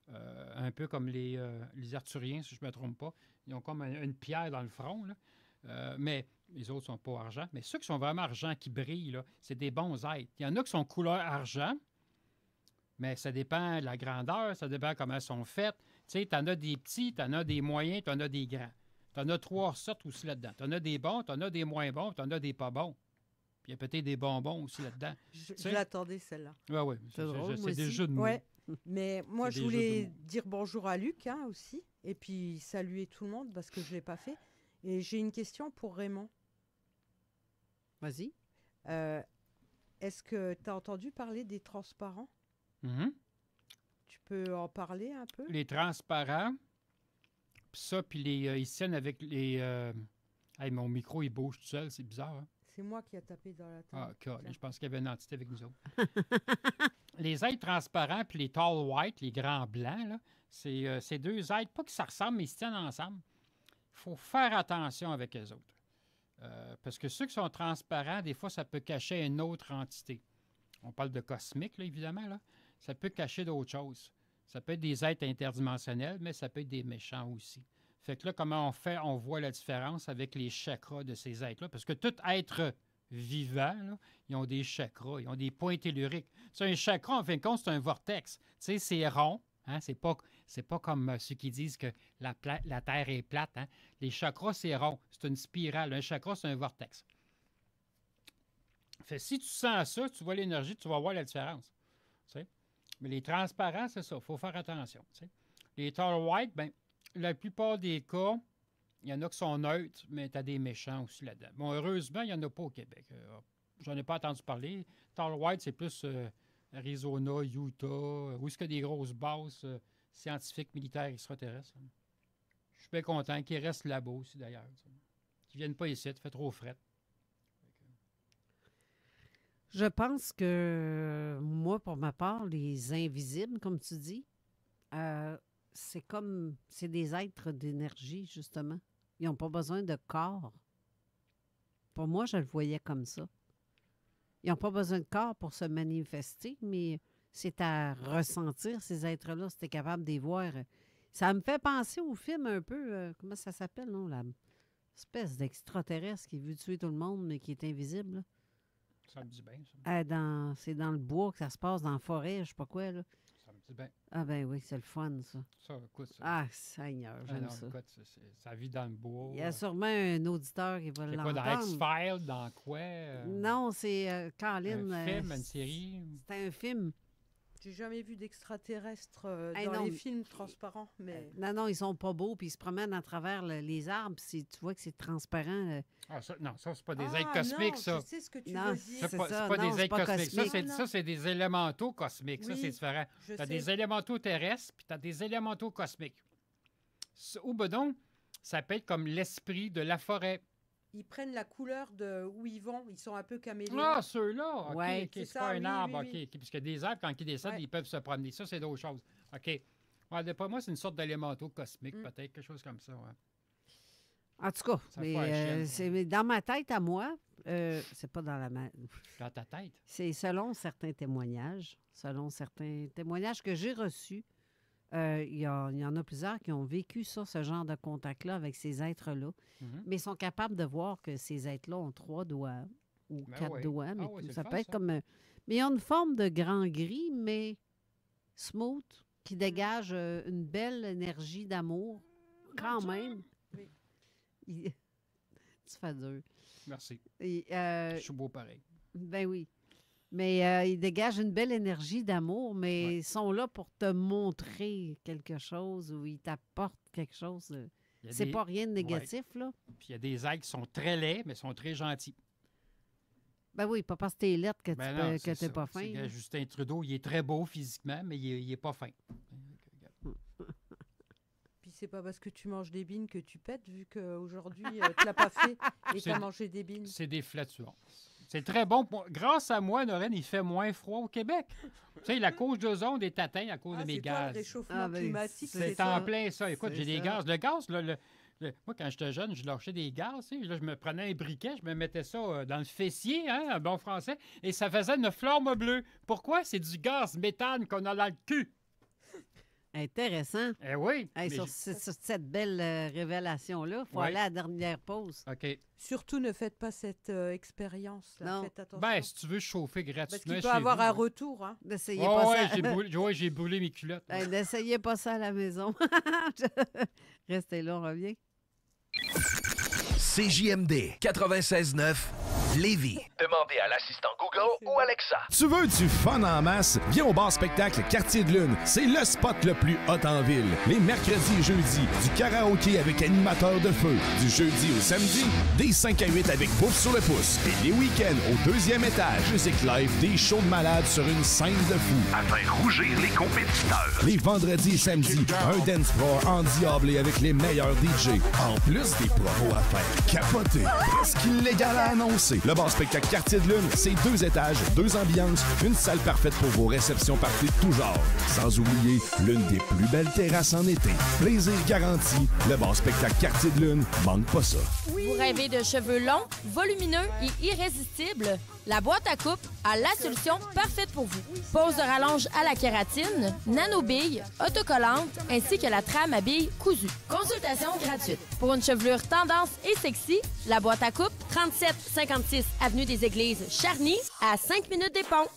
Un peu comme les Arthuriens, si je ne me trompe pas. Ils ont comme une pierre dans le front, là. Mais les autres ne sont pas argent. Mais ceux qui sont vraiment argent, qui brillent, là, c'est des bons êtres. Il y en a qui sont couleur argent, mais ça dépend de la grandeur, ça dépend comment elles sont faites. Tu sais, tu en as des petits, tu en as des moyens, tu en as des grands. Tu en as 3 sortes aussi là-dedans. Tu en as des bons, tu en as des moins bons, tu en as des pas bons. Puis il y a peut-être des bonbons aussi là-dedans. Je l'attendais, celle-là. Oui. C'est des jeux de mots. Ouais. Mais moi, je voulais dire bonjour à Luc aussi, et puis saluer tout le monde parce que je ne l'ai pas fait. Et j'ai une question pour Raymond. Vas-y. Est-ce que tu as entendu parler des transparents? Tu peux en parler un peu? Les transparents, puis ils tiennent avec les... Hey, mon micro, il bouge tout seul, c'est bizarre, hein? C'est moi qui ai tapé dans la table. Ah, je pense qu'il y avait une entité avec nous autres. Les êtres transparents puis les tall white, les grands blancs, là, c'est deux êtres, pas que ça ressemble, mais ils se tiennent ensemble. Il faut faire attention avec eux autres. Parce que ceux qui sont transparents, des fois, ça peut cacher une autre entité. On parle de cosmique, là, évidemment. Là. Ça peut cacher d'autres choses. Ça peut être des êtres interdimensionnels, mais ça peut être des méchants aussi. Fait que là, comment on fait? On voit la différence avec les chakras de ces êtres-là. Parce que tout être vivant, là, ils ont des chakras, ils ont des points telluriques. C'est un chakra, en fin de compte, c'est un vortex. Tu sais, c'est rond. Hein? C'est pas comme ceux qui disent que la Terre est plate. Hein? Les chakras, c'est rond. C'est une spirale. Un chakra, c'est un vortex. Fait si tu sens ça, tu vois l'énergie, tu vas voir la différence. Tu sais? Mais les transparents, c'est ça. Il faut faire attention. Tu sais? Les tall white, bien, la plupart des cas, il y en a qui sont neutres, mais tu as des méchants aussi là-dedans. Bon, heureusement, il n'y en a pas au Québec. J'en ai pas entendu parler. Tall white, c'est plus Arizona, Utah, où est-ce qu'il y a des grosses bases scientifiques, militaires, extraterrestres. Je suis bien content qu'ils restent là-bas aussi, d'ailleurs. Qu'ils ne viennent pas ici, ça fait trop fret. Je pense que, moi, pour ma part, les invisibles, comme tu dis, c'est des êtres d'énergie, justement. Ils n'ont pas besoin de corps. Pour moi, je le voyais comme ça. Ils n'ont pas besoin de corps pour se manifester, mais c'est à ressentir ces êtres-là, si tu es capable de les voir. Ça me fait penser au film un peu, comment ça s'appelle, non? La espèce d'extraterrestre qui veut tuer tout le monde, mais qui est invisible. Là. Ça me dit bien, ça. C'est dans le bois que ça se passe, dans la forêt, je sais pas quoi, là. Ça me dit bien. Ah ben oui, c'est le fun, ça. Ça, écoute, ça. Ah, Seigneur, j'aime ça. Écoute, ça vit dans le bois. Il y a sûrement un auditeur qui va l'entendre. C'est quoi, dans X-Files, dans quoi? Non, c'est Caroline. Un film, une série? C'est un film. J'ai jamais vu d'extraterrestres dans les films transparents. Mais... Non, ils sont pas beaux, puis ils se promènent à travers les arbres, tu vois que c'est transparent. Ça, c'est pas des êtres cosmiques, ça. Je sais ce que tu veux dire. C'est pas des êtres cosmiques. Ça, c'est des élémentaux cosmiques. Oui, ça, c'est différent. Tu as des élémentaux terrestres, puis tu as des élémentaux cosmiques. Ou donc, ça peut être comme l'esprit de la forêt. Ils prennent la couleur de où ils vont. Ils sont un peu caméléons. Ah, ceux-là! OK, ouais, c'est pas un arbre. OK. Puisque des arbres, quand ils descendent, ils peuvent se promener. Ça, c'est d'autres choses. OK. Ouais, d'après moi, c'est une sorte d'élémentaux cosmique, peut-être, quelque chose comme ça. Ouais. En tout cas, mais dans ma tête à moi, c'est pas dans Dans ta tête? C'est selon certains témoignages. Selon certains témoignages que j'ai reçus, il y en a plusieurs qui ont vécu ça, ce genre de contact-là avec ces êtres-là, mais sont capables de voir que ces êtres-là ont 3 doigts ou 4 doigts. Mais ça peut être comme... mais ils ont une forme de grand gris, mais smooth, qui dégage une belle énergie d'amour, quand même. Oui. Tu fais dur. Merci. Je suis beau pareil. Ben oui. Mais ils dégagent une belle énergie d'amour, mais ils sont là pour te montrer quelque chose ou ils t'apportent quelque chose. C'est pas rien de négatif, là. Puis il y a des êtres qui sont très laids, mais sont très gentils. Ben oui, pas parce que t'es lettre que t'es pas fin. Justin Trudeau, il est très beau physiquement, mais il est pas fin. Puis c'est pas parce que tu manges des bines que tu pètes, vu qu'aujourd'hui, tu l'as pas fait et tu as mangé des bines. C'est des flatulences. C'est très bon. Grâce à moi, Noreen, il fait moins froid au Québec. Tu sais, la couche d'ozone est atteinte à cause de mes gaz. Le réchauffement climatique, c'est en plein ça. Écoute, j'ai des gaz. Le gaz, moi, quand j'étais jeune, je lâchais des gaz. Là, je me prenais un briquet, je me mettais ça dans le fessier, en bon français, et ça faisait une flamme bleue. Pourquoi? C'est du gaz méthane qu'on a dans le cul. Intéressant. Eh oui. Sur cette belle révélation-là, il faut aller à la dernière pause. OK. Surtout, ne faites pas cette expérience. Faites attention. Ben, si tu veux chauffer gratuitement. Parce qu'il peut avoir un retour. Hein. N'essayez pas ça. J'ai brûlé mes culottes. N'essayez pas ça à la maison. Restez là, on revient. CJMD 96.9 Lévis. Demandez à l'assistant Google ou Alexa. Tu veux du fun en masse? Viens au bar spectacle Quartier de Lune. C'est le spot le plus hot en ville. Les mercredis et jeudis, du karaoké avec animateur de feu. Du jeudi au samedi, des 5 à 8 avec bouffe sur le pouce. Et les week-ends au 2e étage. Musique live, des shows de malades sur une scène de fou. À faire rougir les compétiteurs. Les vendredis et samedis, un dance floor endiablé avec les meilleurs DJ. En plus des promos à faire capoter. Presque illégal à annoncer. Le bar spectacle Quartier de Lune, c'est 2 étages, 2 ambiances, une salle parfaite pour vos réceptions parties de tout genre. Sans oublier l'une des plus belles terrasses en été. Plaisir garanti, le bar spectacle Quartier de Lune, manque pas ça. Vous rêvez de cheveux longs, volumineux et irrésistibles? La boîte à coupe a la solution parfaite pour vous. Pose de rallonge à la kératine, nano-bille, autocollante, ainsi que la trame à billes cousue. Consultation gratuite. Pour une chevelure tendance et sexy, la boîte à coupe, 3756 Avenue des Églises, Charny, à 5 minutes des ponts.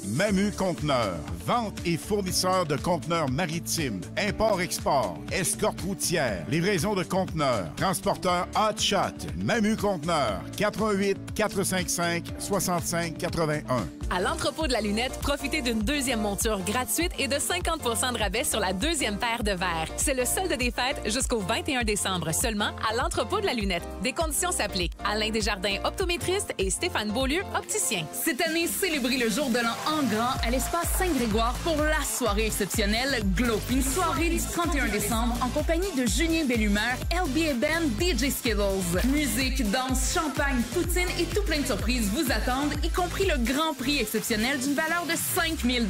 Mamu Conteneur, vente et fournisseur de conteneurs maritimes, import-export, escorte routière, livraison de conteneurs, transporteur Hot Shot, Mamu Conteneur, 88 455 65 81. À l'entrepôt de la lunette, profitez d'une 2e monture gratuite et de 50 % de rabais sur la 2e paire de verres. C'est le solde des fêtes jusqu'au 21 décembre seulement à l'entrepôt de la lunette. Des conditions s'appliquent. Alain Desjardins, optométriste, et Stéphane Beaulieu, opticien. Cette année, célébrez le jour de l'an en grand à l'espace Saint-Grégoire pour la soirée exceptionnelle Glow. Une soirée du 31 décembre en compagnie de Julien Bellumeur, LB Band, DJ Skittles. Musique, danse, champagne, poutine et tout plein de surprises vous attendent, y compris le grand prix exceptionnel d'une valeur de 5 000 $.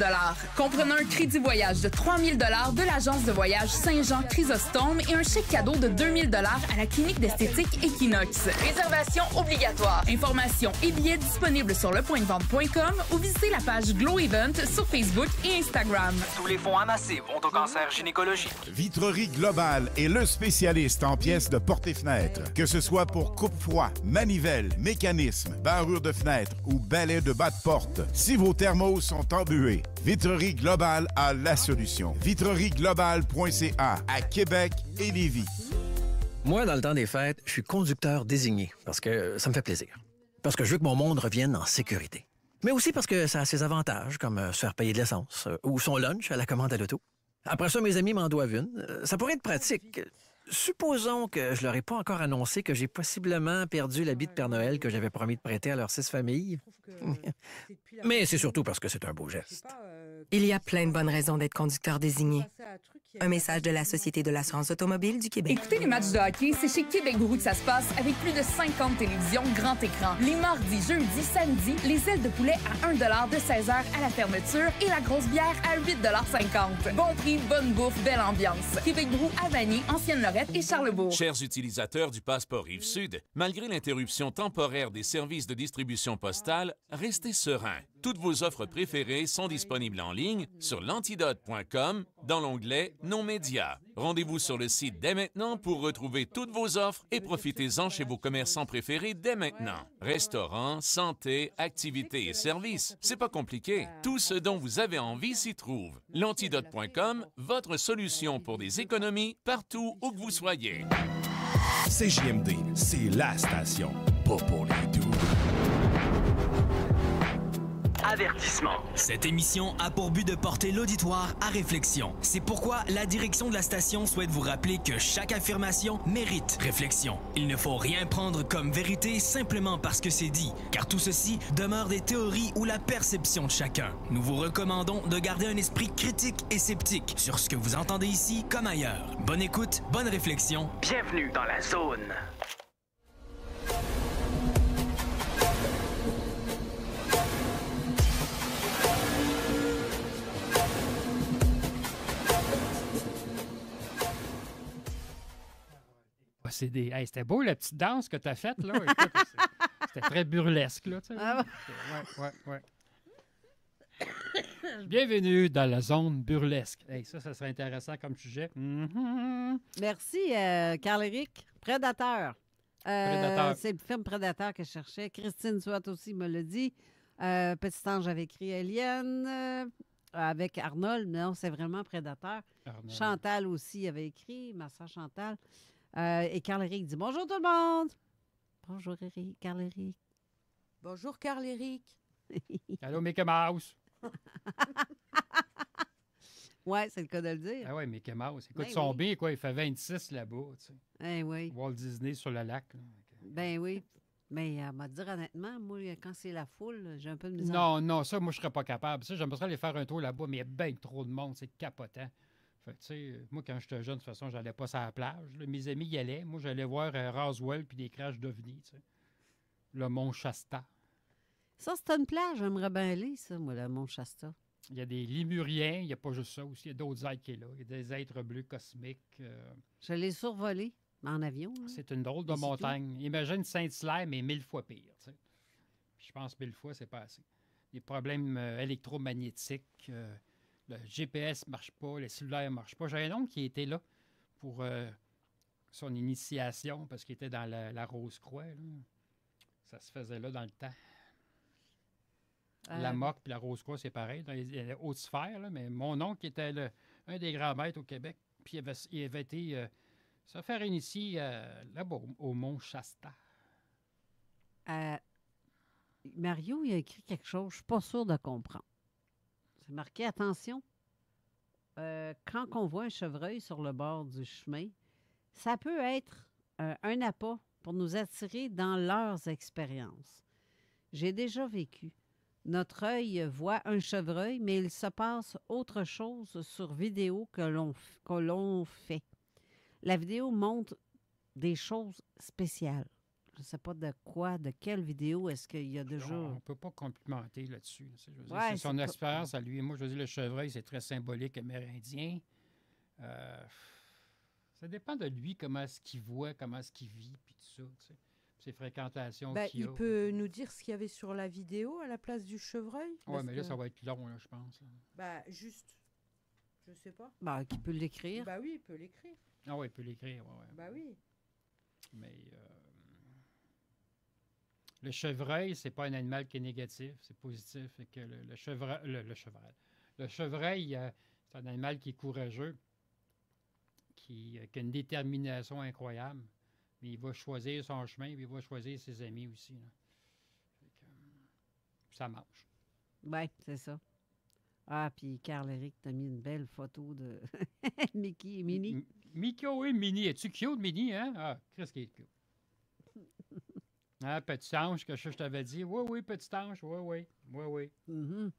Comprenez un crédit voyage de 3 000 $ de l'agence de voyage Saint-Jean Chrysostome et un chèque cadeau de 2 000 $ à la clinique d'esthétique Equinox. Réservation obligatoire. Informations et billets disponibles sur lepointdevente.com ou visitez la page Glow Event sur Facebook et Instagram. Tous les fonds amassés vont au cancer gynécologique. Vitrerie Globale est le spécialiste en pièces de portes et fenêtres. Que ce soit pour coupe-froid, manivelle, mécanisme, barrure de fenêtre ou balai de bas de porte, si vos thermos sont embués, Vitrerie Globale a la solution. vitrerieglobale.ca à Québec et Lévis. Moi, dans le temps des fêtes, je suis conducteur désigné parce que ça me fait plaisir. Parce que je veux que mon monde revienne en sécurité. Mais aussi parce que ça a ses avantages, comme se faire payer de l'essence ou son lunch à la commande à l'auto. Après ça, mes amis m'en doivent une. Ça pourrait être pratique. Supposons que je leur ai pas encore annoncé que j'ai possiblement perdu l'habit de Père Noël que j'avais promis de prêter à leurs 6 familles. Mais c'est surtout parce que c'est un beau geste. Il y a plein de bonnes raisons d'être conducteur désigné. Un message de la Société de l'assurance automobile du Québec. Écoutez les matchs de hockey, c'est chez Québec Brou que ça se passe avec plus de 50 télévisions grand écran. Les mardis, jeudis, samedis, les ailes de poulet à 1 $ de 16h à la fermeture et la grosse bière à 8,50 $. Bon prix, bonne bouffe, belle ambiance. Québec Brou à Vanier, Ancienne-Lorette et Charlebourg. Chers utilisateurs du passeport Rive-Sud, malgré l'interruption temporaire des services de distribution postale, restez sereins. Toutes vos offres préférées sont disponibles en ligne sur l'antidote.com dans l'onglet « Nos médias ». Rendez-vous sur le site dès maintenant pour retrouver toutes vos offres et profitez-en chez vos commerçants préférés dès maintenant. Restaurants, santé, activités et services, c'est pas compliqué. Tout ce dont vous avez envie s'y trouve. L'antidote.com, votre solution pour des économies partout où que vous soyez. CJMD, c'est la station, pas pour les doux. À Avertissement. Cette émission a pour but de porter l'auditoire à réflexion. C'est pourquoi la direction de la station souhaite vous rappeler que chaque affirmation mérite réflexion. Il ne faut rien prendre comme vérité simplement parce que c'est dit, car tout ceci demeure des théories ou la perception de chacun. Nous vous recommandons de garder un esprit critique et sceptique sur ce que vous entendez ici comme ailleurs. Bonne écoute, bonne réflexion. Bienvenue dans la zone. Hey, c'était beau, la petite danse que tu as faite, là. Écoute, c'était très burlesque, là. Tu sais. Ouais. Bienvenue dans la zone burlesque. Hey, ça serait intéressant comme sujet. Merci, Carl-Éric. Prédateur. C'est le film Prédateur que je cherchais. Christine Swat aussi me l'a dit. Petit Ange avait écrit Alien avec Arnold. Non, c'est vraiment Prédateur. Arnold. Chantal aussi avait écrit, ma soeur Chantal. Et Carl-Éric dit « Bonjour tout le monde! » Bonjour, Carl-Éric. Bonjour, Carl-Éric. Allô, Mickey Mouse. Ouais, c'est le cas de le dire. Ah ouais, Mickey Mouse. Écoute, son bien, quoi, il fait 26 là-bas, tu sais. Oui. Walt Disney sur le lac. Là. Ben oui. Mais à me dire honnêtement, moi, quand c'est la foule, j'ai un peu de misère. Non, ça, moi, je serais pas capable. Ça, j'aimerais aller faire un tour là-bas, mais il y a bien trop de monde, c'est capotant. Fait, tu sais, moi, quand j'étais jeune, de toute façon, j'allais pas sur la plage. Là. Mes amis y allaient. Moi, j'allais voir Roswell puis des crashs d'ovnis, tu sais. Le Mont Shasta. Ça, c'est une plage. J'aimerais bien aller, ça, moi, le Mont Shasta. Il y a des Lémuriens. Il n'y a pas juste ça aussi. Il y a d'autres êtres qui sont là. Il y a des êtres bleus cosmiques. Je l'ai survolé en avion. Là. C'est une drôle de montagne. Imagine Saint-Hilaire, mais 1000 fois pire, tu sais. Puis je pense 1000 fois, c'est pas assez. Des problèmes électromagnétiques. Le GPS ne marche pas, les cellulaires ne marchent pas. J'ai un oncle qui était là pour son initiation parce qu'il était dans la Rose-Croix. Là. Ça se faisait là dans le temps. La Moque et la Rose-Croix, c'est pareil, dans les hautes sphères. Là, mais mon oncle était un des grands maîtres au Québec. Puis il avait été se faire initier là-bas, au Mont Shasta. Mario, il a écrit quelque chose, je ne suis pas sûre de comprendre. C'est marqué, attention, quand on voit un chevreuil sur le bord du chemin, ça peut être un appât pour nous attirer dans leurs expériences. J'ai déjà vécu. Notre œil voit un chevreuil, mais il se passe autre chose sur vidéo que l'on fait. La vidéo montre des choses spéciales. Je ne sais pas de quelle vidéo est-ce qu'il y a déjà... On ne peut pas complimenter là-dessus. C'est son expérience à lui. Moi, je veux dire, le chevreuil, c'est très symbolique amérindien. Ça dépend de lui, comment est-ce qu'il voit, comment est-ce qu'il vit, puis tout ça, tu sais. Ses fréquentations qu'il a. Il peut nous dire ce qu'il y avait sur la vidéo à la place du chevreuil? Oui, mais là, ça va être long, là, je pense. Juste, je sais pas. Qu'il peut l'écrire. Oui, il peut l'écrire. Ah oui, il peut l'écrire, oui. Oui. Mais... Le chevreuil, c'est pas un animal qui est négatif, c'est positif. Et que le chevreuil, c'est un animal qui est courageux, qui a une détermination incroyable. Mais il va choisir son chemin, puis il va choisir ses amis aussi. Là. Ça mange. Oui, c'est ça. Ah, puis Carl-Éric t'a mis une belle photo de Mickey et Minnie. Mickey et Minnie. Es-tu cute, Minnie, hein? Ah, Chris qui est cute. Ah, petit ange, que je t'avais dit. Oui, petit ange, oui. Mm-hmm.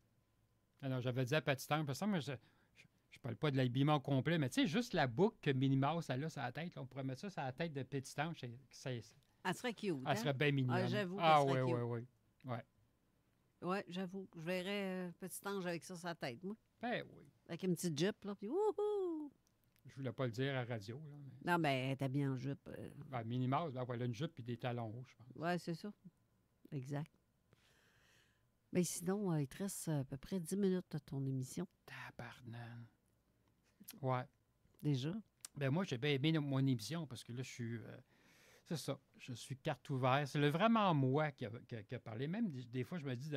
Alors, j'avais dit à petit ange, parce que moi, je parle pas de l'habillement complet, mais tu sais, juste la boucle que Minnie Mouse a là sur la tête, là, on pourrait mettre ça sur la tête de petit ange. Elle serait cute. Elle serait bien mignonne. Ah, j'avoue. Oui. Oui, j'avoue. Je verrais petit ange avec ça sur la tête, moi. Ben oui. Avec une petite jupe, là, puis wouhou! Je voulais pas le dire à la radio, là. Mais... Non, mais elle est habillée en jupe. Minnie Mouse, elle a une jupe et des talons hauts, je pense. Oui, c'est ça. Exact. Mais sinon, il te reste à peu près 10 minutes de ton émission. Tabarnane. Ouais. Déjà? Ben moi, j'ai bien aimé mon émission parce que là, je suis... c'est ça. Je suis carte ouverte. C'est vraiment moi qui a parlé. Même des fois, je me dis,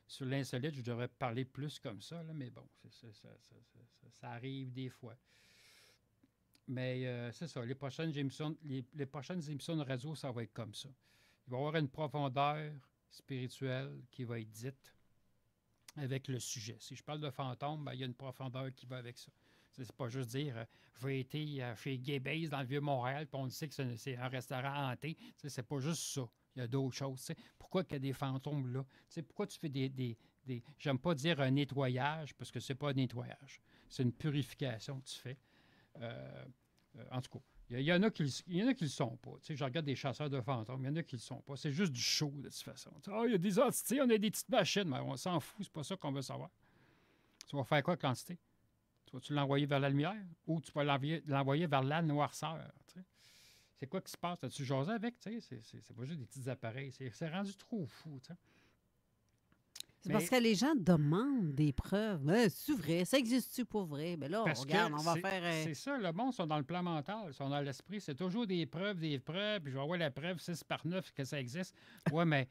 sur l'insolite, je devrais parler plus comme ça, là, mais bon, ça arrive des fois. Mais c'est ça. Les prochaines émissions de radio, ça va être comme ça. Il va y avoir une profondeur spirituelle qui va être dite. avec le sujet. Si je parle de fantômes, ben, il y a une profondeur qui va avec ça. C'est pas juste dire j'ai été chez Gay Base dans le Vieux-Montréal, puis on le sait que c'est un restaurant hanté. C'est pas juste ça. Il y a d'autres choses. T'sais. Pourquoi il y a des fantômes là? T'sais, pourquoi tu fais des j'aime pas dire un nettoyage, parce que c'est pas un nettoyage. C'est une purification que tu fais. En tout cas, il y en a qui le sont pas. Tu sais, je regarde des chasseurs de fantômes, il y en a qui le sont pas. C'est juste du show, de toute façon. Il y a des entités, on a des petites machines, mais on s'en fout, c'est pas ça qu'on veut savoir. Tu vas faire quoi avec l'entité? Tu vas-tu l'envoyer vers la lumière ou tu vas l'envoyer vers la noirceur? Tu sais? C'est quoi qui se passe? As-tu jasé avec? Tu sais? C'est pas juste des petits appareils. C'est rendu trop fou. Tu sais? C'est parce que les gens demandent des preuves. C'est vrai? Ça existe-tu pour vrai? Mais là, regarde, on va faire... C'est ça, le monde, ils sont dans le plan mental, ils sont dans l'esprit. C'est toujours des preuves, puis je vais avoir la preuve 6 par 9 que ça existe. Oui, mais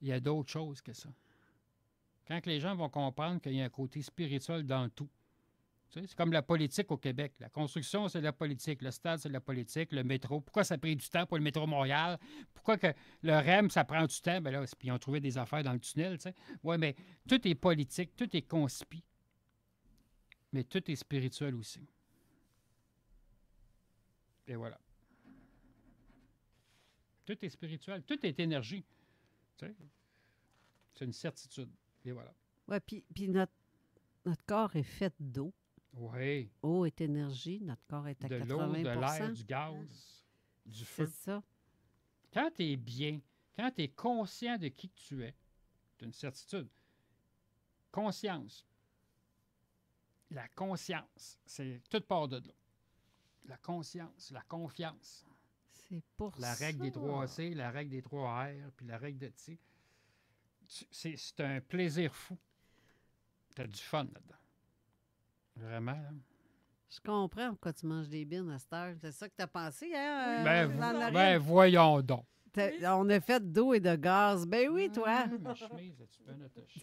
il y a d'autres choses que ça. Quand les gens vont comprendre qu'il y a un côté spirituel dans tout. Tu sais, c'est comme la politique au Québec. La construction, c'est la politique. Le stade, c'est la politique. Le métro. Pourquoi ça a pris du temps pour le métro Montréal? Pourquoi que le REM, ça prend du temps? Bien là, puis ils ont trouvé des affaires dans le tunnel. Tu sais. Oui, mais tout est politique, tout est conspi. Mais tout est spirituel aussi. Et voilà. Tout est spirituel. Tout est énergie. Tu sais. C'est une certitude. Et voilà. Oui, puis notre corps est fait d'eau. Oui. Eau est énergie, notre corps est à 80%. De l'eau, de l'air, du gaz, du feu. C'est ça. Quand tu es bien, quand tu es conscient de qui tu es, tu as une certitude. Conscience. La conscience, c'est toute part de là. La conscience, la confiance. C'est pour la ça. règle des 3 C, la règle des 3 R, puis la règle de T. C'est un plaisir fou. Tu as du fun là-dedans. Vraiment, là. Je comprends pourquoi tu manges des bines à cette heure. C'est ça que tu as pensé, hein? Ben, voyons donc. On a fait d'eau et de gaz. Ben oui, toi. Ma chemise, as-tu bien attaché?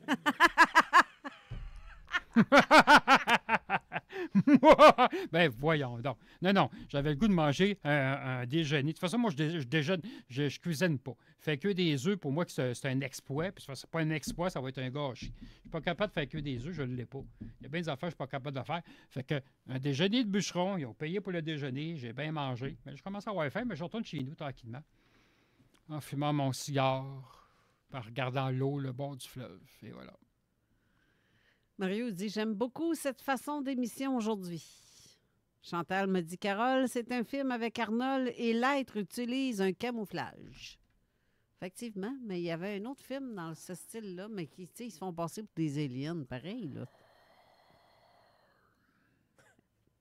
Ben, voyons donc. Non, j'avais le goût de manger un déjeuner. De toute façon, moi, je déjeune, je cuisine pas. Fait que des œufs, pour moi, c'est un exploit. Puis, c'est pas un exploit, ça va être un gâchis. Je suis pas capable de faire que des œufs, je ne l'ai pas. Il y a bien des affaires que je suis pas capable de faire. Fait que un déjeuner de bûcheron, ils ont payé pour le déjeuner, j'ai bien mangé. Mais je commence à avoir faim, mais je retourne chez nous tranquillement. En fumant mon cigare, en regardant l'eau, le bord du fleuve. Et voilà. Mario dit « J'aime beaucoup cette façon d'émission aujourd'hui. » Chantal me dit « Carole, c'est un film avec Arnold et l'être utilise un camouflage. » Effectivement, mais il y avait un autre film dans ce style-là, mais qui, tu sais, ils se font passer pour des aliens, pareil, là.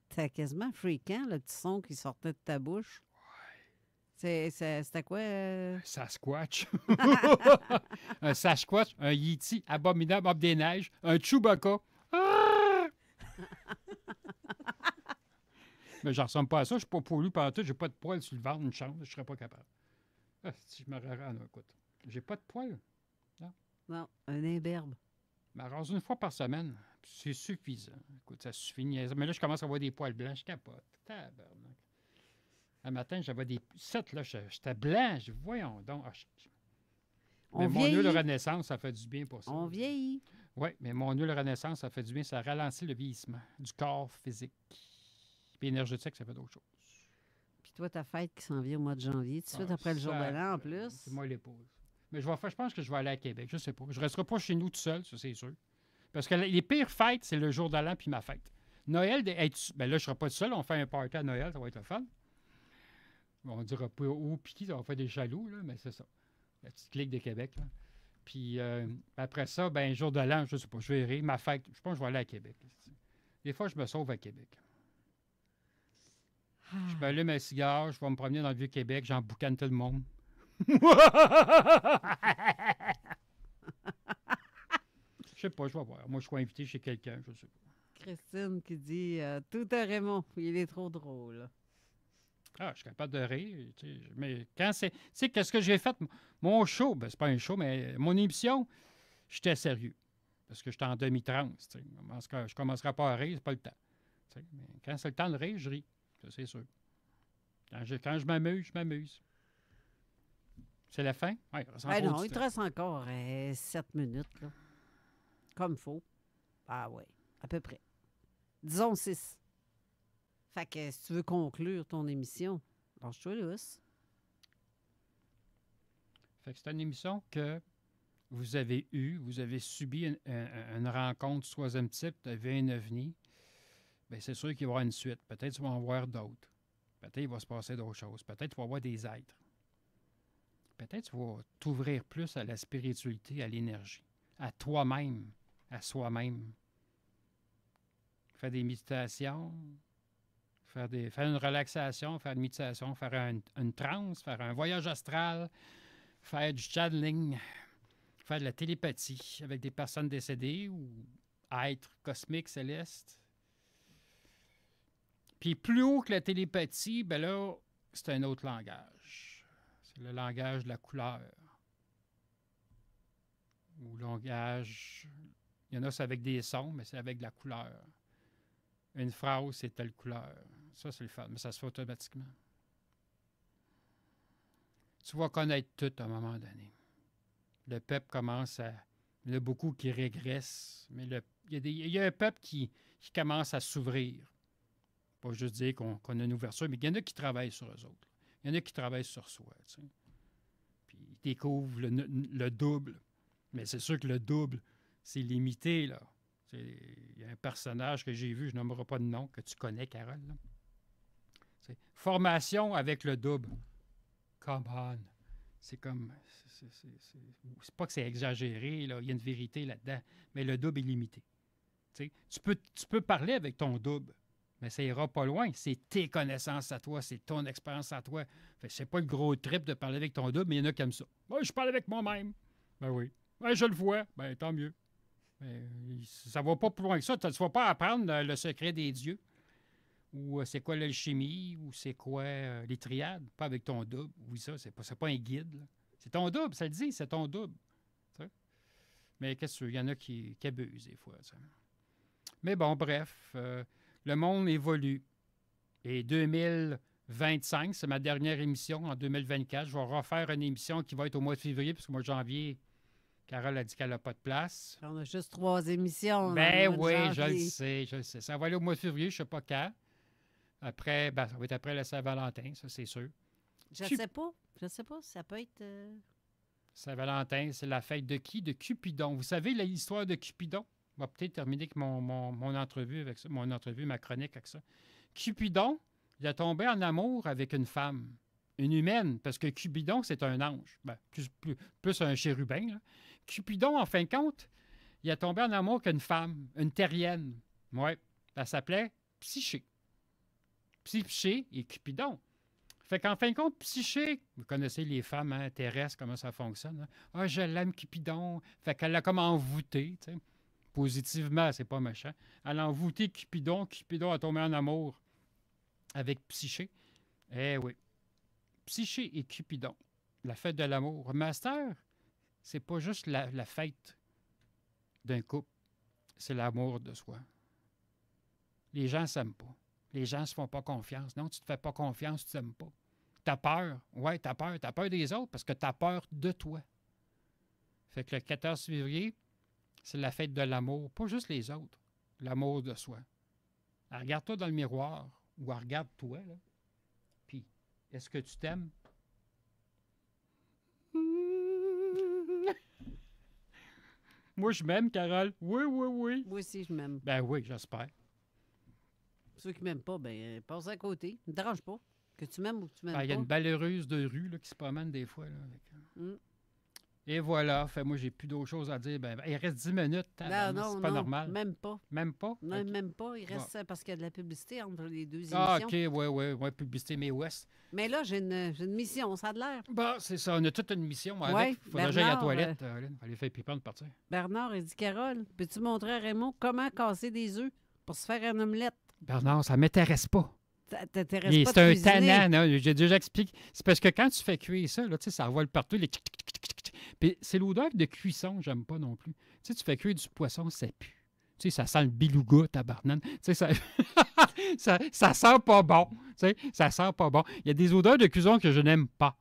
C'était quasiment fréquent, le petit son qui sortait de ta bouche. C'était quoi? Sasquatch. Un Sasquatch, un Yeti, abominable, homme des neiges, un Chewbacca. Ah! Mais je ne ressemble pas à ça. Je ne suis pas poilu partout. Je n'ai pas de poils sur le ventre, une chance. Je ne serais pas capable. Ah, si je me rends, écoute. J'ai pas de poils. Non, un imberbe. Je me rase une fois par semaine. C'est suffisant. Écoute, ça suffit. Mais là, je commence à avoir des poils blancs. Je capote. Tabarnak. Un matin, j'avais des 7, là, j'étais blanc. Voyons donc. Mais mon huile Renaissance, ça fait du bien pour ça. On vieillit. Oui, mais mon huile Renaissance, ça fait du bien. Ça ralentit le vieillissement du corps physique. Puis énergétique, ça fait d'autres choses. Puis toi, ta fête qui s'en vient au mois de janvier, tout de suite après le jour de l'an, en plus. C'est moi l'épouse. Mais je pense que je vais aller à Québec. Je sais pas. Je ne resterai pas chez nous tout seul, ça, c'est sûr. Parce que les pires fêtes, c'est le jour de l'an puis ma fête. Noël, ben là, je ne serai pas tout seul. On fait un party à Noël, ça va être le fun. On ne dira pas où puis qui, ça va faire des jaloux, là, mais c'est ça. La petite clique de Québec. Là. Puis après ça, ben jour de l'an, je ne sais pas, je verrai. Ma fête, je pense que je vais aller à Québec. Des fois, je me sauve à Québec. Je m'allume un cigare, je vais me promener dans le Vieux-Québec, j'en boucane tout le monde. Je sais pas, je vais voir. Moi, je suis invité chez quelqu'un, je sais pas. Christine qui dit tout à Raymond, il est trop drôle. Ah, je suis capable de rire. Mais quand c'est. Tu sais, qu'est-ce que j'ai fait? Mon show, ben, c'est pas un show, mais mon émission, j'étais sérieux. Parce que j'étais en demi-transe. Je commencerai pas à rire, c'est pas le temps. Mais quand c'est le temps de rire, je ris. Ça, c'est sûr. Quand je m'amuse, je m'amuse. C'est la fin? Oui, non, il te reste encore 7 minutes. Là. Comme faut. Ah oui, à peu près. Disons 6. Fait que si tu veux conclure ton émission, lâche-toi lousse. Fait que c'est une émission que vous avez subi une rencontre du troisième type, tu avais un ovni. Bien, c'est sûr qu'il va y avoir une suite. Peut-être tu vas en voir d'autres. Peut-être qu'il va se passer d'autres choses. Peut-être tu vas voir des êtres. Peut-être tu vas t'ouvrir plus à la spiritualité, à l'énergie, à toi-même, à soi-même. Faire des méditations, faire une relaxation, faire une méditation, faire une transe, faire un voyage astral, faire du channeling, faire de la télépathie avec des personnes décédées ou êtres cosmiques, célestes. Puis plus haut que la télépathie, ben là, c'est un autre langage. C'est le langage de la couleur. Ou le langage... Il y en a, c'est avec des sons, mais c'est avec de la couleur. Une phrase, c'est telle couleur. Ça, c'est le fun, mais ça se fait automatiquement. Tu vas connaître tout à un moment donné. Le peuple commence à... Il y en a beaucoup qui régressent, mais il y a un peuple qui commence à s'ouvrir. Pas juste dire qu'on a une ouverture, mais il y en a qui travaillent sur eux autres. Il y en a qui travaillent sur soi. Tu sais. Puis ils découvrent le double. Mais c'est sûr que le double, c'est limité, là. Il y a un personnage que j'ai vu, je nommerai pas de nom, que tu connais, Carole. Là. Formation avec le double. Come on. C'est comme... C'est pas que c'est exagéré, là. Il y a une vérité là-dedans, mais le double est limité. Tu peux parler avec ton double, mais ça ira pas loin. C'est tes connaissances à toi, c'est ton expérience à toi. C'est pas le gros trip de parler avec ton double, mais il y en a qui aiment ça. Moi, je parle avec moi-même. Ben oui. Ben, je le vois. Ben, tant mieux. Mais ça va pas plus loin que ça. Tu ne vas pas apprendre le secret des dieux. Ou c'est quoi l'alchimie, ou c'est quoi les triades. Pas avec ton double. Oui, ça, c'est pas un guide. Là. C'est ton double, ça le dit, c'est ton double. T'sais? Mais qu'est-ce que il y en a qui abusent des fois. T'sais. Mais bon, bref, le monde évolue. Et 2025, c'est ma dernière émission en 2024. Je vais refaire une émission qui va être au mois de février, parce que au mois de janvier, Carole a dit qu'elle n'a pas de place. On a juste 3 émissions. Ben oui, je le sais. Ça va aller au mois de février, je ne sais pas quand. Après, ça va être après la Saint-Valentin, ça, c'est sûr. Je sais pas. Ça peut être... Saint-Valentin, c'est la fête de qui? De Cupidon. Vous savez l'histoire de Cupidon? On va peut-être terminer avec mon entrevue avec ça, ma chronique avec ça. Cupidon, il a tombé en amour avec une femme, une humaine, parce que Cupidon, c'est un ange. Ben, plus un chérubin, là. Cupidon, en fin de compte, il a tombé en amour qu'une femme, une terrienne. Oui, elle s'appelait Psyché. Psyché et Cupidon. Fait qu'en fin de compte, Psyché, vous connaissez les femmes terrestres, comment ça fonctionne. Hein? Ah, je l'aime, Cupidon. Fait qu'elle l'a comme envoûté, tu sais. Positivement, c'est pas méchant. Elle a envoûté Cupidon. Cupidon a tombé en amour avec Psyché. Eh oui. Psyché et Cupidon. La fête de l'amour. Master, c'est pas juste la fête d'un couple. C'est l'amour de soi. Les gens ne s'aiment pas. Les gens ne se font pas confiance. Non, tu ne te fais pas confiance, tu ne t'aimes pas. Tu as peur. Oui, tu as peur. Tu as peur des autres parce que tu as peur de toi. Fait que le 14 février, c'est la fête de l'amour. Pas juste les autres. L'amour de soi. Alors, regarde-toi dans le miroir ou regarde-toi, là. Puis, est-ce que tu t'aimes? Moi, je m'aime, Carole. Oui. Moi aussi, je m'aime. Ben oui, j'espère. Ceux qui ne m'aiment pas, ben passe à côté. Ne me dérange pas. Que tu m'aimes ou que tu m'aimes pas. Il y a une ballereuse de rue là, qui se promène des fois. Là, avec... Et voilà. Fait, moi, j'ai plus d'autres choses à dire. Ben, il reste 10 minutes. Non, c'est pas normal. Même pas. Même pas? Non, même pas. Il reste parce qu'il y a de la publicité entre les deux émissions. Ah, OK. Oui, publicité, mais ouest. Mais là, j'ai une mission. Ça a de l'air. Bon, c'est ça. On a toute une mission. Ouais, il faudrait que j'aille à la toilette. Il fallait faire pipi de partir. Bernard, il dit, Carole, peux-tu montrer à Raymond comment casser des œufs pour se faire une omelette? Bernard, ça ne m'intéresse pas. Ça t'intéresse pas de C'est un cuisiner? tannant, j'ai déjà expliqué. C'est parce que quand tu fais cuire ça, là, ça revole partout. Puis c'est l'odeur de cuisson, j'aime pas non plus. Tu fais cuire du poisson, ça pue. Ça sent le beluga, tabarnane. Ça sent pas bon. Ça sent pas bon. Il y a des odeurs de cuisson que je n'aime pas.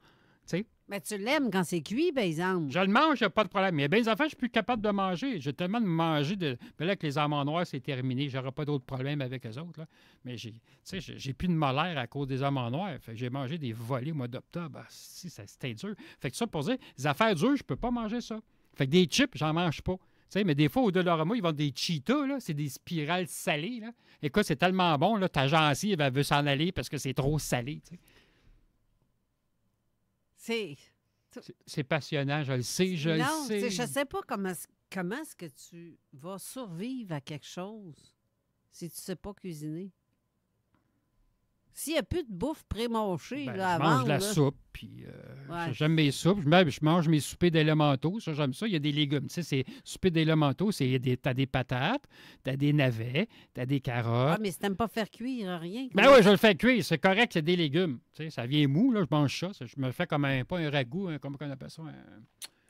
Mais tu l'aimes quand c'est cuit, par exemple. Je le mange, il n'y a pas de problème. Mais bien, les enfants, je suis plus capable de manger. J'ai tellement de manger. Mais là, avec les amandes noires, c'est terminé. J'aurai pas d'autres problèmes avec eux autres. Là. Mais j'ai plus de molaire à cause des amandes noires. Fait que j'ai mangé des volets au mois d'octobre. Si, c'était dur. Fait que ça, pour dire, les affaires dures, je peux pas manger ça. Fait que des chips, j'en mange pas. Mais des fois, au Dollarama, ils vendent des Cheetos. Là. C'est des spirales salées. Là. Écoute, c'est tellement bon. Là, ta gencive, elle veut s'en aller parce que c'est trop salé. T'sais. C'est passionnant, je le sais, je le sais. Je ne sais pas comment est-ce que tu vas survivre à quelque chose si tu ne sais pas cuisiner. S'il n'y a plus de bouffe pré-mâchée, je avant, mange de la soupe, puis j'aime mes soupes. Je mange mes soupers d'élémentaux, ça, j'aime ça. Il y a des légumes. Tu sais, c'est soupers d'élémentaux, t'as des patates, t'as des navets, t'as des carottes. Ah, mais si t'aimes pas faire cuire, rien. Ben oui, je le fais cuire, c'est correct, c'est des légumes. Tu sais, ça vient mou, là, je mange ça. Je me fais comme pas un ragoût, comment on appelle ça?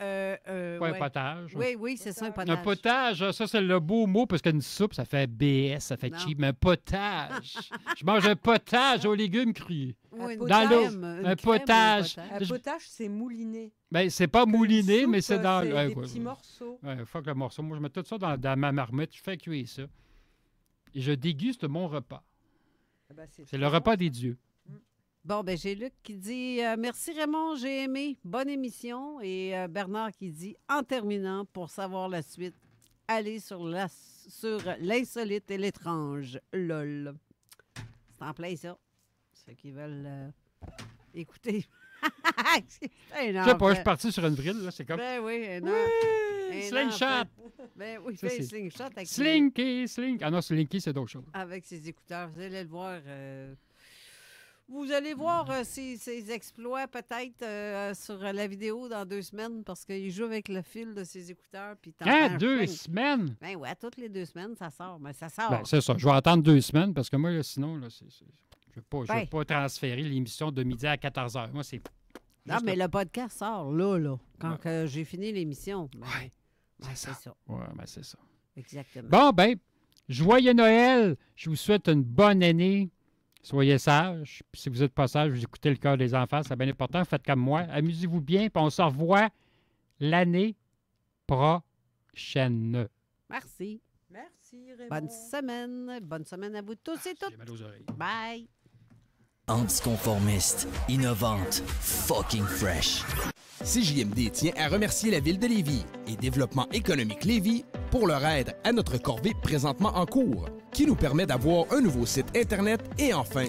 Un potage. Oui, c'est ça, un potage. Un potage, ça, c'est le beau mot, parce qu'une soupe, ça fait BS, ça fait cheap, mais un potage. Je mange un potage aux légumes crus. Oui, dans l'eau. Un potage. Un potage, c'est mouliné. Ben, c'est pas mouliné, mais c'est dans... des petits morceaux. Ouais, fuck le morceau. Moi, je mets tout ça dans ma marmite, je fais cuire ça. Et je déguste mon repas. C'est le repas des dieux. Bon, ben j'ai Luc qui dit « Merci Raymond, j'ai aimé. Bonne émission. » Et Bernard qui dit « En terminant, pour savoir la suite, allez sur l'insolite et l'étrange. LOL. » C'est en plein ça. Ceux qui veulent écouter. Je sais pas, je suis parti sur une vrille, là. C'est comme... Ben oui, Slingshot! Ben oui, fait Slingshot. Avec Slinky! Ah non, Slinky, c'est d'autres choses. Avec ses écouteurs. Vous allez le voir... Vous allez voir ses exploits peut-être sur la vidéo dans 2 semaines parce qu'il joue avec le fil de ses écouteurs. Puis 2 semaines? Ben ouais, toutes les 2 semaines, ça sort. Mais ça sort. Ben, c'est ça. Je vais attendre 2 semaines parce que moi, là, sinon, là, je ne vais pas transférer l'émission de midi à 14h. Moi, c'est... Non, mais le podcast sort là, quand j'ai fini l'émission. Oui, c'est ça. Oui, ben c'est ça. Exactement. Bon, ben, joyeux Noël! Je vous souhaite une bonne année. Soyez sages. Puis si vous n'êtes pas sage, vous écoutez le cœur des enfants, c'est bien important. Faites comme moi. Amusez-vous bien, puis on se revoit l'année prochaine. Merci. Merci, Raymond. Bonne semaine. Bonne semaine à vous tous et toutes. J'ai mal aux oreilles. Bye. Anticonformiste, innovante, fucking fresh. CJMD tient à remercier la Ville de Lévis et Développement économique Lévis pour leur aide à notre corvée présentement en cours, qui nous permet d'avoir un nouveau site Internet et enfin